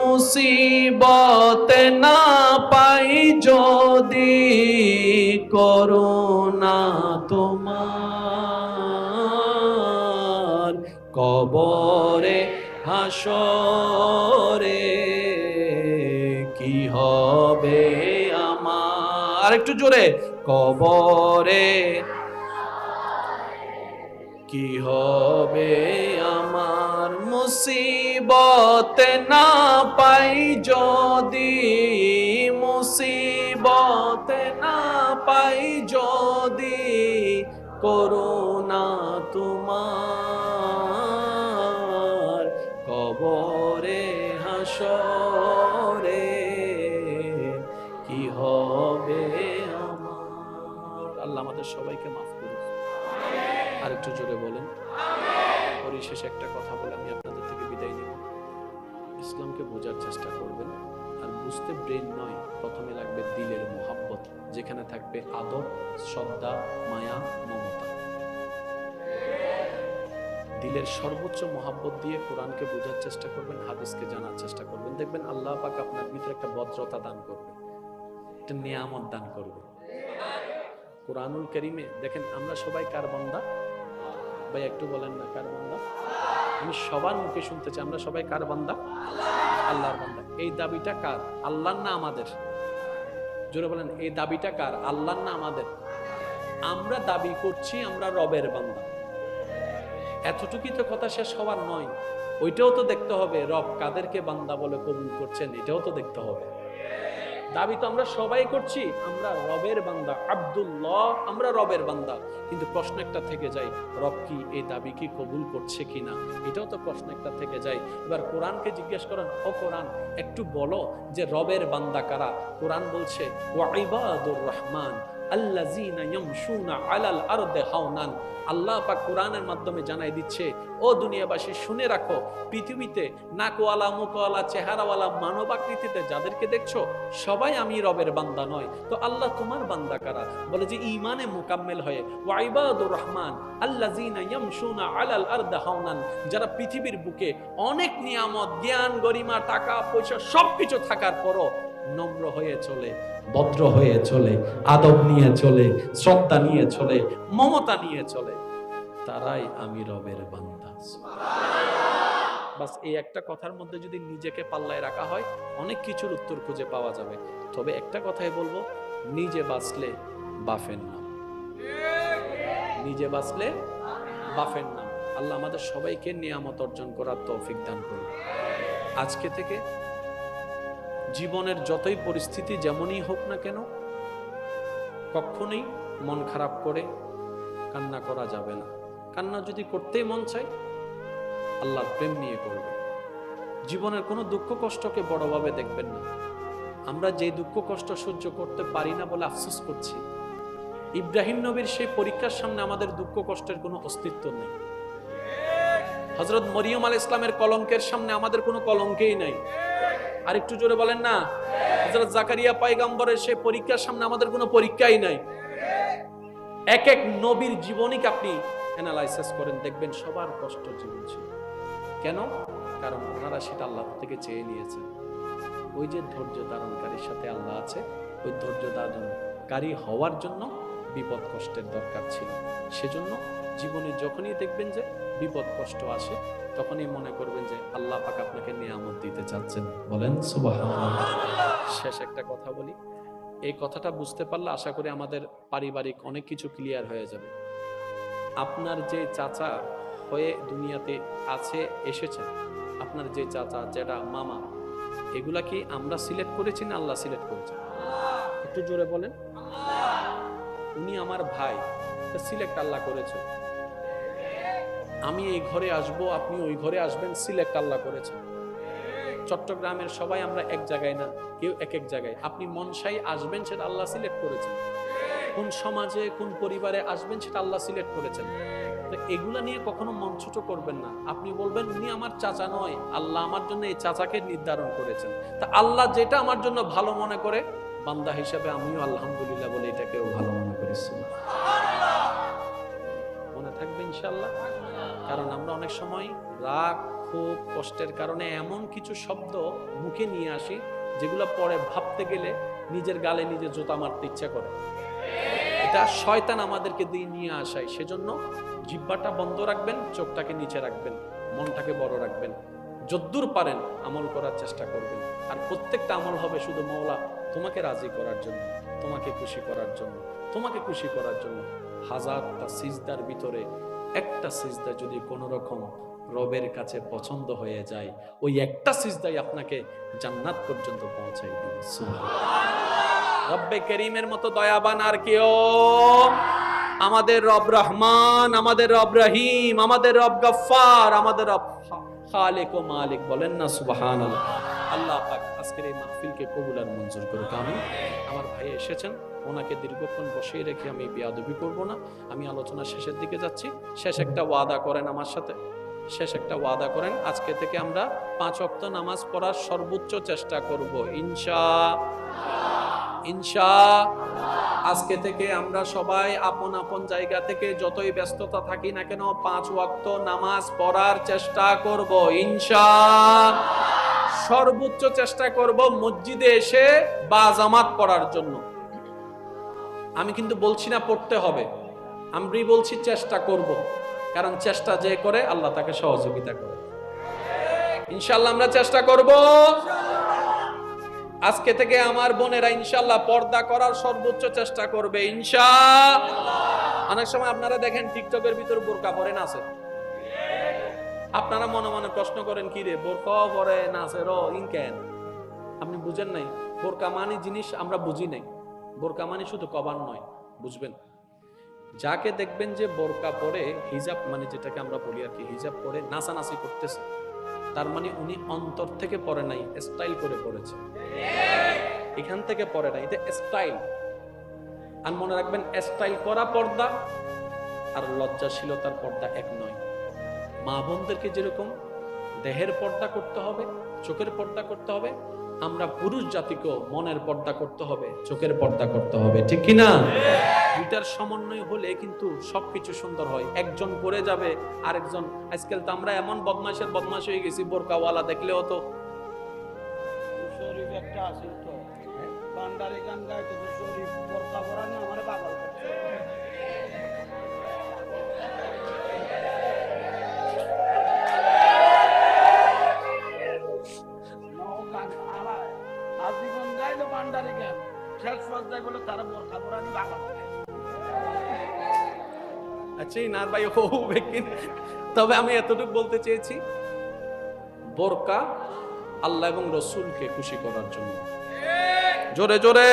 মুসিবত না পাই যদি, করুণা তোমার কবরে হাসরে কি হবে আমার? আরেকটু জোরে, কবরে কি হবে আমার? মুসিবত না পাই যদি, মুসিবত না পাই যদি, করুণা তোমার কবরে হাসরে কি হবে আমার? আল্লাহ আমাদের সবাইকে মাফ করুন। আরেকটু জোরে বলেন। পরিশেষে একটা কথা বলে আমি আপনাদের থেকে বিদায় নিব। ইসলামকে বোঝার চেষ্টা করবেন, আর বুঝতে ব্রেন নয়, প্রথমে লাগবে দিলের মোহাব্বত, যেখানে থাকবে আদব, শ্রদ্ধা, মায়া, মমতা। দিলের সর্বোচ্চ মোহাব্বত দিয়ে কোরআনকে বোঝার চেষ্টা করবেন, হাদিসকে জানার চেষ্টা করবেন। দেখবেন আল্লাহ পাক আপনার ভিতরে একটা ভদ্রতা দান করবে, একটা নিয়ামত দান করবে। কোরআনুল কারীমে দেখেন আমরা সবাই কার বান্দা? ভাই একটু বলেন না, কার বান্দা? আমি সবার মুখে শুনতে চাই, আমরা সবাই কার বান্দা? আল্লাহর বান্দা। এই দাবিটা কার? আল্লাহর না আমাদের? জোরে বলেন, এই দাবিটা কার? আল্লাহর না আমাদের? আমরা দাবি করছি আমরা রবের বান্দা। এতটুকুই তো কথা শেষ হওয়ার নয়, ওইটাও তো দেখতে হবে রব কাদেরকে বান্দা বলে কবুল করছেন, এটাও তো দেখতে হবে। দাবি তো আমরা সবাই করছি আমরা রবের বান্দা, আব্দুল্লাহ, আমরা রবের বান্দা, কিন্তু প্রশ্ন একটা থেকে যায়, রব কি এই দাবি কি কবুল করছে কিনা, এটাও তো প্রশ্ন একটা থেকে যায়। এবার কোরআনকে জিজ্ঞেস করেন, ও কোরআন একটু বলো যে রবের বান্দা কারা? কোরআন বলছে ওয়া ইবাদুর রহমান আল্লাযীনা ইয়ামশুনা আলাল আরদি হাওনান। আল্লাহ পাক কোরআনের মাধ্যমে জানাই দিচ্ছে, ও দুনিয়াবাসী শুনে রাখো, পৃথিবীতে নাকওয়ালা, মুখওয়ালা, চেহারাওয়ালা, মানব আকৃতিতে যাদেরকে দেখছো সবাই আমি রবের বান্দা নয়। তো আল্লাহ তোমার বান্দা কারা? বলে যে ঈমানে মুকাম্মেল হয়ে, ওয়া ইবাদুর রহমান আল্লাযীনা ইয়ামশুনা আলাল আরদি হাওনান, যারা পৃথিবীর বুকে অনেক নিয়ামত, জ্ঞান, গরিমা, টাকা পয়সা সবকিছু থাকার পরও নম্র হয়ে চলে, ভদ্র হয়ে চলে, আদব নিয়ে চলে, শ্রদ্ধা নিয়ে চলে, মমতা নিয়ে চলে, তারাই আমি রবের বান্দা। বাস এই একটা কথার মধ্যে যদি নিজেকে পাল্লায় রাখা হয় অনেক কিছুর উত্তর খুঁজে পাওয়া যাবে। তবে একটা কথাই বলবো, নিজে বাঁচলে বাফের নাম, নিজে বাঁচলে বাফের নাম। আল্লাহ আমাদের সবাইকে নিয়ামত অর্জন করার তৌফিক দান করুন। আজকে থেকে জীবনের যতই পরিস্থিতি যেমনই হোক না কেন, কখনোই মন খারাপ করে কান্না করা যাবে না। কান্না যদি করতেই মন চায়, আল্লাহর প্রেম নিয়ে করবে। জীবনের কোনো দুঃখ কষ্টকে বড়ভাবে দেখবেন না। আমরা যে দুঃখ কষ্ট সহ্য করতে পারি না বলে আফসোস করছি, ইব্রাহিম নবীর সেই পরীক্ষার সামনে আমাদের দুঃখ কষ্টের কোনো অস্তিত্ব নেই। হযরত মরিয়ম আলাইহিস সালামের কলঙ্কের সামনে আমাদের কোনো কলঙ্কই নাই। আর একটু জোরে বলেন না। হযরত জাকারিয়া পয়গম্বরের সেই পরীক্ষার সামনে আমাদের কোনো পরীক্ষাই নাই। এক এক নবীর জীবনীকে আপনি অ্যানালাইসিস করেন, দেখবেন সবার কষ্ট জীবন ছিল। কেন? কারণ ওনারা সেটা আল্লাহ থেকে চেয়ে নিয়েছেন। ওই যে ধৈর্য ধারণকারীর সাথে আল্লাহ আছে, ওই ধৈর্য ধারণকারী হওয়ার জন্য বিপদ কষ্টের দরকার ছিল। সেজন্য জীবনে যখনই দেখবেন যে বিপদ কষ্ট আসে, তখনই মনে করবেন যে আল্লাহ পাক আপনাকে নিয়ামত দিতে চাচ্ছেন। বলেন সুবহানাল্লাহ। শেষ একটা কথা বলি, এই কথাটা বুঝতে পারলে আশা করি আমাদের পারিবারিক অনেক কিছু ক্লিয়ার হয়ে যাবে। আপনার যে চাচা হয়ে দুনিয়াতে আছে এসেছেন, আপনার যে চাচা, জেঠা, মামা, এগুলা কি আমরা সিলেক্ট করেছি না আল্লাহ সিলেক্ট করেছেন? একটু জোরে বলেন। উনি আমার ভাই, সিলেক্ট আল্লাহ করেছেন। আমি এই ঘরে আসবো, আপনি ওই ঘরে আসবেন, সিলেক্ট আল্লাহ করেছেন। চট্টগ্রামের সবাই আমরা এক জায়গায় না, কেউ এক এক জায়গায়। আপনি মনসাই আসবেন, সেটা আল্লাহ সিলেক্ট করেছেন। কোন সমাজে কোন পরিবারে আসবেন সেটা আল্লাহ সিলেক্ট করেছেন। তো এগুলা নিয়ে কখনো মন ছোট করবেন না। আপনি বলবেন উনি আমার চাচা নয়, আল্লাহ আমার জন্য এই চাচাকে নির্ধারণ করেছেন। তা আল্লাহ যেটা আমার জন্য ভালো মনে করে, বান্দা হিসেবে আমিও আলহামদুলিল্লাহ বলে এটাকেও ভালো মনে করেছি। মনে থাকবে ইনশাআল্লাহ। কারণ আমরা অনেক সময় রাগ, ক্ষোভ, কষ্টের কারণে এমন কিছু শব্দ মুখে নিয়ে আসি যেগুলো পরে ভাবতে গেলে নিজের গালে নিজে জুতা মারতে ইচ্ছা করে। এটা শয়তান আমাদেরকে দিয়ে নিয়ে আসায়। সেজন্য জিহ্বাটা বন্ধ রাখবেন, চোখটাকে নিচে রাখবেন, মনটাকে বড় রাখবেন। যদ্দূর পারেন আমল করার চেষ্টা করবেন। আর প্রত্যেকটা আমল হবে শুধু মওলা তোমাকে রাজি করার জন্য, তোমাকে খুশি করার জন্য, তোমাকে খুশি করার জন্য। হাজারটা সিজদার ভিতরে একটা সিজদা যদি কোনো রকম রবের কাছে পছন্দ হয়ে যায়, ওই একটা সিজদাই আপনাকে জান্নাত পর্যন্ত পৌঁছাই দিবে। সুবহানাল্লাহ। রব্বে করিমের মতো দয়াবান আর কেউ? আমাদের রব রহমান, আমাদের রব রহিম, আমাদের রব গফফার, আমাদের রব খালিক ও মালিক। বলেন না সুবহানাল্লাহ। আল্লাহ পাক আজকের এই মাহফিলকে কবুল আর মঞ্জুর করুক। আমিন। আমার ভাই এসেছেন, ওনাকে দীর্ঘক্ষণ বসিয়ে রেখে আমি বেয়াদবি করব না। আমি আলোচনা শেষের দিকে যাচ্ছি। শেষ একটা ওয়াদা করেন আমার সাথে, শেষ একটা ওয়াদা করেন। আজকে থেকে আমরা 5 ওয়াক্ত নামাজ পড়ার সর্বোচ্চ চেষ্টা করব ইনশাআল্লাহ। আজকে থেকে আমরা সবাই আপন আপন জায়গা থেকে যতই ব্যস্ততা থাকি না কেন 5 ওয়াক্ত নামাজ পড়ার চেষ্টা করব ইনশাআল্লাহ। সর্বোচ্চ চেষ্টা করব মসজিদে এসে বা জামাত পড়ার জন্য। আমি কিন্তু বলছি না পড়তে হবে, আমি বলছি চেষ্টা করব। কারণ চেষ্টা যে করে আল্লাহ তাকে সহযোগিতা করে। ইনশাআল্লাহ আমরা চেষ্টা করব। আজকে থেকে আমার বোনেরা ইনশাআল্লাহ পর্দা করার সর্বোচ্চ চেষ্টা করবে ইনশাআল্লাহ। অনেক সময় আপনারা দেখেন টিকটকের ভিতর বোরকা পরে নাচে। আপনারা মনে মনে প্রশ্ন করেন, কি রে বোরকা পরে নাচে র ইনকেন? আপনি বুঝেন নাই। বোরকা মানে জিনিস আমরা বুঝি নাই। বোরকা মানে শুধু কভার নয়, বুঝবেন। যাকে দেখবেন যে বোরকা পরে, হিজাব মানে যেটাকে আমরা বলি আর কি, হিজাব পরে নাচানাচি করতেছে, তার মানে উনি অন্তর থেকে পড়ে নাই, স্টাইল করে পড়েছে। এখান থেকে পড়ে নাই, এটা স্টাইল। আর মনে রাখবেন, স্টাইল করা পর্দা আর লজ্জাশীলতার পর্দা এক নয়। মা বোনদেরকে যেরকম দেহের পর্দা করতে হবে, চোখের পর্দা করতে হবে, আমরা পুরুষ জাতিকেও মনের পর্দা করতে হবে, চোখের পর্দা করতে হবে, ঠিক কিনা? দুইটার সমন্বয় হলে কিন্তু সবকিছু সুন্দর হয়। একজন পড়ে যাবে, আরেকজন। আজকাল তো আমরা এমন বদমাশ হয়ে গেছি, বোরকাওয়ালা দেখলেও তো শরীফ একটা আছে তো, বান্দারি গান গায় তো শরীফ বোরকা পরানি আমারে পাগল করছে। আজীবন গাইলো বান্দারি গান, শেষ পর্যায়ে বলে তারা বোরকা পরানি পাগল করে। আচ্ছা না ভাই, তবে আমি এতটুকু বলতে চেয়েছি, বোরকা আল্লাহ এবং রসুলকে খুশি করার জন্য। জোরে জোরে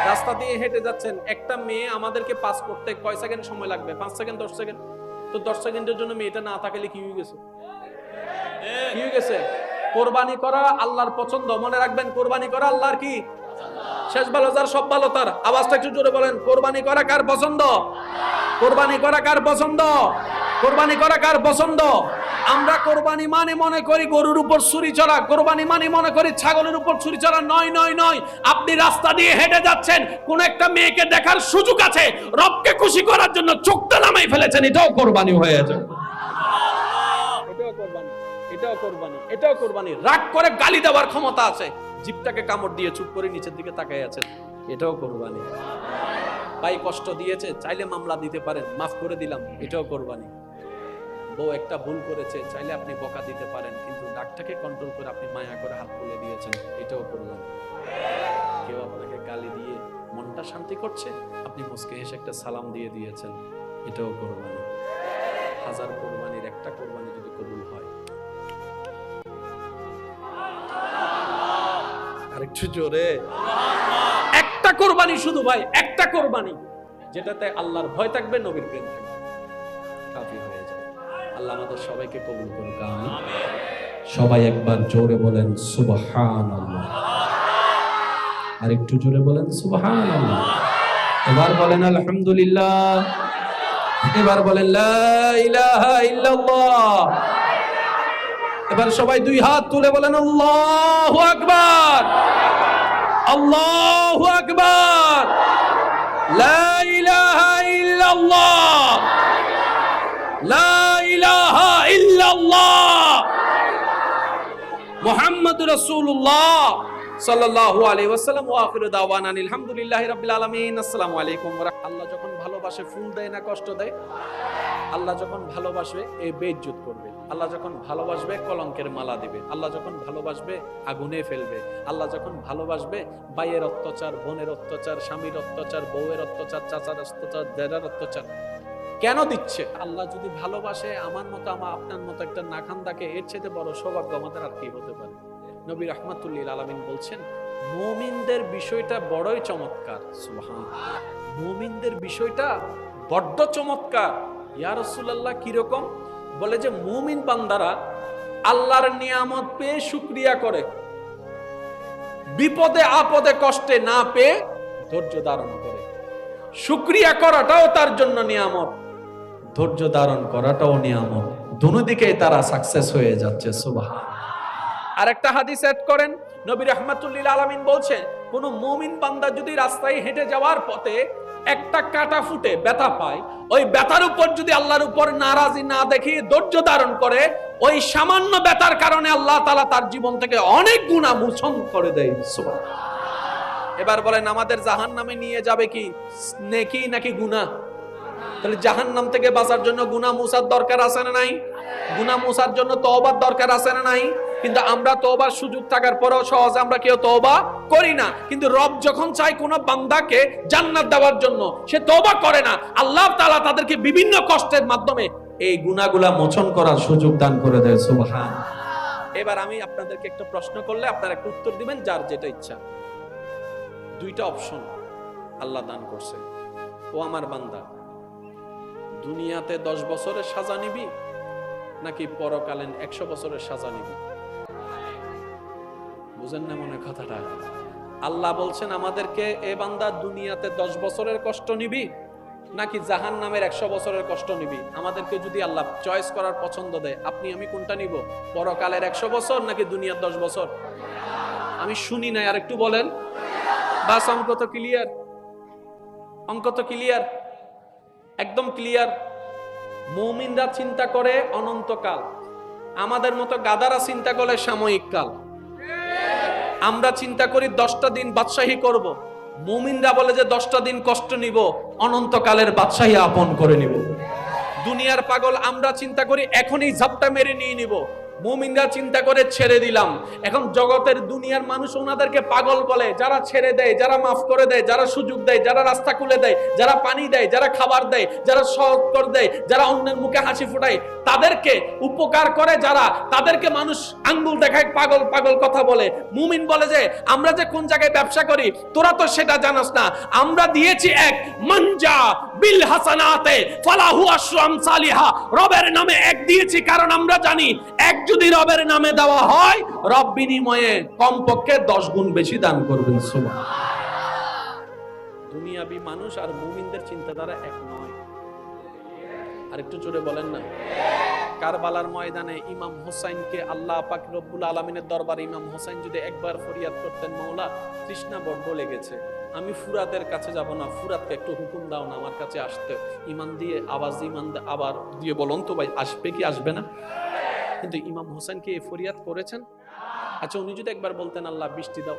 রাস্তা দিয়ে হেঁটে যাচ্ছেন, একটা মেয়ে আমাদেরকে পাস করতে কয় সেকেন্ড সময় লাগবে? 5 সেকেন্ড, 10 সেকেন্ড। তো 10 সেকেন্ডের জন্য মেয়েটা না থাকলে কি হয়ে গেছে? কি হয়ে গেছে? কোরবানি করা আল্লাহর পছন্দ, মনে রাখবেন কোরবানি করা আল্লাহর কি? শেষ ভালো যার সব ভালো তার। আওয়াজটা একটু জোরে বলেন, কোরবানি করা কার পছন্দ? কোরবানি করা কার পছন্দ? কোরবানি করা কার পছন্দ? আমরা কোরবানি মানে মনে করি গরুর উপর ছুরি চড়া, কোরবানি মানে মনে করি ছাগলের উপর ছুরি চড়া। নয় নয় নয়, আপনি রাস্তা দিয়ে হেঁটে যাচ্ছেন, কোন একটা মেয়েকে দেখার সুযোগ আছে, রবকে খুশি করার জন্য চোখটা নামাই ফেলেছেন, এটাও কোরবানি হয়ে যায়। এটাও কোরবানি, এটাও কোরবানি, এটাও কোরবানি। রাগ করে গালি দেওয়ার ক্ষমতা আছে, জিভটাকে কামড় দিয়ে চুপ করে নিচের দিকে তাকাই আছেন, এটাও কোরবানি। ভাই কষ্ট দিয়েছে, চাইলে মামলা দিতে পারেন, মাফ করে দিলাম, এটাও কোরবানি। বউ একটা ভুল করেছে, চাইলে আপনি বকা দিতে পারেন, কিন্তু ডাকটাকে কন্ট্রোল করে আপনি মায়া করে হাত তুলে দিয়েছেন, এটাও কোরবানি। কেউ আপনাকে গালি দিয়ে মনটা শান্তি করছে, আপনি মুচকে হেসে একটা সালাম দিয়ে দিয়েছেন, এটাও কোরবানি। হাজার কোরবানির একটা কোরবানি যদি কবুল হয়, আরেকটু জোরে, একটা কোরবানি শুধু ভাই, একটা কোরবানি যেটাতে আল্লাহর ভয় থাকবে, নবীর প্রেম থাকবে, কাফি হয়ে যাবে। আল্লাহ আমাদের সবাইকে কবুল করুক, আমিন। সবাই একবার জোরে বলেন সুবহানাল্লাহ, আর একটু জোরে বলেন সুবহানাল্লাহ। এবার বলেন আলহামদুলিল্লাহ, এবার বলেন লা ইলাহা ইল্লাল্লাহ। এবার সবাই দুই হাত তুলে বলেন আল্লাহু আকবার, আল্লাহু আকবার, লা ইলাহা ইল্লাল্লাহ, লা ইলাহা ইল্লাল্লাহ, মুহাম্মাদুর রাসূলুল্লাহ সাল্লাল্লাহু আলাইহি ওয়াসাল্লাম। ওয়া আখিরু দাওয়ানা আলহামদুলিল্লাহি রাব্বিল আলামিন। আসসালামু আলাইকুম। আল্লাহ যখন ভালোবাসে ফুল দেয় না কষ্ট দেয়? আল্লাহ যখন ভালোবাসবে এই বেইজ্জত করবে, আল্লাহ যখন ভালোবাসবে কলঙ্কের মালা দিবে, আল্লাহ যখন ভালোবাসবে আগুনে ফেলবে, আল্লাহ যখন ভালোবাসবে ভাইয়ের অত্যাচার, বোনের অত্যাচার, স্বামীর অত্যাচার, বউয়ের অত্যাচার, চাচার অত্যাচার, দাদার অত্যাচার কেন দিচ্ছে? আল্লাহ যদি ভালোবাসে আমার মতো আপনার মতো একটা নাখান্দাকে, এর চেয়ে বড় সৌভাগ্য আমাদের আর কি হতে পারে? নবী রাহমাতুল লিল আলামিন বলছেন, মুমিনদের বিষয়টা বড়ই চমৎকার। সুবহানাল্লাহ, মুমিনদের বিষয়টা বড্ড চমৎকার। ইয়া রাসূলুল্লাহ কিরকম? বলে যে মুমিন বান্দারা আল্লাহর নিয়ামত পেয়ে শুকরিয়া করে, বিপদে আপদে কষ্টে না পেয়ে ধৈর্য ধারণ করে। শুকরিয়া করাটাও তার জন্য নিয়ামত, ধৈর্য ধারণ করাটাও নিয়ামত, দুনো দিকেই তারা সাকসেস হয়ে যাচ্ছে। সুবহানাল্লাহ। আরেকটা হাদিস এড করেন, নবী রাহমাতুল লিল আলামিন বলছেন, কোন মুমিন বান্দা যদি রাস্তায় হেঁটে যাওয়ার পথে একটা কাটা ফুটে ব্যথা পায়, ওই ব্যথার উপর যদি আল্লাহর উপর নারাজি না দেখিয়ে ধৈর্য ধারণ করে, ওই সামান্য ব্যথার কারণে আল্লাহ তাআলা তার জীবন থেকে অনেক গুনাহ মোচন করে দেয়। সুবহানাল্লাহ। এবার বলেন আমাদের জাহান্নামে নিয়ে যাবে কি নেকি নাকি গুনাহ? তাহলে জাহান্নাম থেকে বাঁচার জন্য গুনাহ মুছার দরকার আছে না নাই? গুনাহ মুছার জন্য তওবার দরকার আছে না নাই? কিন্তু আমরা তওবার সুযোগ থাকার পরেও সহজে আমরা কেউ তওবা করি না। কিন্তু রব যখন চায় কোন বান্দাকে জান্নাত দেওয়ার জন্য, সে তওবা করে না। আল্লাহ তাআলা তাদেরকে বিভিন্ন কষ্টের মাধ্যমে এই গুনাহগুলা মোচন করার সুযোগ দান করে দেয়। সুবহানাল্লাহ। এবার আমি আপনাদেরকে একটা প্রশ্ন করলে আপনারা একটা উত্তর দিবেন যার যেটা ইচ্ছা। দুইটা অপশন আল্লাহ দান করছে। ও আমার বান্দা, দুনিয়াতে 10 বছরের সাজা নিবি নাকি পরকালীন 100 বছরের সাজা নিবি? বুঝেন না মনে কথাটা? আল্লাহ বলছেন আমাদেরকে, এ বান্দা দুনিয়াতে 10 বছরের কষ্ট নিবি নাকি জাহান্নামের 100 বছরের কষ্ট নিবি? আমাদেরকে যদি আল্লাহ চয়েস করার পছন্দ দেয়, আপনি আমি কোনটা নিব? পরকালের 100 বছর নাকি দুনিয়ার 10 বছর? আমি শুনি নাই, আর একটু বলেন। বাস অঙ্ক তো ক্লিয়ার, অঙ্ক তো ক্লিয়ার, একদম ক্লিয়ার। মুমিনরা চিন্তা করে অনন্তকাল, আমাদের মতো গাদারা চিন্তা করে সাময়িক কাল। আমরা চিন্তা করি 10টা দিন বাদশাহী করব, মুমিনরা বলে যে 10টা দিন কষ্ট নিব, অনন্তকালের বাদশাহী আপন করে নিব। দুনিয়ার পাগল আমরা চিন্তা করি এখনই ঝাপটা মেরে নিয়ে নিব, মুমিনরা চিন্তা করে ছেড়ে দিলাম। এখন জগতের দুনিয়ার মানুষ ওনাদেরকে পাগল বলে, যারা ছেড়ে দেয়, যারা মাফ করে দেয়, যারা সুযোগ দেয়, যারা রাস্তা খুলে দেয়, যারা পানি দেয়, যারা খাবার দেয়, যারা সহজ করে দেয়, যারা অন্যের মুখে হাসি ফোটায়, তাদেরকে উপকার করে যারা, তাদেরকে মানুষ আঙ্গুল দেখায়, পাগল পাগল কথা বলে। মুমিন বলে যে আমরা যে কোন জায়গায় ব্যবসা করি তোরা তো সেটা জানাস না, আমরা দিয়েছি এক মানজা বিল হাসানাতে ফালাহু আশরু আমসালিহা, রবের নামে এক দিয়েছি কারণ আমরা জানি এক যদি রবের নামে দেওয়া হয় রব বিনিময়ে কমপক্ষে 10 গুণ বেশি দান করবেন। সুবহানাল্লাহ। দুনিয়াবি মানুষ আর মুমিনদের চিন্তাধারা এক নয়। আরেকটু জোরে বলেন না। কারবালার ময়দানে ইমাম হোসাইনকে আল্লাহ পাক রব্বুল আলামিনের দরবারে ইমাম হোসাইন যদি একবার ফরিয়াদ করতেন, মাওলা তৃষ্ণা বড্ড লেগেছে, আমি ফুরাতের কাছে যাব না, ফুরাতকে একটু হুকুম দাও না আমার কাছে আসতে, ইমান দিয়ে আবার দিয়ে বলুন তো ভাই আসবে কি আসবে না? কিন্তু ইমাম হোসেন কি এই ফরিয়াদ করেছেন? আচ্ছা উনি যদি একবার বলতেন আল্লাহ বৃষ্টি দাও,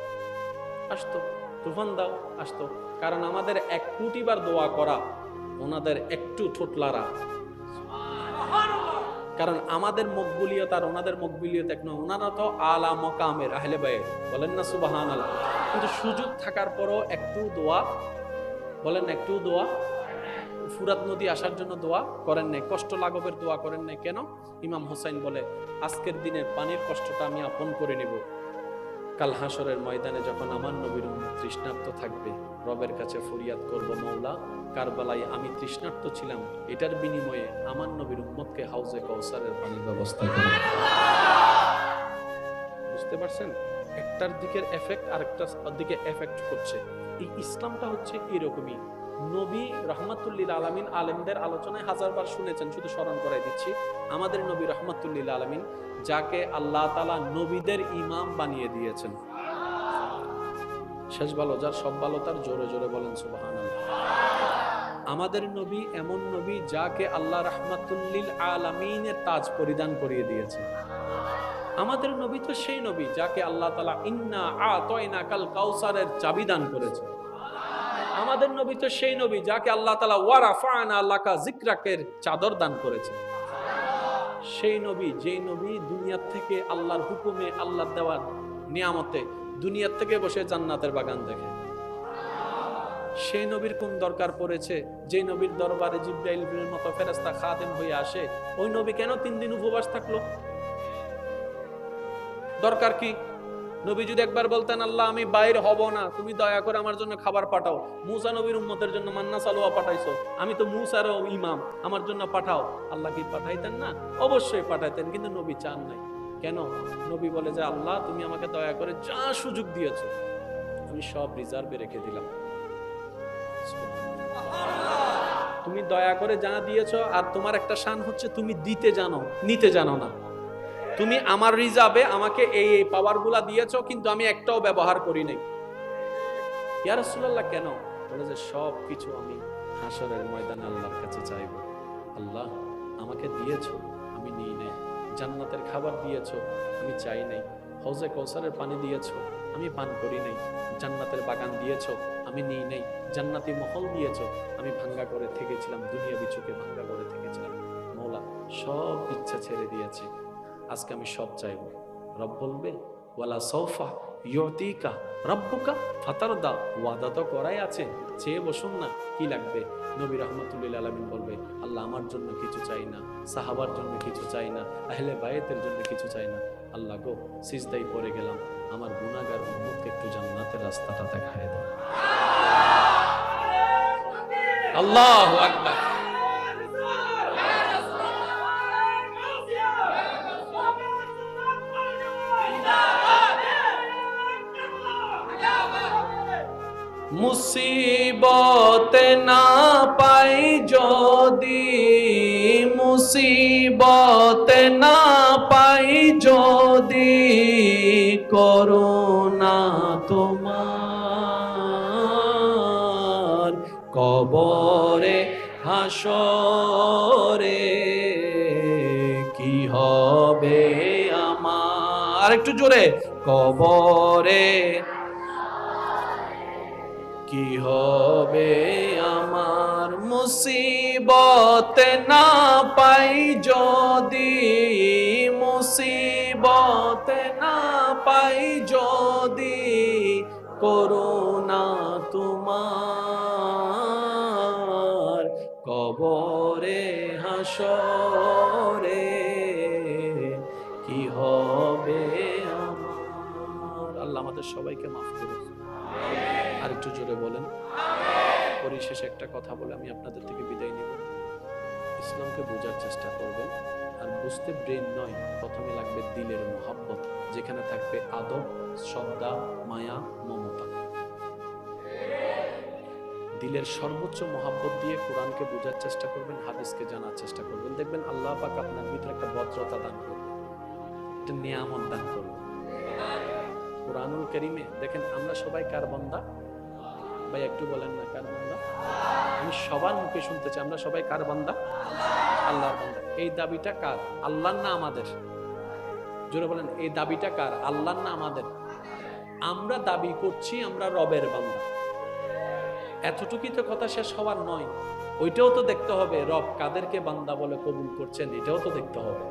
আসতো, তুফান দাও, আসতো। কারণ আমাদের 1 কোটিবার দোয়া করা, ওনাদের একটু ঠোঁটলারা। কারণ আমাদের মকবুলিয়ত আর ওনাদের মকবুলিয়ত এক নয়। ওনারা তো আলা মকামের আহলে বাইত, বলেন না সুবহানাল্লাহ। কিন্তু সুযোগ থাকার পরও একটু দোয়া, বলেন একটু দোয়া, ফুরাত নদী আসার জন্য দোয়া করেন নাই, কষ্ট লাঘবের দোয়া করেন নাই। কেন? ইমাম হোসাইন বলে আজকের দিনের পানির কষ্টটা আমি আপন করে নেব, কাল হাসরের ময়দানে যখন আমার নবীর উম্মত তৃষ্ণার্ত থাকবে রবের কাছে ফরিয়াদ করব, মাওলা কারবালায় আমি তৃষ্ণার্ত ছিলাম, এটার বিনিময়ে আমার নবীর উম্মতকে হাউজে কাউসারের পানির ব্যবস্থা করব। বুঝতে পারছেন? একটার দিকের এফেক্ট আরেকটার দিকে এফেক্ট করছে। এই ইসলামটা হচ্ছে এরকমই। নবী রহমাতুল্লিল আলামিন, আলেমদের আলোচনায় হাজারবার শুনেছেন, শুধু স্মরণ করাই দিচ্ছি। আমাদের নবী রহমাতুল্লিল আলামিন, যাকে আল্লাহ তাআলা নবীদের ইমাম বানিয়ে দিয়েছেন, শেষ ভালো যার সব ভালো তার, জোরে জোরে বলেন সুবহানাল্লাহ। আমাদের নবী এমন নবী যাকে আল্লাহ রহমাতুল্লিল আলামিনের তাজ পরিধান করিয়ে দিয়েছেন। আমাদের নবী তো সেই নবী যাকে আল্লাহ তাআলা ইন্না আতাইনাকাল কাউসারের চাবি দান করেছে। আমাদের নবী তো সেই নবী যাকে আল্লাহ তাআলা ওয়ারাফানা লাকা যিকরাকের চাদর দান করেছে। সেই নবী, যেই নবী দুনিয়ার থেকে আল্লাহর হুকুমে, আল্লাহর দেওয়ার নিয়ামতে দুনিয়ার থেকে বসে জান্নাতের বাগান দেখে। সেই নবীর কোন দরকার পড়েছে যে নবীর দরবারে জিবরাইলের মতো ফেরেশতা খাদেম হয়ে আসে? ওই নবী কেন 3 দিন উপবাস থাকলো? দরকার কি? নবী যদি একবার বলতেন আল্লাহ আমি বাইরে হব না, তুমি দয়া করে আমার জন্য খাবার পাঠাও। মুসা নবীর উম্মতের জন্য মান্না সালোয়া পাঠাইছো, আমি তো মুসারও ইমাম, আমার জন্য পাঠাও। আল্লাহ কি পাঠাইতেন না? অবশ্যই পাঠাইতেন, কিন্তু নবী চান নাই। কেন? নবী বলে যে আল্লাহ তুমি আমাকে দয়া করে যা সুযোগ দিয়েছো আমি সব রিজার্ভে রেখে দিলাম। তুমি দয়া করে যা দিয়েছো, আর তোমার একটা শান হচ্ছে তুমি দিতে জানো, নিতে জানো না। তুমি আমার রিজার্ভে আমাকে এই পাওয়ারগুলা দিয়েছো, কিন্তু আমি একটাও ব্যবহার করি নাই। ইয়া রাসূলুল্লাহ কেন? বলে যে সব কিছু আমি হাসরের ময়দানে আল্লাহর কাছে চাইবো। আল্লাহ আমাকে দিয়েছো, আমি নিই নাই। জান্নাতের খাবার দিয়েছো, আমি চাই নাই। হাউজে কাউসারের পানি দিয়েছো, আমি পান করি নাই। জান্নাতের বাগান দিয়েছো, আমি নিই নাই। জান্নাতি মহল দিয়েছো, আমি ভাঙ্গা করে থেকেছিলাম, দুনিয়াবি চোখে ভাঙ্গা করে থেকেছিলাম। মওলা সব ইচ্ছা ছেড়ে দিয়েছি, আজকে আমি সব চাইবো। রব বলবে ওয়ালা সাউফা ইউতিকা রাব্বুকা ফাতারদা, ওয়াদা তো করাই আছে, চেয়ে বসুন না, কি লাগবে? নবী রাহমাতুল্লিল আলামিন বলবে আল্লাহ আমার জন্য কিছু চাই না, সাহাবার জন্য কিছু চাই না, আহলে বায়াতের জন্য কিছু চাই না। আল্লাহ গো সিজদায় পড়ে গেলাম, আমার গুনাহগার উম্মতকে একটু জান্নাতের রাস্তাটা দেখায় দাও। আল্লাহু আকবার। মুসিবত না পাই যদি, মুসিবত না পাই যদি, করুণা তোমার কবরে হাসরে কি হবে আমার? আরেকটু জোরে, কবরে কি হবে আমার? মুসিবত না পাই যদি, মুসিবত মুসিবতে না পাই যদি করুণা তোমার, কবরে হাসরে কি হবে আমার। আল্লাহ আমাদের সবাইকে মাফ করুন। আর একটু জোরে বলেন। পরিশেষে একটা কথা বলে আমি আপনাদের থেকে বিদায় নিব। ইসলামকে বোঝার চেষ্টা করবেন, আর বুঝতে ব্রেন নয়, প্রথমে লাগবে দিলের মোহাব্বত, যেখানে থাকবে আদব, শ্রদ্ধা, মায়া, মমতা। দিলের সর্বোচ্চ মোহাব্বত দিয়ে কোরআনকে বোঝার চেষ্টা করবেন, হাদিসকে জানার চেষ্টা করবেন। দেখবেন আল্লাহ পাক আপনার ভিতরে একটা ভদ্রতা দান করবে, একটা নিয়ামত দান করবে। কোরআনুল কারীমে দেখেন আমরা সবাই কার বান্দা? ভাই একটু বলেন না, কার বান্দা? আমি সবার মুখে শুনতে চাই, আমরা সবাই কার বান্দা? আল্লাহর বান্দা। এই দাবিটা কার? আল্লাহর না আমাদের? জোরে বলেন, এই দাবিটা কার? আল্লাহর না আমাদের? আমরা দাবি করছি আমরা রবের বান্দা। এতটুকুই তো কথা শেষ হওয়ার নয়, ওইটাও তো দেখতে হবে রব কাদেরকে বান্দা বলে কবুল করছেন, এটাও তো দেখতে হবে।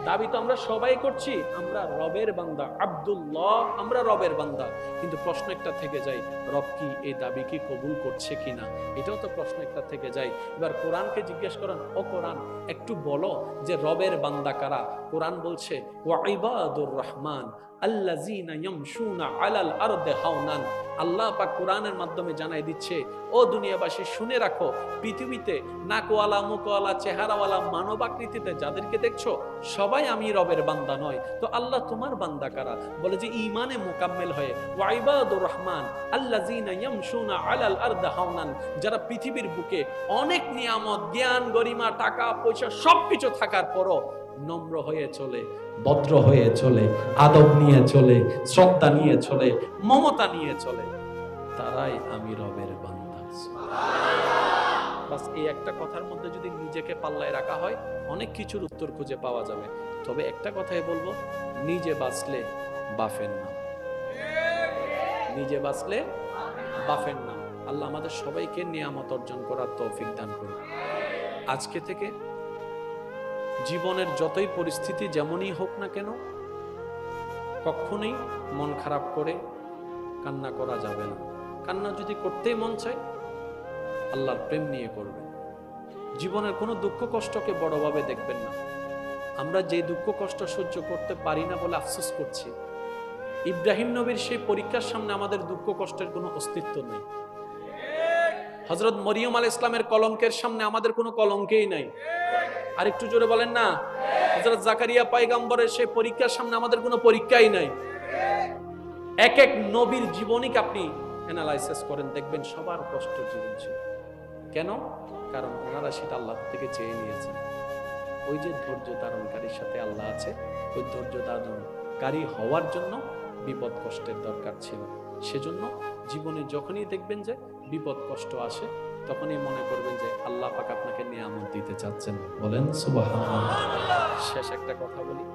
দাবি তো আমরা সবাই করছি আমরা রবের বান্দা, আব্দুল্লাহ, আমরা রবের বান্দা, কিন্তু প্রশ্ন একটা থেকে যায়, রব কি এই দাবি কি কবুল করছে কিনা, এটাও তো প্রশ্ন একটা থেকে যায়। এবার কোরআনকে জিজ্ঞেস করেন, ও কোরআন একটু বলো যে রবের বান্দা কারা? কোরআন বলছে ওয়া ইবাদুর রহমান আল্লাযীনা ইয়ামশুনা আলাল আরদি হাওনান। আল্লাহ পাক কোরআনের মাধ্যমে জানাই দিচ্ছে, ও দুনিয়াবাসী শুনে রাখো, পৃথিবীতে নাকওয়ালা, মুখওয়ালা, চেহারাওয়ালা, মানব আকৃতিতে যাদেরকে দেখছো সবাই আমি রবের বান্দা নয়। তো আল্লাহ তোমার বান্দা কারা? বলে যে ঈমানে মুকাম্মেল হয়ে, ওয়া ইবাদুর রহমান আল্লাযীনা ইয়ামশুনা আলাল আরদি হাওনান, যারা পৃথিবীর বুকে অনেক নিয়ামত, জ্ঞান, গরিমা, টাকা পয়সা সবকিছু থাকার পরও নম্র হয়ে চলে, ভদ্র হয়ে চলে, আদব নিয়ে চলে, শ্রদ্ধা নিয়ে চলে, মমতা নিয়ে চলে, তারাই আমি রবের বান্দা। বাস এই একটা কথার মধ্যে যদি নিজেকে পাল্লায় রাখা হয় অনেক কিছুর উত্তর খুঁজে পাওয়া যাবে। তবে একটা কথাই বলবো, নিজে বাঁচলে বাফের নাম, নিজে বাঁচলে বাফের নাম। আল্লাহ আমাদের সবাইকে নিয়ামত অর্জন করার তৌফিক দান করুন। আজকে থেকে জীবনের যতই পরিস্থিতি যেমনই হোক না কেন, কখনোই মন খারাপ করে কান্না করা যাবে না। কান্না যদি করতেই মন চায় আল্লাহর প্রেম নিয়ে করবেন। জীবনের কোনো দুঃখ কষ্টকে বড়ভাবে দেখবেন না। আমরা যে দুঃখ কষ্ট সহ্য করতে পারি না বলে আফসোস করছি, ইব্রাহিম নবীর সেই পরীক্ষার সামনে আমাদের দুঃখ কষ্টের কোনো অস্তিত্ব নেই। হযরত মরিয়ম আলাইহিস সালামের কলঙ্কের সামনে আমাদের কোনো কলঙ্কই নাই। আর একটু জোরে বলেন না। হযরত জাকারিয়া পয়গম্বরের সেই পরীক্ষার সামনে আমাদের কোনো পরীক্ষাই নাই। এক এক নবীর জীবনীকে আপনি অ্যানালাইসিস করেন, দেখবেন সবার কষ্ট জীবন ছিল। কেন? কারণ ওনারা সেটা আল্লাহ থেকে চেয়ে নিয়েছেন। ওই যে ধৈর্য ধারণকারীর সাথে আল্লাহ আছে, ওই ধৈর্য ধারণকারী হওয়ার জন্য বিপদ কষ্টের দরকার ছিল। সেজন্য জীবনে যখনই দেখবেন যে বিপদ কষ্ট আসে তখনই মনে করবেন যে আল্লাহ পাক আপনাকে নিয়ামত দিতে চাচ্ছেন। বলেন সুবহানাল্লাহ। শেষ একটা কথা বলি,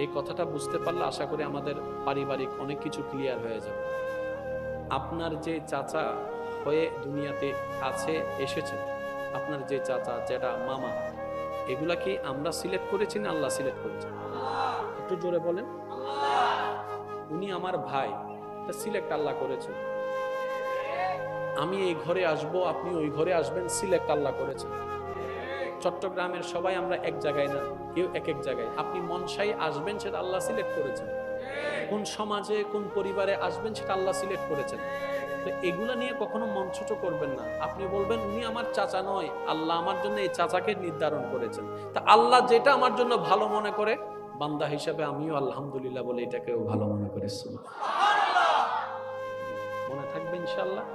এই কথাটা বুঝতে পারলে আশা করি আমাদের পারিবারিক অনেক কিছু ক্লিয়ার হয়ে যাবে। আপনার যে চাচা হয়ে দুনিয়াতে আছে এসেছেন, আপনার যে চাচা, যেটা মামা, এগুলা কি আমরা সিলেক্ট করেছি না আল্লাহ সিলেক্ট করেছেন? একটু জোরে বলেন। উনি আমার ভাই, তা সিলেক্ট আল্লাহ করেছেন। আমি এই ঘরে আসব, আপনি ওই ঘরে আসবেন, সিলেক্ট আল্লাহ করেছেন। চট্টগ্রামের সবাই আমরা এক জায়গায় না, কেউ এক এক জায়গায়। আপনি মনসাই আসবেন সেটা আল্লাহ সিলেক্ট করেছেন। কোন সমাজে কোন পরিবারে আসবেন সেটা আল্লাহ সিলেক্ট করেছেন। তো এগুলা নিয়ে কখনো মন ছোট করবেন না। আপনি বলবেন উনি আমার চাচা নয়, আল্লাহ আমার জন্য এই চাচাকে নির্ধারণ করেছেন। তা আল্লাহ যেটা আমার জন্য ভালো মনে করে, বান্দা হিসাবে আমিও আলহামদুলিল্লাহ বলে এটাকেও ভালো মনে করি। মনে থাকবে ইনশাআল্লাহ।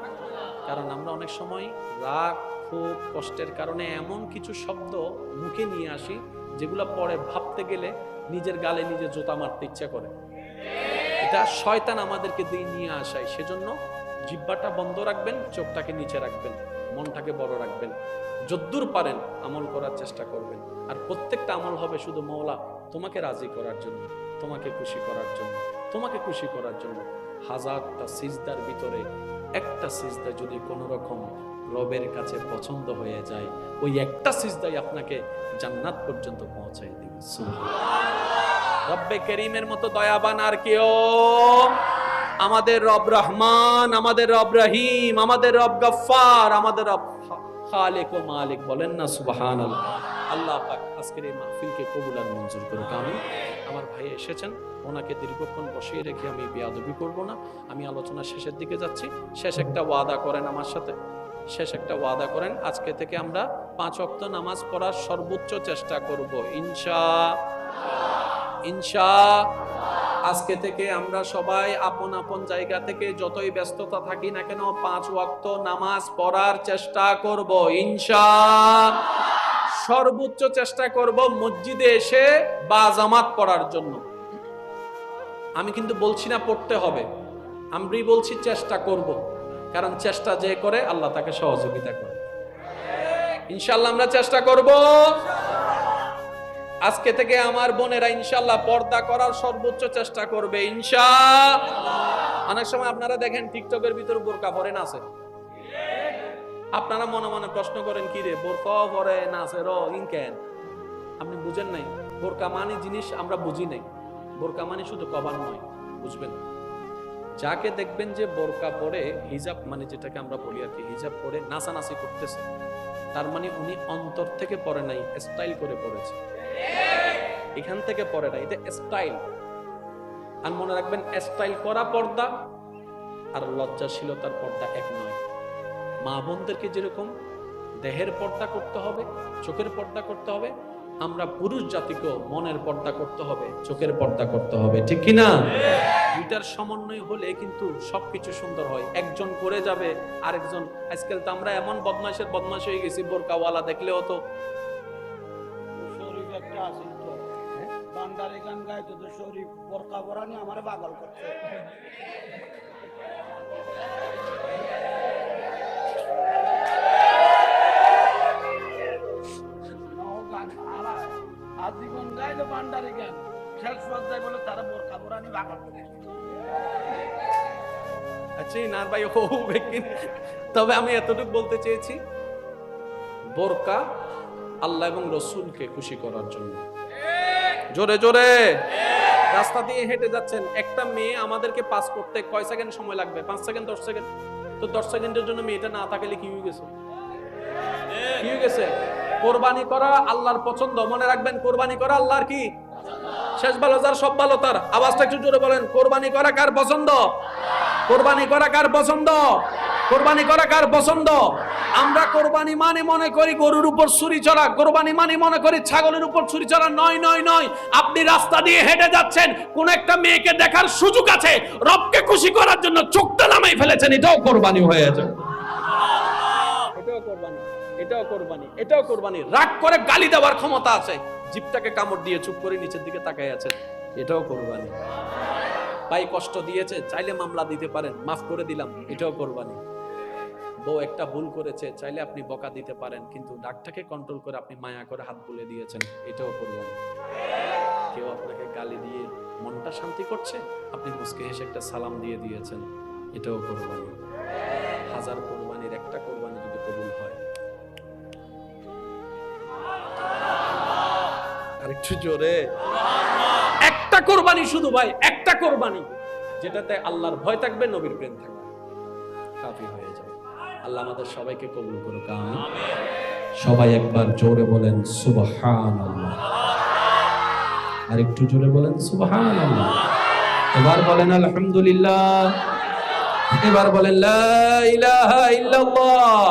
কারণ আমরা অনেক সময় রাগ, ক্ষোভ, কষ্টের কারণে এমন কিছু শব্দ মুখে নিয়ে আসি যেগুলো পরে ভাবতে গেলে নিজের গালে নিজে জোতা মারতে ইচ্ছা করে। এটা শয়তান আমাদেরকে দিয়ে নিয়ে আসায়। সেজন্য জিহ্বাটা বন্ধ রাখবেন, চোখটাকে নিচে রাখবেন, মনটাকে বড় রাখবেন। যদ্দূর পারেন আমল করার চেষ্টা করবেন। আর প্রত্যেকটা আমল হবে শুধু মওলা তোমাকে রাজি করার জন্য, তোমাকে খুশি করার জন্য, তোমাকে খুশি করার জন্য। হাজারটা সিজদার ভিতরে একটা সিজদা যদি কোনো রকম রবের কাছে পছন্দ হয়ে যায়, ওই একটা সিজদাই আপনাকে জান্নাত পর্যন্ত পৌঁছায় দিবে। সুবহানাল্লাহ। রব্বে করিমের মতো দয়াবান আর কেউ? আমাদের রব রহমান, আমাদের রব রহিম, আমাদের রব গফফার, আমাদের রব খালিক ও মালিক। বলেন না সুবহানাল্লাহ। আল্লাহ পাক আজকের এই মাহফিলকে কবুল আর মঞ্জুর করুক। আমিন। আমার ভাই এসেছেন, ওনাকে দীর্ঘক্ষণ বসিয়ে রেখে আমি বেয়াদবি করব না। আমি আলোচনা শেষের দিকে যাচ্ছি। শেষ একটা ওয়াদা করেন আমার সাথে, শেষ একটা ওয়াদা করেন। আজকে থেকে আমরা 5 ওয়াক্ত নামাজ পড়ার সর্বোচ্চ চেষ্টা করব ইনশাআল্লাহ। আজকে থেকে আমরা সবাই আপন আপন জায়গা থেকে যতই ব্যস্ততা থাকি না কেন 5 ওয়াক্ত নামাজ পড়ার চেষ্টা করব ইনশাআল্লাহ। সর্বোচ্চ চেষ্টা করব মসজিদে এসে বাজামাত পড়ার জন্য। আমি কিন্তু বলছি না পড়তে হবে, আমি বলছি চেষ্টা করব, কারণ চেষ্টা যে করে আল্লাহ তাকে সহযোগিতা করে। ইনশাআল্লাহ আমরা চেষ্টা করব। আজকে থেকে আমার বোনেরা ইনশাআল্লাহ পর্দা করার সর্বোচ্চ চেষ্টা করবে ইনশাআল্লাহ। অনেক সময় আপনারা দেখেন টিকটকের ভিতর বোরকা পরে নাচে। আপনারা মনে মনে প্রশ্ন করেন কি রে বোরকা পরে নাচে র ইনকেন? আপনি বুঝেন নাই। বোরকা মানে জিনিস আমরা বুঝি নাই। বোরকা মানে শুধু কভার নয়, বুঝবেন। যাকে দেখবেন যে বোরকা পরে হিজাব মানে যেটাকে আমরা বলি আর কি, হিজাব পরে নাচানাচি করতেছে, তার মানে উনি অন্তর থেকে পরে নাই, স্টাইল করে পড়েছে। এখান থেকে পরে নাই, এটা স্টাইল। আর মনে রাখবেন স্টাইল করা পর্দা আর লজ্জাশীলতার পর্দা এক নয়। মা বোনদেরকে যেরকম দেহের পর্দা করতে হবে, চোখের পর্দা করতে হবে, আমরা পুরুষ জাতিকেও মনের পর্দা করতে হবে, চোখের পর্দা করতে হবে, ঠিক কি না? দুইটার সমন্বয় হলে কিন্তু সবকিছু সুন্দর হয়। একজন করে যাবে আরেকজন। আজকাল তো আমরা এমন বদমাশের বদমাশ হয়ে গেছি, বোরকাওয়ালা দেখলেও তো শরীফ একটা আছে তো, বান্দারে গান গাইতো তো শরীফ বোরকা পরা নিয়ে আমারে পাগল করছে। আজীবন গাইলো বান্দারে গান, শেষ পর্যায়ে বলে তারা বোরকা পরা নিয়ে পাগল করছে। আচ্ছা না ভাই হবে, তবে আমি এতটুকু বলতে চেয়েছি, বোরকা আল্লাহ এবং রসুলকে খুশি করার জন্য। জোরে জোরে রাস্তা দিয়ে হেঁটে যাচ্ছেন, একটা মেয়ে আমাদেরকে পাস করতে কয় সেকেন্ড সময় লাগবে? 5 সেকেন্ড, 10 সেকেন্ড। তো 10 সেকেন্ডের জন্য মেয়েটা না থাকলে কি হয়ে গেছে? কি হয়ে গেছে? কোরবানি করা আল্লাহর পছন্দ। মনে রাখবেন, কোরবানি করা আল্লাহর কি? শেষ ভালো যার সব ভালো তার। আওয়াজটা একটু জোরে বলেন, কোরবানি করা কার পছন্দ? কোরবানি করা কার পছন্দ? কোরবানি করা কার পছন্দ? আমরা কোরবানি মানে মনে করি গরুর উপর ছুরি চড়া, কোরবানি মানে মনে করি ছাগলের উপর ছুরি চড়া। নয় নয় নয়। আপনি রাস্তা দিয়ে হেঁটে যাচ্ছেন, কোন একটা মেয়েকে দেখার সুযোগ আছে, রবকে খুশি করার জন্য চোখটা নামাই ফেলেছেন, এটাও কোরবানি হয়ে যায়। এটাও কোরবানি, এটাও কোরবানি, এটাও কোরবানি। রাগ করে গালি দেওয়ার ক্ষমতা আছে, জিভটাকে কামড় দিয়ে চুপ করে নিচের দিকে তাকায় আছেন, এটাও কোরবানি। ভাই কষ্ট দিয়েছে, চাইলে মামলা দিতে পারেন, মাফ করে দিলাম, এটাও কোরবানি। বউ একটা ভুল করেছে, চাইলে আপনি বকা দিতে পারেন, কিন্তু রাগটাকে কন্ট্রোল করে আপনি মায়া করে হাত বুলিয়ে দিয়েছেন, এটাও কোরবানি। কেউ আপনাকে গালি দিয়ে মনটা শান্তি করছে, আপনি মুচকে হেসে একটা সালাম দিয়ে দিয়েছেন, এটাও কোরবানি। হাজার কোরবানির একটা কোরবানি যদি কবুল হয়, আরেকটু জোরে, একটা কোরবানি শুধু ভাই, একটা কোরবানি যেটাতে আল্লাহর ভয় থাকবে, নবীর প্রেম থাকবে, কাফি হয়ে যাবে। আল্লাহ আমাদের সবাইকে কবুল করুক, আমিন। সবাই একবার জোরে বলেন সুবহানাল্লাহ, আর একটু জোরে বলেন সুবহানাল্লাহ। এবার বলেন আলহামদুলিল্লাহ, এবার বলেন লা ইলাহা ইল্লাল্লাহ।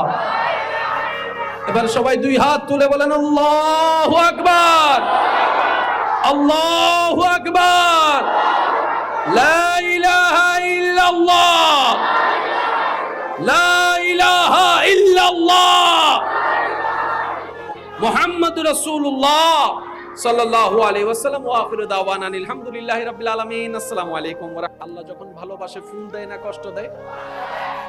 এবার সবাই দুই হাত তুলে বলেন আল্লাহু আকবার, আল্লাহু আকবার, লা ইলাহা ইল্লাল্লাহ, লা ইলাহা ইল্লাল্লাহ, মুহাম্মাদুর রাসূলুল্লাহ সাল্লাল্লাহু আলাইহি ওয়াসাল্লাম। ওয়া আখিরু দাওয়ানা আলহামদুলিল্লাহি রাব্বিল আলামিন। আসসালামু আলাইকুম ওয়া রাহমাতুল্লাহ। আল্লাহ যখন ভালোবাসে ফুল দেয় না কষ্ট দেয়?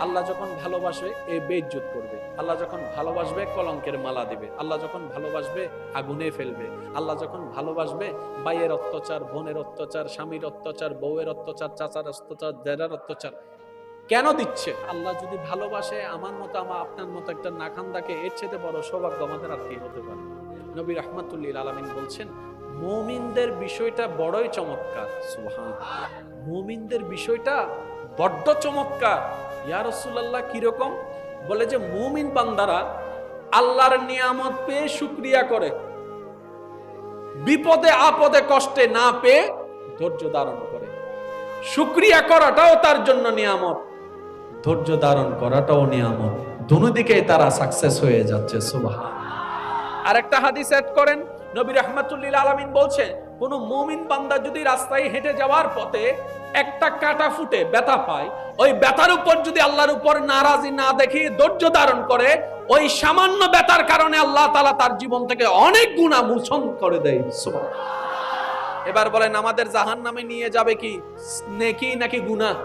আল্লাহ যখন ভালোবাসবে এ বেইজ্জত করবে, আল্লাহ যখন ভালোবাসবে কলঙ্কের মালা দিবে, আল্লাহ যখন ভালোবাসবে আগুনে ফেলবে, আল্লাহ যখন ভালোবাসবে ভাইয়ের অত্যাচার, বোনের অত্যাচার, স্বামীর অত্যাচার, বউয়ের অত্যাচার, চাচার অত্যাচার, দেরার অত্যাচার কেন দিচ্ছে? আল্লাহ যদি ভালোবাসে আমার মতো আপনার মতো একটা নাখান্দাকে, এর চেয়ে বড় সৌভাগ্য আমাদের আর কি হতে পারে? নবী রাহমাতুল লিল আলামিন বলছেন, মুমিনদের বিষয়টা বড়ই চমৎকার। সুবহানাল্লাহ, মুমিনদের বিষয়টা বড্ড চমৎকার। ইয়া রাসূলুল্লাহ, কিরকম? বলে যে মুমিন বান্দারা আল্লাহর নিয়ামত পেয়ে শুকরিয়া করে, বিপদে আপদে কষ্টে না পেয়ে ধৈর্য ধারণ করে। শুকরিয়া করাটাও তার জন্য নিয়ামত, ধৈর্য ধারণ করাটাও নিয়ামত। দুনো দিকেই তারা সাকসেস হয়ে যাচ্ছে। সুবহানাল্লাহ। আরেকটা হাদিস এড করেন, নবী রাহমাতুল্লিল আলামিন বলছেন, কোন মুমিন বান্দা যদি রাস্তায় হেঁটে যাওয়ার পথে একটা কাঁটা ফুটে ব্যথা পায়, ওই ব্যথার উপর যদি আল্লাহর উপর নারাজি না দেখিয়ে ধৈর্য ধারণ করে, ওই সামান্য ব্যথার কারণে আল্লাহ তাআলা তার জীবন থেকে অনেক গুনাহ মোচন করে দেয়। সুবহানাল্লাহ। এবার বলেন, আমাদের জাহান্নামে নিয়ে যাবে কি নেকি নাকি গুনাহ?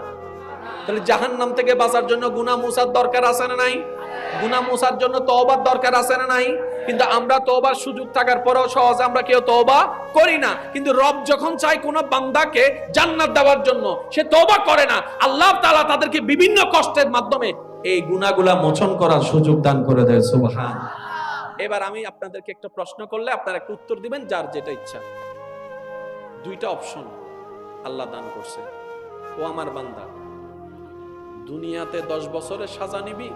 তাহলে জাহান্নাম থেকে বাঁচার জন্য গুনাহ মুছার দরকার আছে না নাই? গুনাহ মুছার জন্য তওবার দরকার আছে না নাই? কিন্তু আমরা তওবার সুযোগ থাকার পরেও সহজে আমরা কেউ তওবা করি না। কিন্তু রব যখন চায় কোন বান্দাকে জান্নাত দেওয়ার জন্য, সে তওবা করে না। আল্লাহ তাআলা তাদেরকে বিভিন্ন কষ্টের মাধ্যমে এই গুনাহগুলা মোচন করার সুযোগ দান করে দেয়। সুবহানাল্লাহ। এবার আমি আপনাদেরকে একটা প্রশ্ন করলে আপনারা একটা উত্তর দিবেন, যার যেটা ইচ্ছা। দুইটা অপশন আল্লাহ দান করছে। ও আমার বান্দা, দুনিয়াতে 10 বছরের সাজা নিবি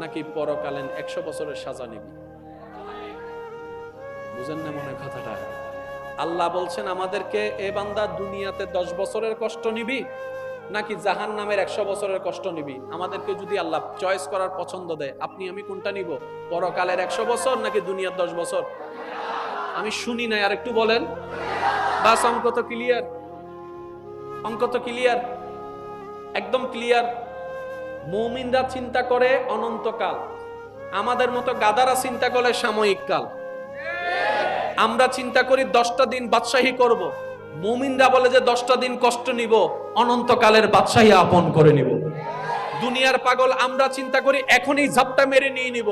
নাকি পরকালীন 100 বছরের সাজা নিবি? বুঝেন না মনে কথাটা? আল্লাহ বলছেন আমাদেরকে, এ বান্দা দুনিয়াতে 10 বছরের কষ্ট নিবি নাকি জাহান্নামের 100 বছরের কষ্ট নিবি? আমাদেরকে যদি আল্লাহ চয়েস করার পছন্দ দেয়, আপনি আমি কোনটা নিব? পরকালের 100 বছর নাকি দুনিয়ার 10 বছর? আমি শুনি নাই, আর একটু বলেন। বাস, অঙ্ক তো ক্লিয়ার, অঙ্ক তো ক্লিয়ার, একদম ক্লিয়ার। মুমিনরা চিন্তা করে অনন্তকাল, আমাদের মতো গাদারা চিন্তা করে সাময়িক কাল। আমরা চিন্তা করি 10টা দিন বাদশাহী করব, মুমিনরা বলে যে 10টা দিন কষ্ট নিব, অনন্তকালের বাদশাহী আপন করে নিব। দুনিয়ার পাগল আমরা চিন্তা করি এখনই ঝাপটা মেরে নিয়ে নিব,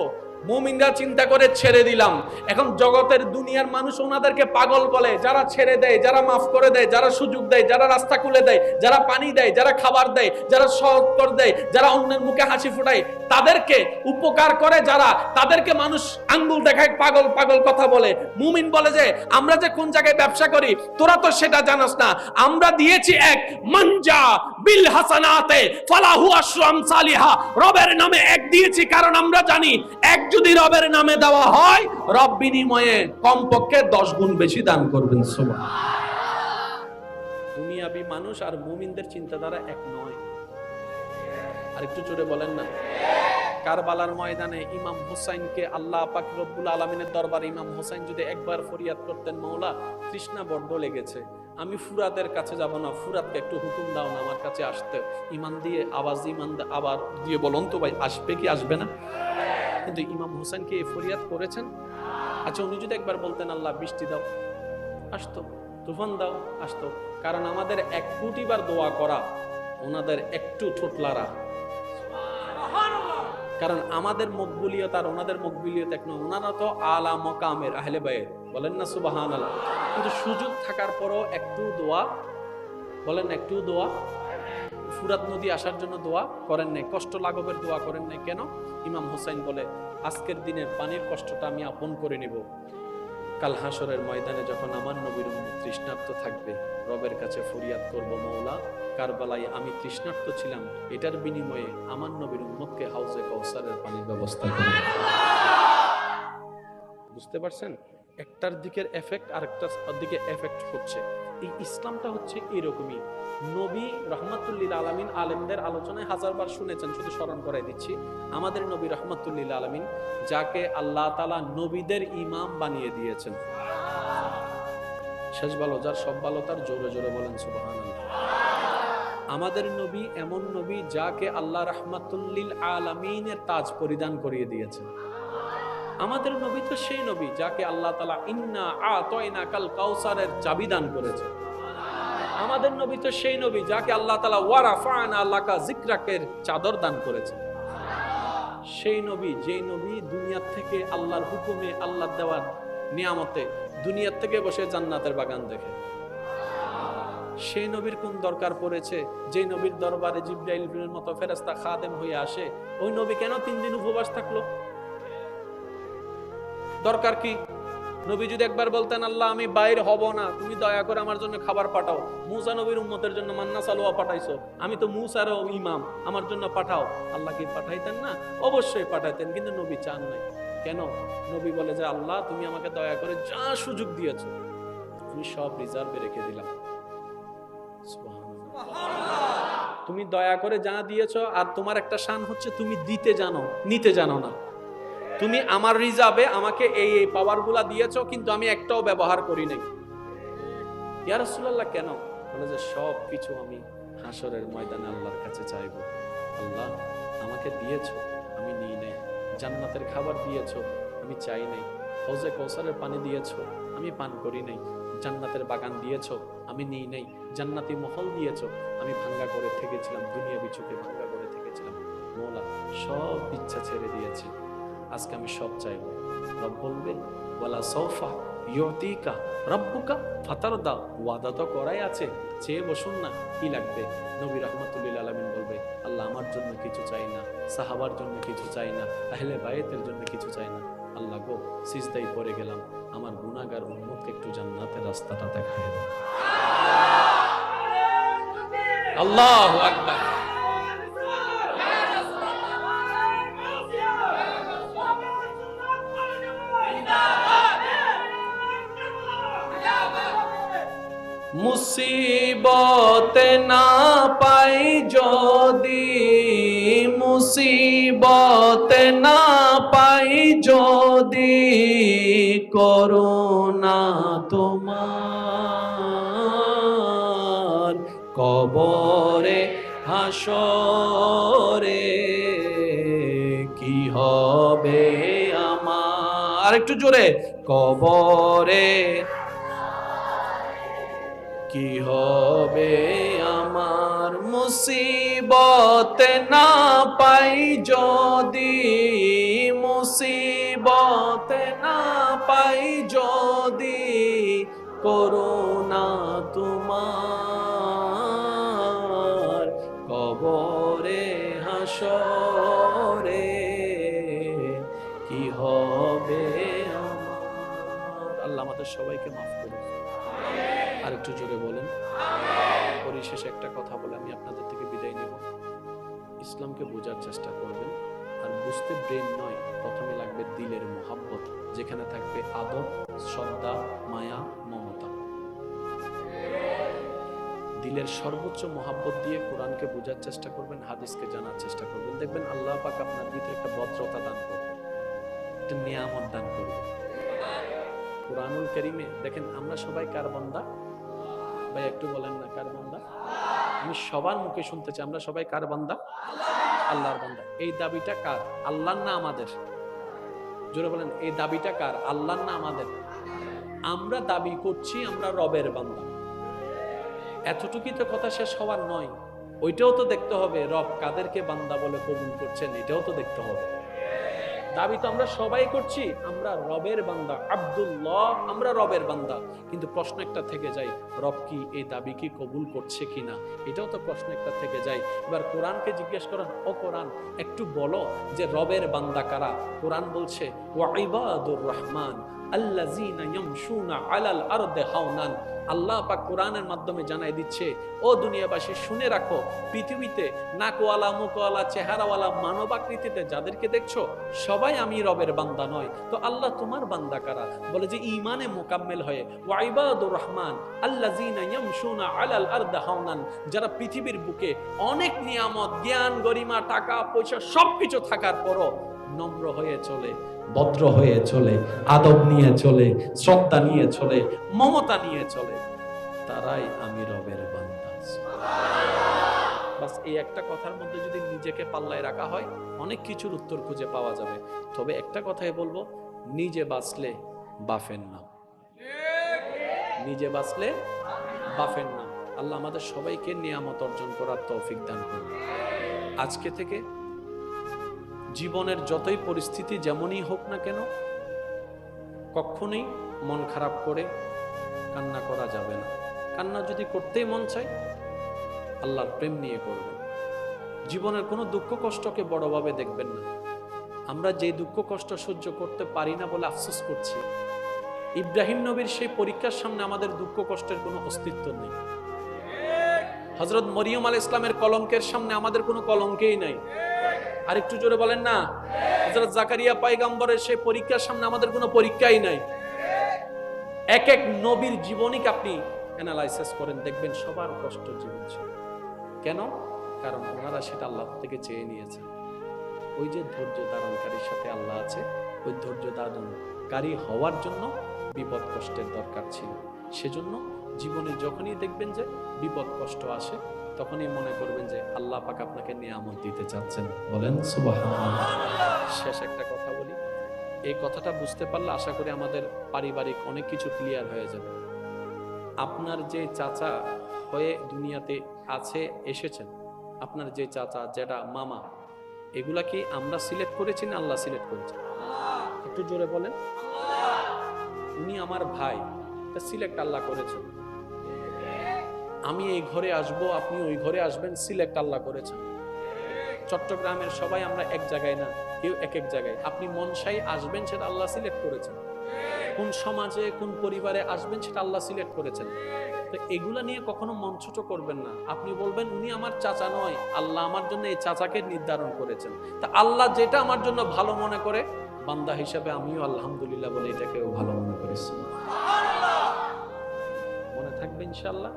মুমিনরা চিন্তা করে ছেড়ে দিলাম। এখন জগতের দুনিয়ার মানুষ ওনাদেরকে পাগল বলে, যারা ছেড়ে দেয়, যারা মাফ করে দেয়, যারা সুযোগ দেয়, যারা রাস্তা খুলে দেয়, যারা পানি দেয়, যারা খাবার দেয়, যারা সহজ করে দেয়, যারা অন্যের মুখে হাসি ফোটায়, তাদেরকে উপকার করে যারা, তাদেরকে মানুষ আঙ্গুল দেখায়, পাগল পাগল কথা বলে। মুমিন বলে যে আমরা যে কোন জায়গায় ব্যবসা করি তোরা তো সেটা জানাস না, আমরা দিয়েছি এক মানজা বিল হাসানাতে ফালাহু আশরু আমসালিহা, রবের নামে এক দিয়েছি, কারণ আমরা জানি এক যদি রবের নামে দেওয়া হয়, রব বিনিময়ে কমপক্ষে 10 গুণ বেশি দান করবেন। সুবহানাল্লাহ। দুনিয়াবি মানুষ আর মুমিনদের চিন্তাধারা এক নয়। আর একটু জোরে বলেন না। কারবালার ময়দানে ইমাম হুসাইনকে আল্লাহ পাক রব্বুল আলামিনের দরবারে ইমাম হুসাইন যদি একবার ফরিয়াদ করতেন, মাওলা তৃষ্ণা বড্ড লেগেছে, আমি ফুরাতের কাছে যাব না, ফুরাতকে একটু হুকুম দাও না আমার কাছে আসতে, ইমান দিয়ে আওয়াজ, ইমান আবার দিয়ে বলুন তো ভাই, আসবে কি আসবে না? কিন্তু ইমাম হুসাইন কি ফরিয়াদ করেছেন? আচ্ছা, উনি যদি একবার বলতেন আল্লাহ বৃষ্টি দাও, আসতো, তুফান দাও, আসতো। কারণ আমাদের 1 কোটি বার দোয়া করা, ওনাদের একটু ঠোঁটলারা। কারণ আমাদের মকবুলিয়ত আর ওনাদের মকবুলিয়ত এক নয়। ওনারা তো আলা মকামের আহলে বাইত, বলেন না সুবহানাল্লাহ। কিন্তু সুযোগ থাকার পরও একটু দোয়া, বলেন একটু দোয়া, ফুরাত নদী আসার জন্য দোয়া করেন নাই, কষ্ট লাঘবের দোয়া করেন নাই। কেন? ইমাম হুসাইন বলে আজকের দিনের পানির কষ্টটা আমি আপন করে নিব, কাল হাসরের ময়দানে যখন আমার নবীর উম্মত তৃষ্ণার্ত থাকবে, রবের কাছে ফরিয়াদ করব, মওলা কারবালায় আমি তৃষ্ণার্ত ছিলাম, এটার বিনিময়ে আমার নবীর উম্মতকে হাউজে কাউসারের পানির ব্যবস্থা করুন। বুঝতে পারছেন? একটার দিকের এফেক্ট আরেকটার দিকে এফেক্ট হচ্ছে। এই ইসলামটা হচ্ছে এরকমই। নবী রহমাতুল্লিল আলামিন, আলেমদের আলোচনায় 1000বার শুনেছেন, শুধু স্মরণ করাই দিচ্ছি। আমাদের নবী রহমাতুল্লিল আলামিন, যাকে আল্লাহ তাআলা নবীদের ইমাম বানিয়ে দিয়েছেন, শেষ ভালো যার সব ভালো তার, জোরে জোরে বলেন সুবহানাল্লাহ। আমাদের নবী এমন নবী যাকে আল্লাহ রাহমাতুল্লিল আলামিনের তাজ পরিধান করিয়ে দিয়েছেন। আমাদের নবী তো সেই নবী যাকে আল্লাহ তাআলা ইন্না আতাইনাকাল কাউসারের চাবি দান করেছেন। আমাদের নবী তো সেই নবী যাকে আল্লাহ তাআলা ওয়া রাফা'না লাকা যিকরাকের চাদর দান করেছেন। সেই নবী, যেই নবী দুনিয়া থেকে আল্লাহর হুকুমে, আল্লাহর দেওয়ার নিয়ামতে দুনিয়া থেকে বসে জান্নাতের বাগান দেখে। সেই নবীর কোন দরকার পড়েছে যে নবীর দরবারে জিবরাইলের মতো ফেরেশতা খাদেম হয়ে আসে? ওই নবী কেন 3 দিন উপবাস থাকলো? দরকার কি? নবী যদি একবার বলতেন আল্লাহ আমি বাইর হব না, তুমি দয়া করে আমার জন্য খাবার পাঠাও। মুসা নবীর উম্মতের জন্য মান্না সালোয়া পাঠাইছো, আমি তো মুসারও ইমাম, আমার জন্য পাঠাও। আল্লাহ কি পাঠাইতেন না? অবশ্যই পাঠাইতেন, কিন্তু নবী চান নাই। কেন? নবী বলে যে আল্লাহ তুমি আমাকে দয়া করে যা সুযোগ দিয়েছো আমি সব রিজার্ভে রেখে দিলাম। তুমি দয়া করে যা দিয়েছো, আর তোমার একটা শান হচ্ছে তুমি দিতে জানো, নিতে জানো না। তুমি আমার রিজার্ভে আমাকে এই এই পাওয়ার গুলা দিয়েছো, কিন্তু আমি একটাও ব্যবহার করি নাই। ইয়া রাসূলুল্লাহ কেন? বলে যে সব কিছু আমি হাসরের ময়দানে আল্লাহর কাছে চাইবো। আল্লাহ আমাকে দিয়েছো, আমি নিই নাই। জান্নাতের খাবার দিয়েছো, আমি চাই নাই। হৌজে কৌসারের পানি দিয়েছো, আমি পান করি নাই। জান্নাতের বাগান দিয়েছো, আমি নিই নাই। জান্নাতি মহল দিয়েছো, আমি ভাঙ্গা করে থেকেছিলাম, দুনিয়া বিচুকে ভাঙ্গা করে থেকেছিলাম। মওলা সব ইচ্ছা ছেড়ে দিয়েছি, আজকে আমি সব চাইবো। রব বলবেন ওয়ালা সৌফা ইউতিকা রাব্বুকা ফাতারদা, ওয়াদা তো করাই আছে, চেয়ে বসুন না, কি লাগবে? নবী রাহমাতুল্লিল আলামিন বলবে আল্লাহ আমার জন্য কিছু চাই না, সাহাবার জন্য কিছু চাই না, আহলে বায়েতের জন্য কিছু চাই না। আল্লাহ গো সিজদায় পড়ে গেলাম, আমার গুনাহগার উম্মতকে একটু জান্নাতের রাস্তাটা দেখায় দাও। আল্লাহু আকবার। মুসিবতে না পাই যদি, মুসিবতে না পাই যদি, করুণা তোমার কবরে হাসরে কি হবে আমার। আরেকটু জোরে, কবরে কি হবে আমার। মুসিবতে না পাই যদি, মুসিবতে না পাই যদি, করুণা তোমার কবরে হাসরে কি হবে আমার। আল্লাহ আমাদের সবাইকে মাফ করুন। আর একটু জোরে বলেন। পরিশেষে একটা কথা বলে আমি আপনাদের থেকে বিদায় নেব। ইসলামকে বোঝার চেষ্টা করবেন, আর বুঝতে ব্রেন নয়, প্রথমে লাগবে দিলের মোহাব্বত, যেখানে থাকবে আদব, শ্রদ্ধা, মায়া, মমতা। দিলের সর্বোচ্চ মোহাব্বত দিয়ে কোরআনকে বোঝার চেষ্টা করবেন, হাদিসকে জানার চেষ্টা করবেন। দেখবেন আল্লাহ পাক আপনার ভিতরে একটা ভদ্রতা দান করবে, একটা নিয়ামত দান করবে। কুরআনুল কারীমে দেখেন আমরা সবাই কার বান্দা? ভাই একটু বলেন না, কার বান্দা? আমি সবার মুখে শুনতে চাই, আমরা সবাই কার বান্দা? আল্লাহর বান্দা। এই দাবিটা কার? আল্লাহর না আমাদের? জোরে বলেন, এই দাবিটা কার? আল্লাহর না আমাদের? আমরা দাবি করছি আমরা রবের বান্দা। এতটুকুই তো কথা শেষ হওয়ার নয়, ওইটাও তো দেখতে হবে রব কাদেরকে বান্দা বলে কবুল করছেন, এটাও তো দেখতে হবে। দাবি তো আমরা সবাই করছি আমরা রবের বান্দা, আব্দুল্লাহ আমরা রবের বান্দা, কিন্তু প্রশ্ন একটা থেকে যায়, রব কি এই দাবি কি কবুল করছে কিনা, এটাও তো প্রশ্ন একটা থেকে যায়। এবার কোরআনকে জিজ্ঞেস করেন, ও কোরআন একটু বলো যে রবের বান্দা কারা? কোরআন বলছে ওয়া ইবাদুর রহমান আল্লাযীনা ইয়ামশুনা আলাল আরদি হাওনান। আল্লাহ পাক কোরআনের মাধ্যমে জানাই দিচ্ছে, ও দুনিয়াবাসী শুনে রাখো, পৃথিবীতে নাকওয়ালা, মুখওয়ালা, চেহারাওয়ালা, মানবাকৃতিতে যাদেরকে দেখছো সবাই আমি রবের বান্দা নয়। তো আল্লাহ তোমার বান্দা কারা? বলে যে ঈমানে মুকাম্মেল হয়ে, ওয়া ইবাদুর রহমান আল্লাযীনা ইয়ামশুনা আলাল আরদি হাওনান, যারা পৃথিবীর বুকে অনেক নিয়ামত, জ্ঞান, গরিমা, টাকা পয়সা সবকিছু থাকার পরও নম্র হয়ে চলে, ভদ্র হয়ে চলে, আদব নিয়ে চলে, শ্রদ্ধা নিয়ে চলে, মমতা নিয়ে চলে, তারাই আমি রবের বান্দা। বাস এই একটা কথার মধ্যে যদি নিজেকে পাল্লায় রাখা হয় অনেক কিছুর উত্তর খুঁজে পাওয়া যাবে। তবে একটা কথাই বলবো, নিজে বাঁচলে বাফের নাম, নিজে বাঁচলে বাফের নাম। আল্লাহ আমাদের সবাইকে নিয়ামত অর্জন করার তৌফিক দান করুন। আজকে থেকে জীবনের যতই পরিস্থিতি যেমনই হোক না কেন, কখনোই মন খারাপ করে কান্না করা যাবে না। কান্না যদি করতেই মন চায় আল্লাহর প্রেম নিয়ে করবেন। জীবনের কোনো দুঃখ কষ্টকে বড়ভাবে দেখবেন না। আমরা যে দুঃখ কষ্ট সহ্য করতে পারি না বলে আফসোস করছি, ইব্রাহিম নবীর সেই পরীক্ষার সামনে আমাদের দুঃখ কষ্টের কোনো অস্তিত্ব নেই। হযরত মরিয়ম আলাইহিস ইসলামের কলঙ্কের সামনে আমাদের কোনো কলঙ্কই নাই। আর একটু জোরে বলেন না। হযরত জাকারিয়া পয়গম্বরের সেই পরীক্ষার সামনে আমাদের কোনো পরীক্ষাই নাই। এক এক নবীর জীবনীকে আপনি অ্যানালাইসিস করেন, দেখবেন সবার কষ্ট জীবন ছিল। কেন? কারণ ওনারা সেটা আল্লাহ থেকে চেয়ে নিয়েছেন। ওই যে ধৈর্য ধারণকারীর সাথে আল্লাহ আছে, ওই ধৈর্য ধারণকারী হওয়ার জন্য বিপদ কষ্টের দরকার ছিল। সেজন্য জীবনে যখনই দেখবেন যে বিপদ কষ্ট আসে, তখনই মনে করবেন যে আল্লাহ পাক আপনাকে নিয়ামত দিতে চাচ্ছেন। বলেন সুবহানাল্লাহ। শেষ একটা কথা বলি, এই কথাটা বুঝতে পারলে আশা করি আমাদের পারিবারিক অনেক কিছু ক্লিয়ার হয়ে যাবে। আপনার যে চাচা হয়ে দুনিয়াতে আছে এসেছেন, আপনার যে চাচা, যেটা মামা, এগুলা কি আমরা সিলেক্ট করেছি না আল্লাহ সিলেক্ট করেছে? একটু জোরে বলেন। উনি আমার ভাই, তা সিলেক্ট আল্লাহ করেছেন। আমি এই ঘরে আসব, আপনি ওই ঘরে আসবেন, সিলেক্ট আল্লাহ করেছেন। চট্টগ্রামের সবাই আমরা এক জায়গায় না, কেউ এক এক জায়গায়। আপনি মনসাই আসবেন, সেটা আল্লাহ সিলেক্ট করেছেন। কোন সমাজে কোন পরিবারে আসবেন সেটা আল্লাহ সিলেক্ট করেছেন। তো এগুলা নিয়ে কখনো মন ছোট করবেন না। আপনি বলবেন উনি আমার চাচা নয়, আল্লাহ আমার জন্য এই চাচাকে নির্ধারণ করেছেন। তা আল্লাহ যেটা আমার জন্য ভালো মনে করে, বান্দা হিসাবে আমিও আলহামদুলিল্লাহ বলে এটাকেও ভালো মনে করেছি। মনে থাকবে ইনশাআল্লাহ।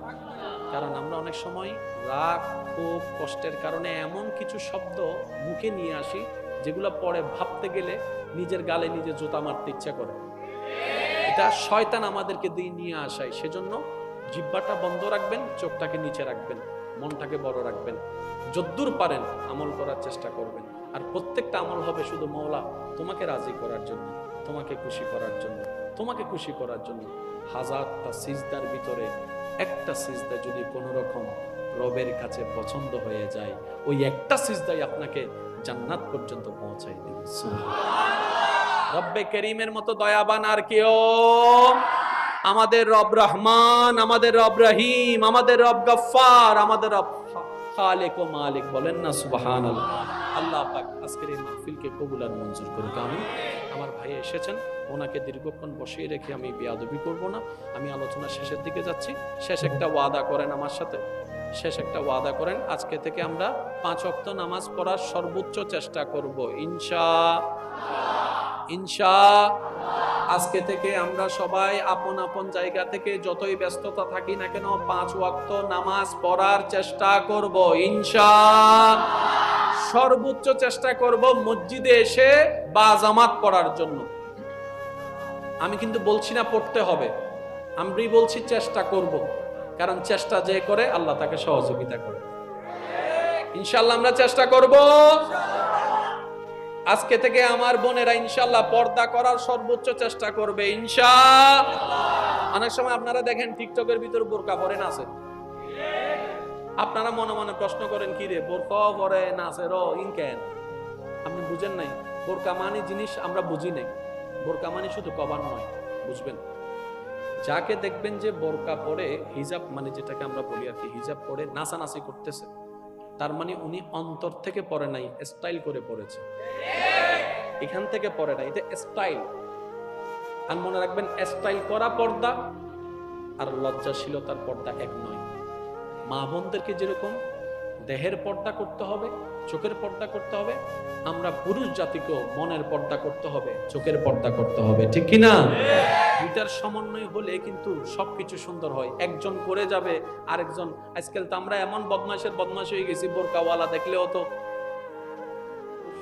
কারণ আমরা অনেক সময় রাগ, ক্ষোভ, কষ্টের কারণে এমন কিছু শব্দ মুখে নিয়ে আসি যেগুলো পরে ভাবতে গেলে নিজের গালে নিজে জুতা মারতে ইচ্ছা করে। এটা শয়তান আমাদেরকে দিয়ে নিয়ে আসায়। সেজন্য জিহ্বাটা বন্ধ রাখবেন, চোখটাকে নিচে রাখবেন, মনটাকে বড় রাখবেন। যদ্দূর পারেন আমল করার চেষ্টা করবেন। আর প্রত্যেকটা আমল হবে শুধু মওলা তোমাকে রাজি করার জন্য, তোমাকে খুশি করার জন্য, তোমাকে খুশি করার জন্য। হাজারটা সিজদার ভিতরে একটা সিজদা যদি কোনো রকম রবের কাছে পছন্দ হয়ে যায়, ওই একটা সিজদাই আপনাকে জান্নাত পর্যন্ত পৌঁছায় দেবে। রব্বে করিমের মতো দয়াবান আর কেউ? আমাদের রব রহমান, আমাদের রব রহিম, আমাদের রব গফফার, আমাদের রব খালিক ও মালিক। বলেন না সুবহানাল্লাহ। আল্লাহ পাক আজকের এই মাহফিলকে কবুল আর মঞ্জুর করুক। আমিন। আমার ভাই এসেছেন, ওনাকে দীর্ঘক্ষণ বসিয়ে রেখে আমি বেয়াদবি করব না। আমি আলোচনা শেষের দিকে যাচ্ছি। শেষ একটা ওয়াদা করেন আমার সাথে, শেষ একটা ওয়াদা করেন। আজকে থেকে আমরা 5 ওয়াক্ত নামাজ পড়ার সর্বোচ্চ চেষ্টা করব ইনশাআল্লাহ। আজকে থেকে আমরা সবাই আপন আপন জায়গা থেকে যতই ব্যস্ততা থাকি না কেন 5 ওয়াক্ত নামাজ পড়ার চেষ্টা করব ইনশাআল্লাহ। সর্বোচ্চ চেষ্টা করব মসজিদে এসে বাজামাত পড়ার জন্য। আমি কিন্তু বলছি না পড়তে হবে, আমি বলছি চেষ্টা করব। কারণ চেষ্টা যে করে আল্লাহ তাকে সহযোগিতা করে। ইনশাআল্লাহ আমরা চেষ্টা করব। আজকে থেকে আমার বোনেরা ইনশাআল্লাহ পর্দা করার সর্বোচ্চ চেষ্টা করবে ইনশাআল্লাহ। অনেক সময় আপনারা দেখেন টিকটকের ভিতর বোরকা পরে নাচে। আপনারা মনে মনে প্রশ্ন করেন কি রে বোরকা পরে নাচে র ইনকেন? আপনি বুঝেন নাই। বোরকা মানে জিনিস আমরা বুঝি নাই। বোরকা মানে শুধু কভার নয়, বুঝবেন। যাকে দেখবেন যে বোরকা পরে, হিজাব মানে যেটাকে আমরা বলি আর কি, হিজাব পরে নাচানাচি করতেছে, তার মানে উনি অন্তর থেকে পড়ে নাই, স্টাইল করে পড়েছে। এখান থেকে পড়ে নাই, এটা স্টাইল। আর মনে রাখবেন স্টাইল করা পর্দা আর লজ্জাশীলতার পর্দা এক নয়। মা বোনদেরকে যেরকম দেহের পর্দা করতে হবে, চোখের পর্দা করতে হবে, আমরা পুরুষ জাতিকেও মনের পর্দা করতে হবে, চোখের পর্দা করতে হবে, ঠিক কি না? দুইটার সমন্বয় হলে কিন্তু সবকিছু সুন্দর হয়। একজন করে যাবে আরেকজন। আজকাল তো আমরা এমন বদমাশ হয়ে গেছি, বোরকাওয়ালা দেখলেও তো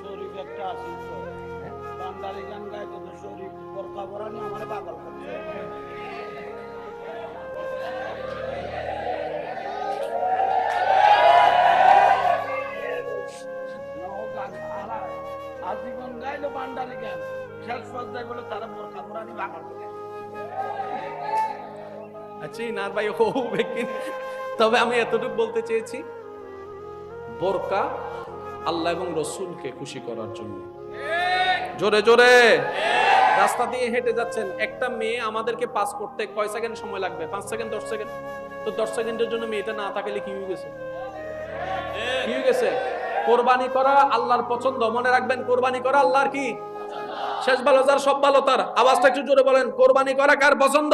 শরীফ একটা আছে তো, বান্দারি গান গায় তো শরীফ বোরকা পরা নিয়ে আমারে পাগল করছে। আজীবন গাইলো বান্দারি গান, শেষ পর্যায়ে বলে তারা বোরকা পরা নিয়ে পাগল করে। আচ্ছা নার ভাই ও ব্যক্তি। তবে আমি এতটুকু বলতে চেয়েছি, বোরকা আল্লাহ এবং রসুলকে খুশি করার জন্য। জোরে জোরে রাস্তা দিয়ে হেঁটে যাচ্ছেন, একটা মেয়ে আমাদেরকে পাস করতে কয় সেকেন্ড সময় লাগবে? 5 সেকেন্ড, 10 সেকেন্ড। তো 10 সেকেন্ডের জন্য মেয়েটা না থাকলে কি হয়ে গেছে? কি হয়ে গেছে? কোরবানি করা আল্লাহর পছন্দ। মনে রাখবেন, কোরবানি করা আল্লাহর কি? শেষ ভালো যার সব ভালো তার। আওয়াজটা একটু জোরে বলেন, কোরবানি করা কার পছন্দ?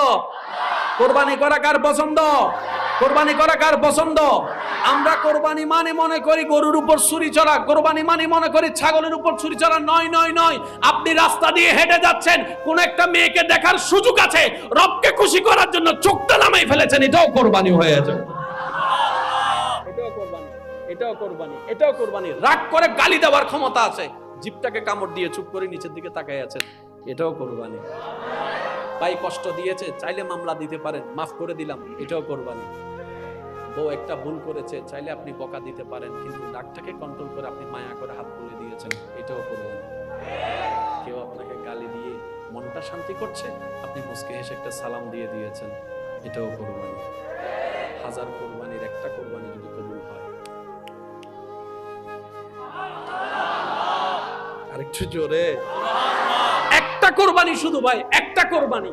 কোরবানি করা কার পছন্দ? কোরবানি করা কার পছন্দ? আমরা কোরবানি মানে মনে করি গরুর উপর ছুরি চড়া, কোরবানি মানে মনে করি ছাগলের উপর ছুরি চড়া। নয় নয় নয়। আপনি রাস্তা দিয়ে হেঁটে যাচ্ছেন, কোন একটা মেয়েকে দেখার সুযোগ আছে, রবকে খুশি করার জন্য চোখটা নামাই ফেলেছেন, এটাও কোরবানি হয়ে যায়। এটাও কোরবানি, এটাও কোরবানি, এটাও কোরবানি। রাগ করে গালি দেওয়ার ক্ষমতা আছে, জিভটাকে কামড় দিয়ে চুপ করে নিচের দিকে তাকায় আছেন, এটাও কোরবানি। ভাই কষ্ট দিয়েছে, চাইলে মামলা দিতে পারেন, মাফ করে দিলাম, এটাও কোরবানি। বউ একটা ভুল করেছে, চাইলে আপনি বকা দিতে পারেন, কিন্তু রাগটাকে কন্ট্রোল করে আপনি মায়া করে হাত তুলে দিয়েছেন, এটাও কোরবানি। কেউ আপনাকে গালি দিয়ে মনটা শান্তি করছে, আপনি মুচকে হেসে একটা সালাম দিয়ে দিয়েছেন, এটাও কোরবানি। হাজার কোরবানির একটা কোরবানি যদি কবুল হয়, আরেকটু জোরে, একটা কোরবানি শুধু ভাই, একটা কোরবানি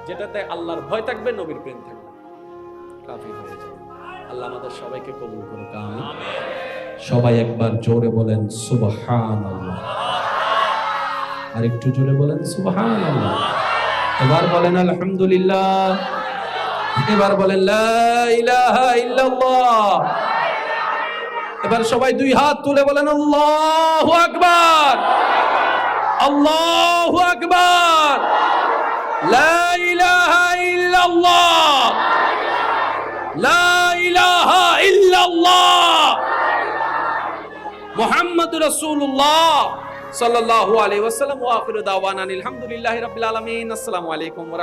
যেটাতে আল্লাহর ভয় থাকবে, নবীর প্রেম থাকবে, কাফি হয়ে যাবে। আল্লাহ আমাদের সবাইকে কবুল করুক, আমিন। সবাই একবার জোরে বলেন সুবহানাল্লাহ, আর একটু জোরে বলেন সুবহানাল্লাহ। এবার বলেন আলহামদুলিল্লাহ, এবার বলেন লা ইলাহা ইল্লাল্লাহ। এবার সবাই দুই হাত তুলে বলেন আল্লাহু আকবার, আল্লাহু আকবার, লা ইলাহা ইল্লাল্লাহ, লা ইলাহা ইল্লাল্লাহ, মুহাম্মাদুর রাসূলুল্লাহ সাল্লাল্লাহু আলাইহি ওয়াসাল্লাম। ওয়া আখিরু দাওয়ানা আলহামদুলিল্লাহি রাব্বিল আলামিন। আসসালামু আলাইকুম ওয়া